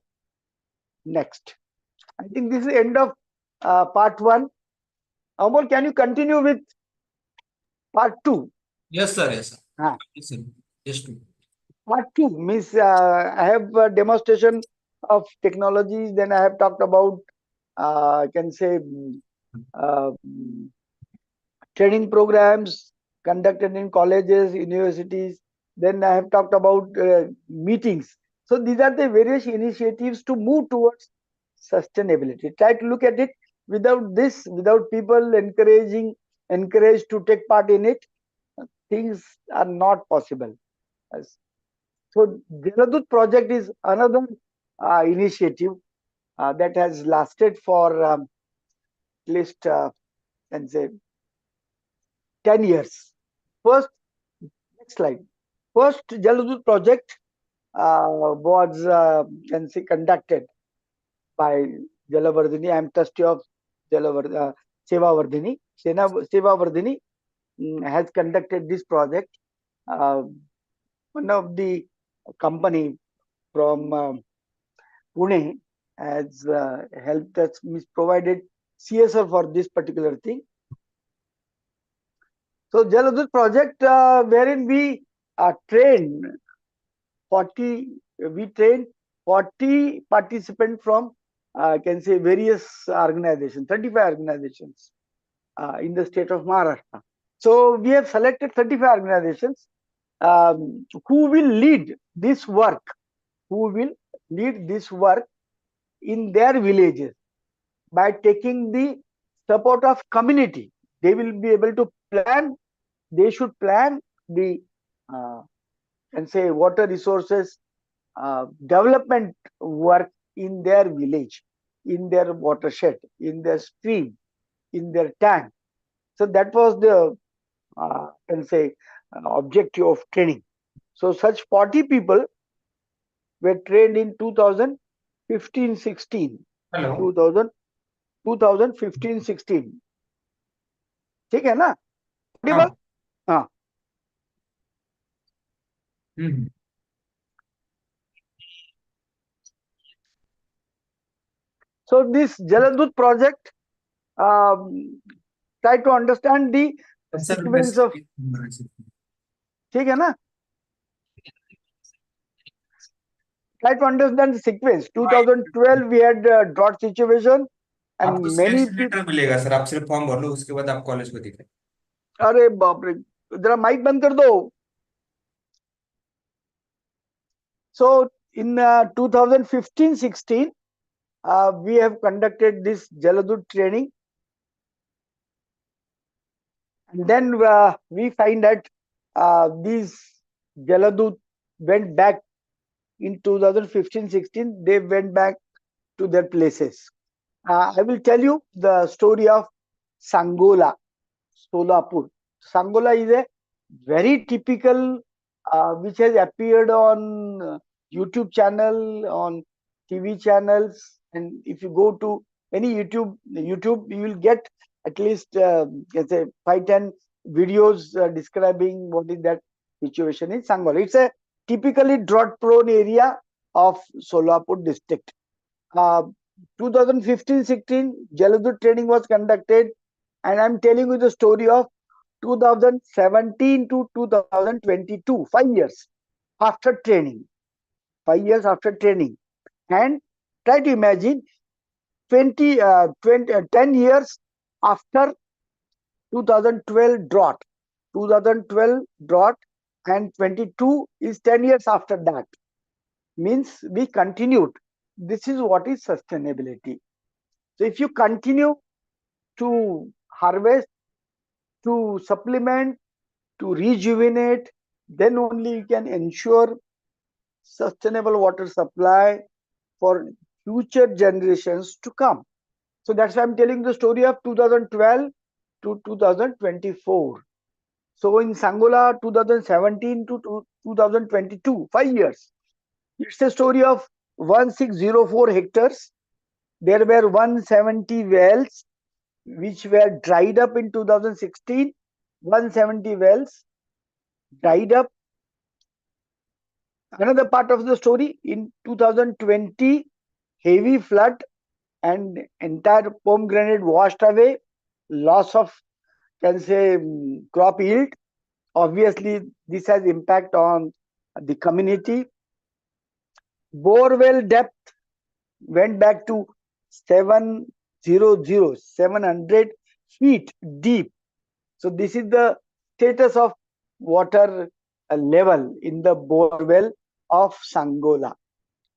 Next, I think this is the end of part 1. Amol, can you continue with part 2? Yes, sir. Yes, sir. Ah. Yes, sir. Yes, sir. Part 2 means I have a demonstration of technologies. Then I have talked about I can say training programs conducted in colleges, universities. Then I have talked about meetings. So these are the various initiatives to move towards sustainability. Try to look at it Without this, without people encouraged to take part in it, things are not possible. So Jaladut project is another initiative that has lasted for at least can say 10 years. First, next slide. First Jaladut project was can say conducted by Jalavardhini. I am trustee of Sevavardhini. Sevavardhini has conducted this project. One of the company from Pune has helped us, provided CSR for this particular thing. So Jaladut project, wherein we trained 40 participants from can say various organizations, 35 organizations in the state of Maharashtra. So we have selected 35 organizations who will lead this work, in their villages by taking the support of community. They will be able to plan. They should plan the can say water resources development work in their village, in their watershed, in their stream, in their tank. So that was the can say objective of training. So such 40 people were trained in 2015-16. Hello. 2015-16. ठीक है ना? हाँ. हाँ. हम्म. So this Jaladut project try to understand the sequence of ठीक है ना? Try to understand the sequence. 2012 we had drought situation and आपको many selection letter मिलेगा सर, आप सिर्फ फॉर्म भर लो, उसके बाद आप कॉलेज को दिखाएं. अरे बाप रे, जरा माइक बंद कर दो. So in 2015-16 we have conducted this Jaladut training, and then we find that these Jaladut went back in 2015-16. They went back to their places. I will tell you the story of Sangola, Solapur. Sangola is a very typical which has appeared on YouTube channel, on TV channels, and if you go to any YouTube, you will get at least let's say 5-10 videos describing what is that situation in Sangola. It's a typically drought-prone area of Solapur district. 2015-16 Jaladut training was conducted, and I'm telling you the story of 2017 to 2022, 5 years after training. 5 years after training. And try to imagine 10 years after 2012 drought. 2012 drought and 22 is 10 years after that. Means we continued. This is what is sustainability. So if you continue to harvest, to supplement, to rejuvenate, then only you can ensure sustainable water supply for future generations to come. So that's why I'm telling the story of 2012 to 2024. So in Sangola, 2017 to 2022, 5 years. It's a story of 1604 hectares. There were 170 wells which were dried up in 2016. 170 wells dried up. Another part of the story, in 2020, heavy flood and entire pomegranate washed away, loss of can say crop yield. Obviously, this has impact on the community. Borewell depth went back to 700 feet deep. So this is the status of water level in the borewell of Sangola.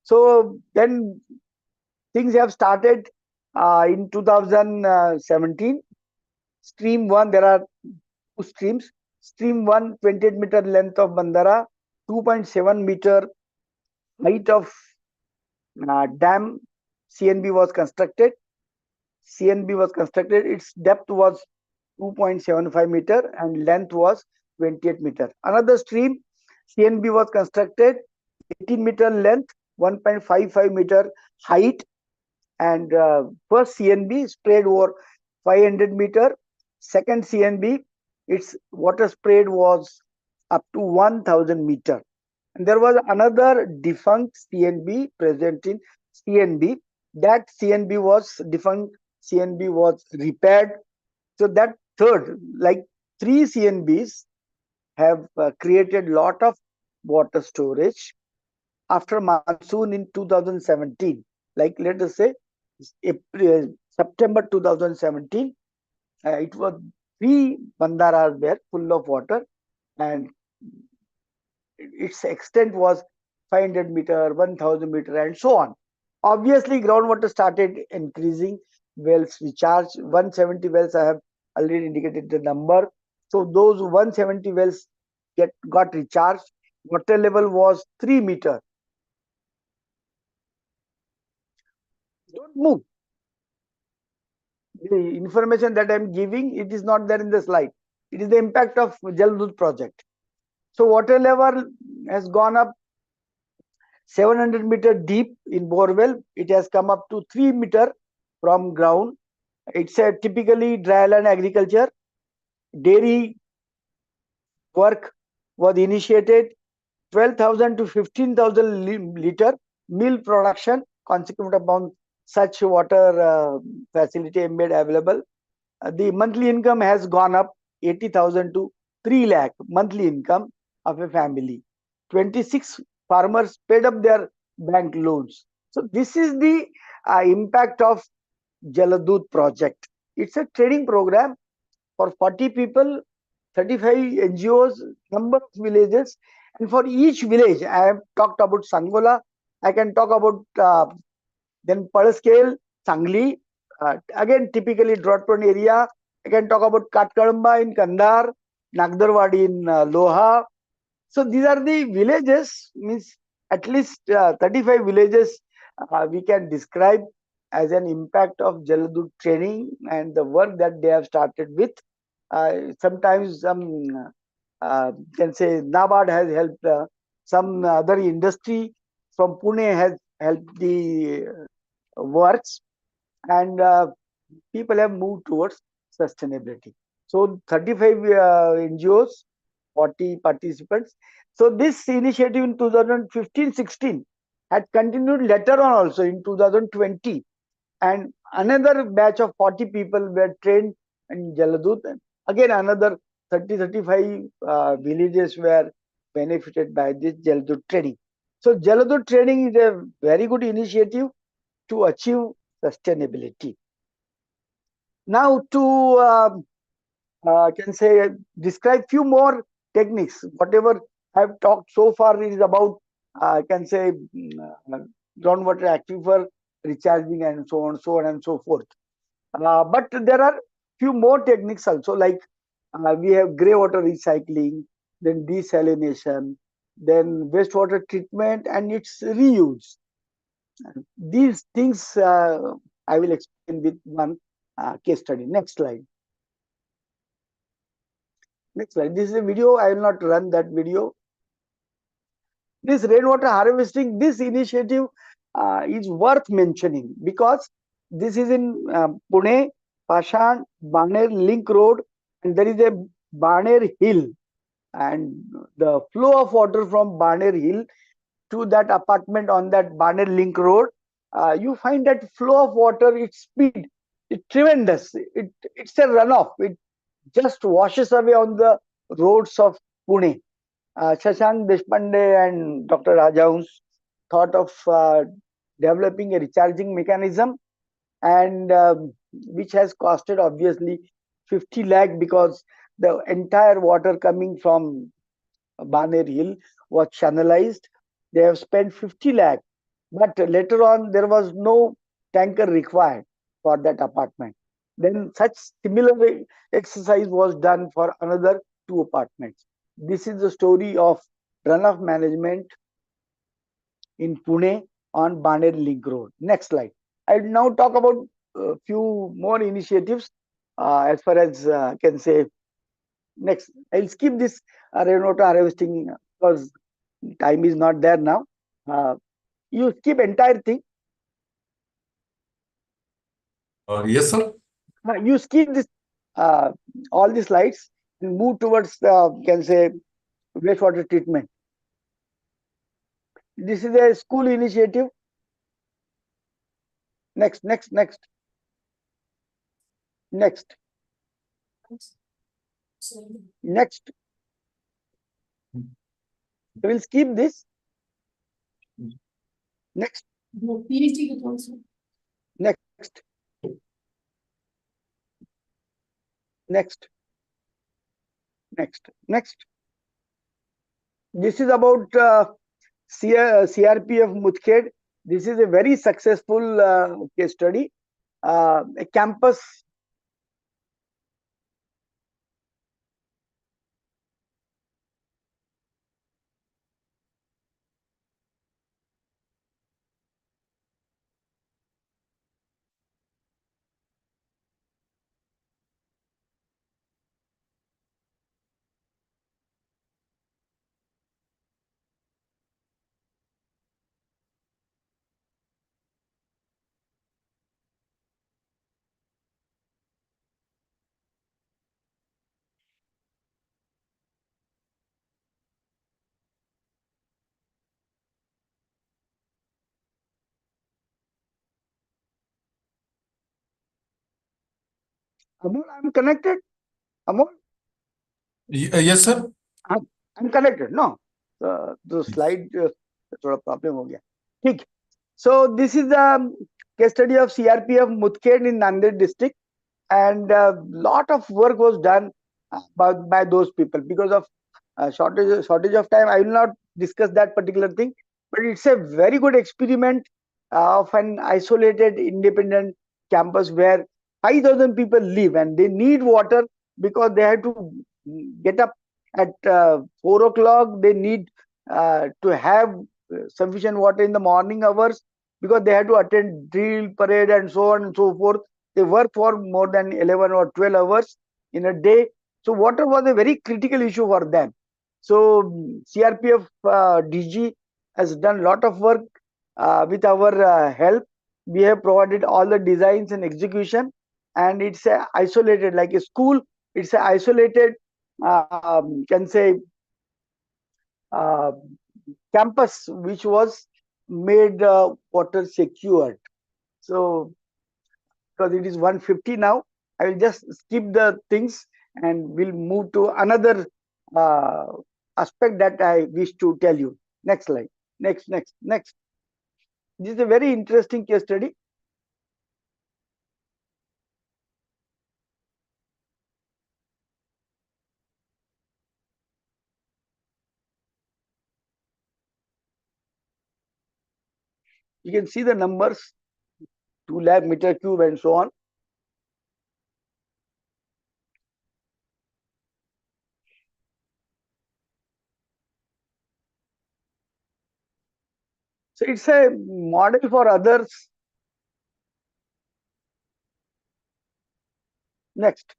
So then things have started in 2017. Stream 1, there are two streams. Stream 1, 28-meter length of Bandara, 2.7 meter height of dam CNB was constructed. Its depth was 2.75 meter and length was 28 meter. Another stream, CNB was constructed, 18-meter length, 1.55 meter height, and first CNB spread over 500 meter. Second CNB, its water spread was up to 1000 meter. And there was another defunct CNB present in CNB. That CNB was defunct. CNB was repaired. So that third, like 3 CNBs have created lot of water storage after monsoon in 2017. Like let us say April, September 2017, it was 3 bandaras were full of water, and its extent was 500 meter, 1000 meter, and so on. Obviously, groundwater started increasing. Wells recharged. 170 wells, I have already indicated the number. So those 170 wells got recharged. Water level was 3 meter. Don't move. The information that I am giving, it is not there in the slide. It is the impact of Jal project. So water level has gone up 700 meter deep in borewell. It has come up to 3 meter from ground. It's a typically dry land agriculture. Dairy work was initiated. 12,000 to 15,000 liter milk production consequent upon such water facility made available. The monthly income has gone up 80,000 to 3 lakh monthly income of a family. 26 farmers paid up their bank loans. So this is the impact of Jaladut project. It's a training program for 40 people, 35 NGOs, number of villages, and for each village, I have talked about Sangola. I can talk about then Padascale, Sangli, again typically drought-prone area. I can talk about Katkaramba in Kandar, Nagdarwadi in Loha. So these are the villages, means at least 35 villages we can describe as an impact of Jaladut training and the work that they have started with. Sometimes some can say NABARD has helped, some other industry from Pune has helped the works, and people have moved towards sustainability. So 35 NGOs, 40 participants. So this initiative in 2015-16 had continued later on also in 2020, and another batch of 40 people were trained in Jaladut. Again, another 30-35 villages were benefited by this Jaladut training. So Jaladut training is a very good initiative to achieve sustainability. Now to can say describe few more techniques. Whatever I have talked so far is about can say groundwater aquifer recharging and so on and so forth. But there are few more techniques also, like we have grey water recycling, then desalination, then wastewater treatment and its reuse. These things I will explain with one case study. Next slide. Next slide. This is a video. I will not run that video. This rainwater harvesting, this initiative is worth mentioning because this is in Pune, Pashan, Baner Link Road, and there is a Baner Hill, and the flow of water from Baner Hill to that apartment on that Baner Link Road, you find that flow of water, its speed, it's tremendous. It's a runoff. It just washes away on the roads of Pune. Shashank Deshpande and Dr. Rajahans thought of developing a recharging mechanism, and which has costed obviously 50 lakh because the entire water coming from Baner Hill was channelized. They have spent 50 lakh, but later on there was no tanker required. for that apartment. Then such similar exercise was done for another 2 apartments. This is the story of runoff management in Pune on Baner Link Road. Next slide. I will now talk about a few more initiatives as far as I can say. Next, I'll skip this rainwater harvesting because time is not there now. You skip entire thing. Yes, sir. You skip this all the slides and move towards can say wastewater treatment. This is a school initiative. Next. We'll skip this. Next. Next. This is about CRPF Mutkhed. This is a very successful case study. A campus. Amol, I'm connected. Amol, Yes, sir. I'm connected. No, the slide थोड़ा problem हो गया. ठीक. So this is the case study of CRPF Mutkhed in Nanded district, and lot of work was done by those people because of shortage of time. I will not discuss that particular thing, but it's a very good experiment of an isolated independent campus where 5,000 people live and they need water because they have to get up at 4 o'clock. They need to have sufficient water in the morning hours because they have to attend drill, parade, and so on and so forth. They work for more than 11 or 12 hours in a day. So water was a very critical issue for them. So CRPF DG has done a lot of work with our help. We have provided all the designs and execution, and it's a isolated like a school. It's a isolated can say campus which was made water secured. So because it is 1:50 now, I will just skip the things and we'll move to another aspect that I wish to tell you. Next slide. Next. This is a very interesting case study. You can see the numbers, 2 lakh meter cube and so on. So it's a model for others. Next.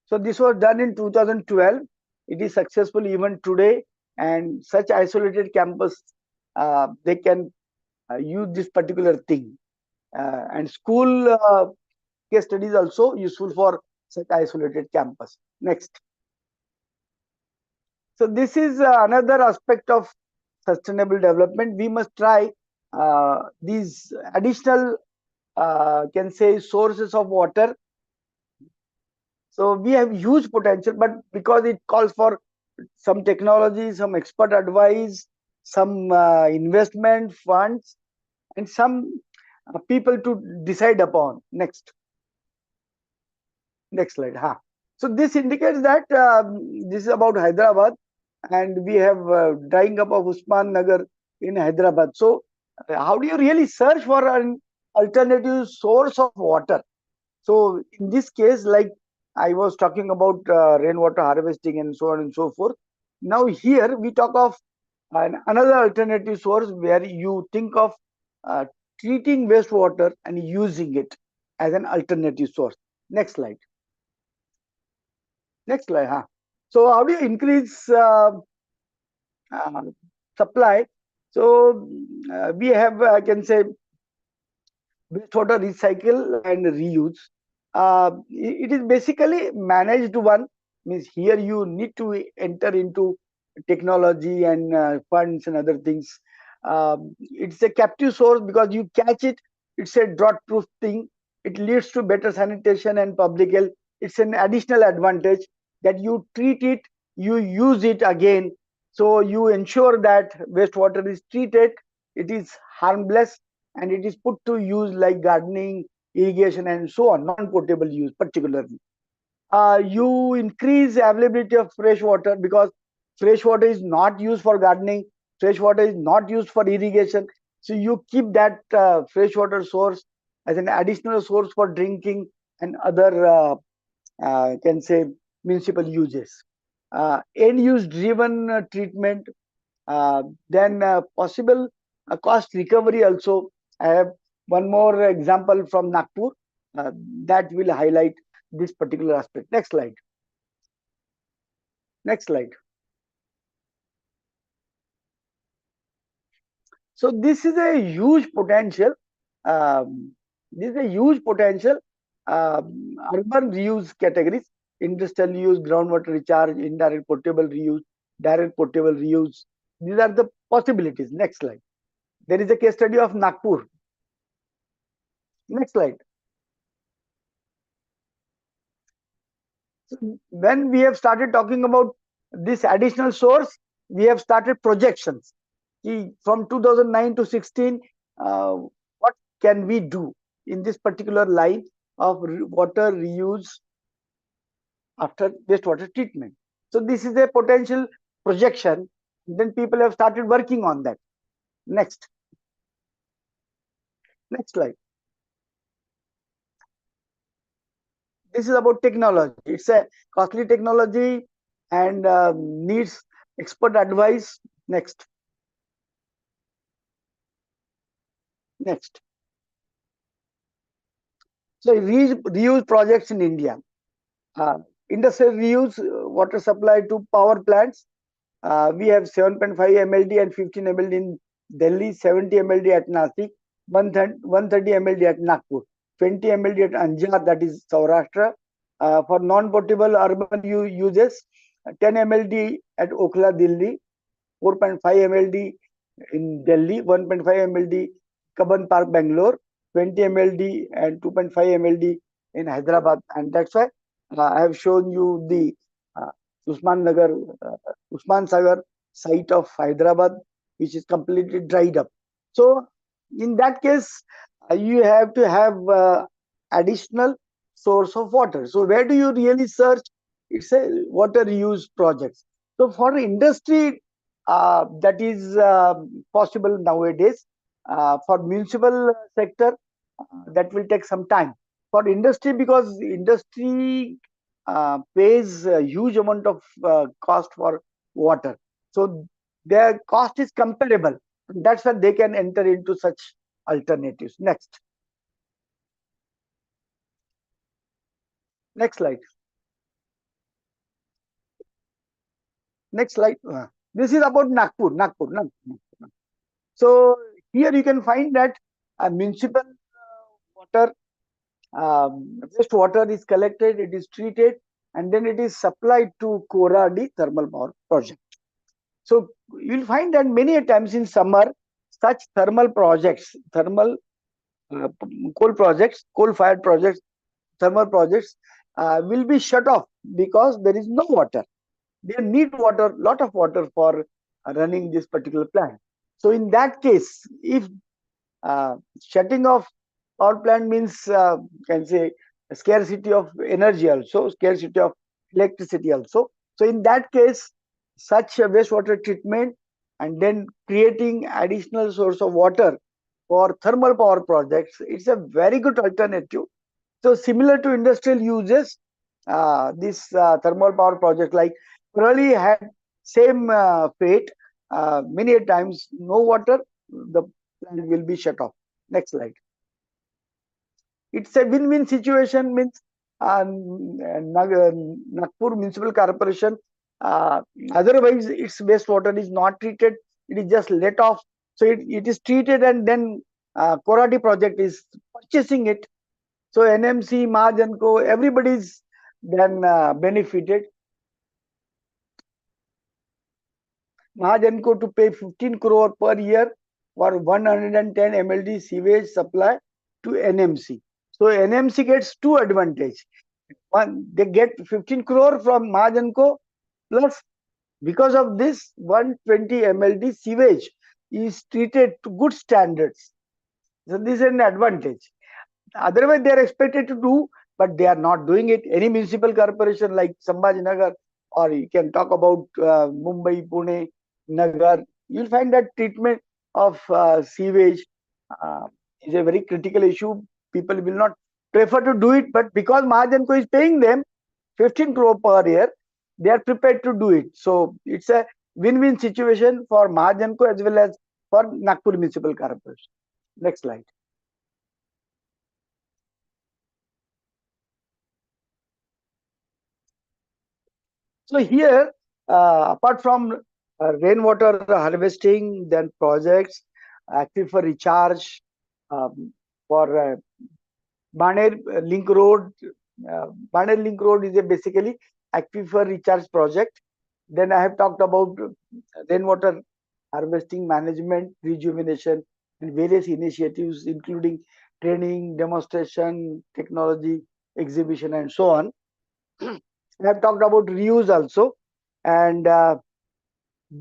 So this was done in 2012. It is successful even today, and such isolated campus, they can use this particular thing. And school case studies also useful for such isolated campus. Next. So this is another aspect of sustainable development. We must try these additional can say sources of water. So we have huge potential, but because it calls for some technology, some expert advice, some investment funds, and some people to decide upon. Next slide. So this indicates that this is about Hyderabad. and we have drying up of Usman Nagar in Hyderabad. So, how do you really search for an alternative source of water? So, in this case, like I was talking about rainwater harvesting and so on and so forth. Now, here we talk of another alternative source where you think of uh, treating wastewater and using it as an alternative source. Next slide. Next slide. Huh? So, how do you increase uh, supply? So, we have, I can say, wastewater recycle and reuse. It is basically managed one, means here you need to enter into technology and funds and other things. It's a captive source because you catch it. It's a drought proof thing. It leads to better sanitation and public health. It's an additional advantage that you treat it, you use it again. So you ensure that wastewater is treated, it is harmless, and it is put to use like gardening, irrigation, and so on, non-potable use particularly. You increase availability of fresh water because fresh water is not used for gardening, fresh water is not used for irrigation. So you keep that fresh water source as an additional source for drinking and other, can say, municipal uses. End use driven treatment, then possible cost recovery also. I have one more example from Nagpur that will highlight this particular aspect. Next slide. Next slide. So this is a huge potential. This is a huge potential. Urban reuse categories: industrial use, groundwater recharge, indirect potable reuse, direct potable reuse. These are the possibilities. Next slide. There is a case study of Nagpur. Next slide. So when we have started talking about this additional source, we have started projections. From 2009 to 16, what can we do in this particular line of water reuse after wastewater treatment? So this is a potential projection. Then people have started working on that. Next. Next slide. This is about technology. It's a costly technology and needs expert advice. Next. Next. So reuse projects in India. Industrial reuse water supply to power plants. We have 7.5 MLD and 15 MLD in Delhi, 70 MLD at Nasik, 130 MLD at Nagpur, 20 MLD at Anjar, that is Saurashtra. For non-potable urban uses, 10 MLD at Okhla, Delhi, 4.5 MLD in Delhi, 1.5 MLD Kaban Park, Bangalore, 20 MLD and 2.5 MLD in Hyderabad. And that's why I have shown you the uh, Usman Nagar, Usman Sagar site of Hyderabad, which is completely dried up. So in that case, you have to have additional source of water. So where do you really search? It's a water reuse projects. So for industry, that is possible nowadays. For municipal sector, that will take some time. For industry, because industry pays a huge amount of cost for water, so their cost is comparable. That's why they can enter into such alternatives. Next. Next slide. Next slide. This is about Nagpur. Nagpur. So here you can find that municipal water, wastewater is collected, it is treated, and then it is supplied to Koradi thermal power project. So you'll find that many times in summer, such thermal projects, thermal coal projects, coal-fired projects, thermal projects will be shut off because there is no water. They need water, lot of water for running this particular plant. So in that case, if shutting off power plant means, can say, scarcity of energy also, scarcity of electricity also. So in that case, such a wastewater treatment and then creating additional source of water for thermal power projects, it's a very good alternative. So similar to industrial uses, this thermal power project like Kurali had same fate. Many a times no water, the plant will be shut off. Next slide. It's a win-win situation. Means Nagpur Municipal Corporation, otherwise its wastewater is not treated, it is just let off. So it is treated and then Koradi project is purchasing it. So NMC, Mahajanko, everybody is then benefited. Mahajanko to pay 15 crore per year for 110 MLD sewage supply to NMC. So NMC gets two advantage. One, they get 15 crore from Mahajanko, plus because of this 120 MLD sewage is treated to good standards. So this is an advantage. Otherwise, they are expected to do, but they are not doing it. Any municipal corporation like Sambhajinagar, or you can talk about Mumbai, Pune, Nagar, you'll find that treatment of sewage is a very critical issue. People will not prefer to do it, but because Mahajanko is paying them 15 crore per year, they are prepared to do it. So it's a win-win situation for Mahajanko as well as for Nagpur Municipal Corporation. Next slide. So here, apart from rainwater harvesting, then projects, aquifer recharge for Baner Link Road. Baner Link Road is a basically aquifer recharge project. Then I have talked about rainwater harvesting management, rejuvenation, and various initiatives, including training, demonstration, technology, exhibition, and so on. I have talked about reuse also, and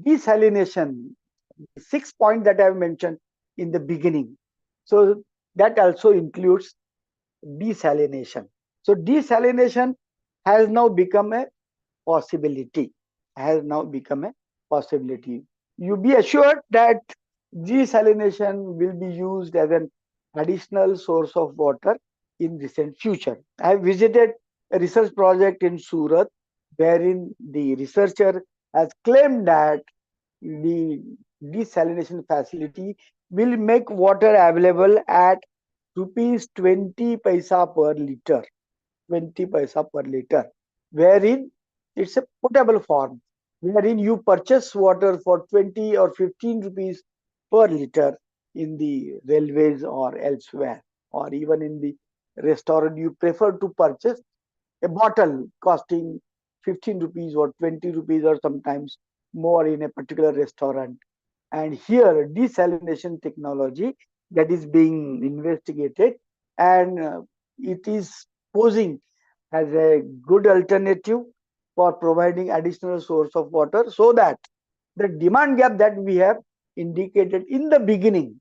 desalination, 6 points that I have mentioned in the beginning. So that also includes desalination. So desalination has now become a possibility. Has now become a possibility. You be assured that desalination will be used as an additional source of water in recent future. I have visited a research project in Surat, wherein the researcher has claimed that the desalination facility will make water available at rupees 20 paisa per liter. 20 paisa per liter, wherein it's a potable form, wherein you purchase water for 20 or 15 rupees per liter in the railways or elsewhere, or even in the restaurant, you prefer to purchase a bottle costing 15 rupees or 20 rupees or sometimes more in a particular restaurant. And here desalination technology that is being investigated, and it is posing as a good alternative for providing additional source of water, so that the demand gap that we have indicated in the beginning,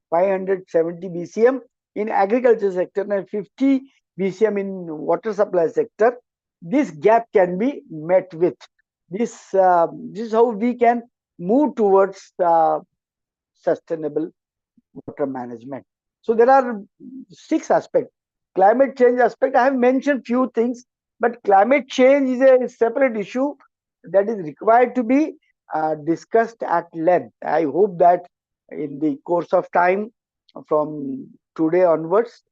570 BCM in agriculture sector and 50 BCM in water supply sector, this gap can be met with. This is how we can move towards sustainable water management. So there are 6 aspects. Climate change aspect, I have mentioned few things, but climate change is a separate issue that is required to be discussed at length. I hope that in the course of time, from today onwards,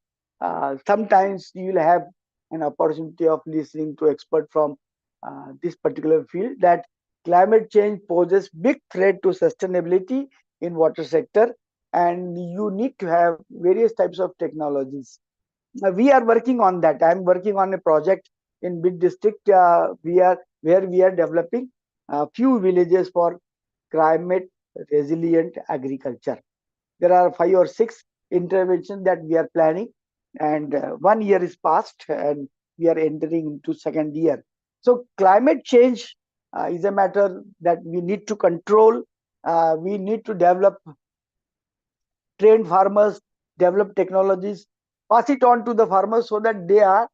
sometimes you will have an opportunity of listening to expert from this particular field, that climate change poses big threat to sustainability in water sector, and you need to have various types of technologies. We are working on that. I am working on a project in Bid district. Where we are developing a few villages for climate resilient agriculture. There are 5 or 6 interventions that we are planning, and 1 year is past, and we are entering into second year. So climate change is a matter that we need to control. We need to develop, train farmers, develop technologies, pass it on to the farmers so that they are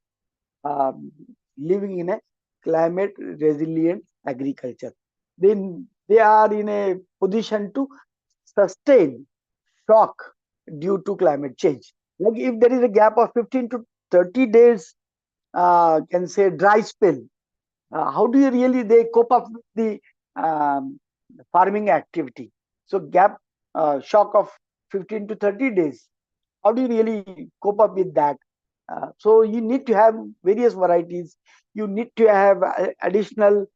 living in a climate resilient agriculture. then they are in a position to sustain shock due to climate change. Like if there is a gap of 15 to 30 days, can say dry spell, how do you really they cope up with the um, farming activity? So gap shock of 15 to 30 days, how do you really cope up with that? So you need to have various varieties. You need to have additional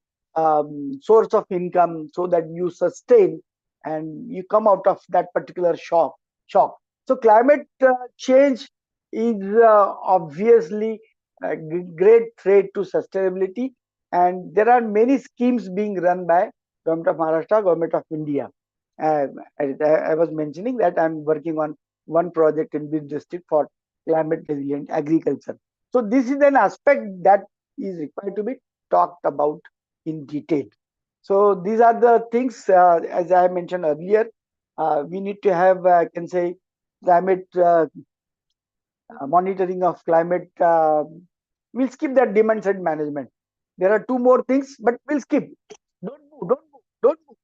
source of income so that you sustain and you come out of that particular shock. So climate change is obviously a great threat to sustainability, and there are many schemes being run by government of Maharashtra, government of India. Uh, I was mentioning that I'm working on one project in this district for climate resilient agriculture. So this is an aspect that is required to be talked about in detail. So these are the things, as I mentioned earlier, we need to have, I can say, climate monitoring of climate. We'll skip that demand side management. There are two more things, but we'll skip. Don't move, don't move, don't move.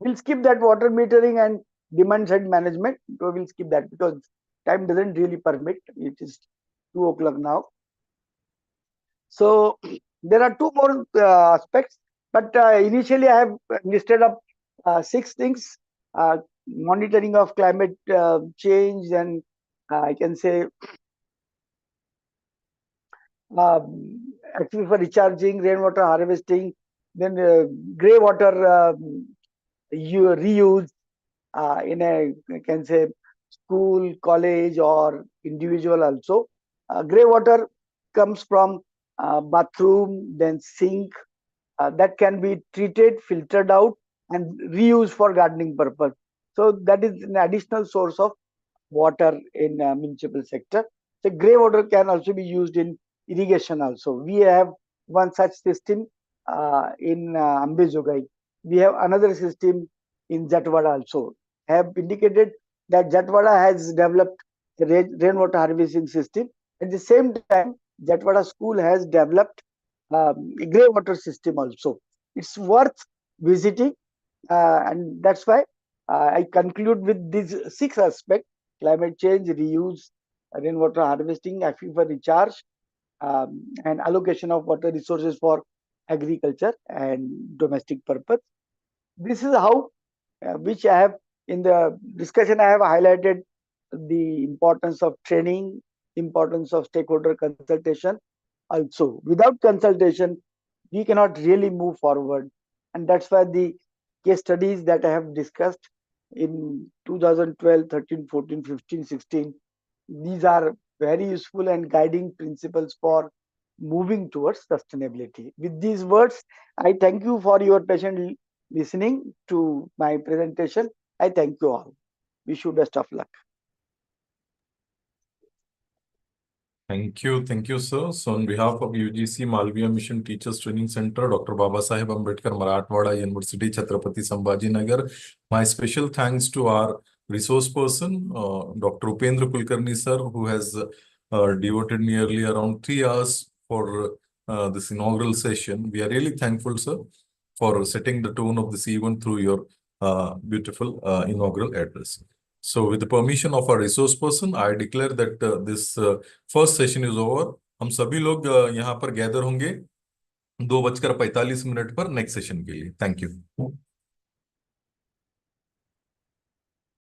We'll skip that water metering and demand side management. So we'll skip that because time doesn't really permit. It is 2 o'clock now. So there are two more aspects, but initially I have listed up 6 things: monitoring of climate change, and I can say actually for recharging, rainwater harvesting, then grey water reuse in a, I can say, school, college, or individual also. Grey water comes from bathroom, then sink, that can be treated, filtered out, and reused for gardening purpose. So that is an additional source of water in municipal sector. So grey water can also be used in irrigation also. We have one such system in Ambejogai. We have another system in Jatwada also. I have indicated that Jatwada has developed a rainwater harvesting system. At the same time, Jatwada school has developed a grey water system also. It's worth visiting, and that's why I conclude with these 6 aspects: climate change, reuse, rainwater harvesting, aquifer recharge, and allocation of water resources for agriculture and domestic purpose. This is how, which I have in the discussion, I have highlighted the importance of training, importance of stakeholder consultation. Also, without consultation, we cannot really move forward, and that's why the case studies that I have discussed in 2012, 13, 14, 15, 16, these are very useful and guiding principles for moving towards sustainability. With these words, I thank you for your patient listening to my presentation. I thank you all. Wish you best of luck. Thank you, sir. So, on behalf of UGC Malviya Mission Teachers Training Center, Dr. Babasaheb Ambedkar Marathwada University, Chhatrapati Sambhajinagar, my special thanks to our resource person, Dr. Upendra Kulkarni sir, who has devoted nearly around 3 hours for this inaugural session. We are really thankful, sir, for setting the tone of this event through your beautiful inaugural address. So, with the permission of our resource person, I declare that this first session is over. हम सभी लोग यहाँ पर gather होंगे 2:45 पर next session के लिए. Thank you.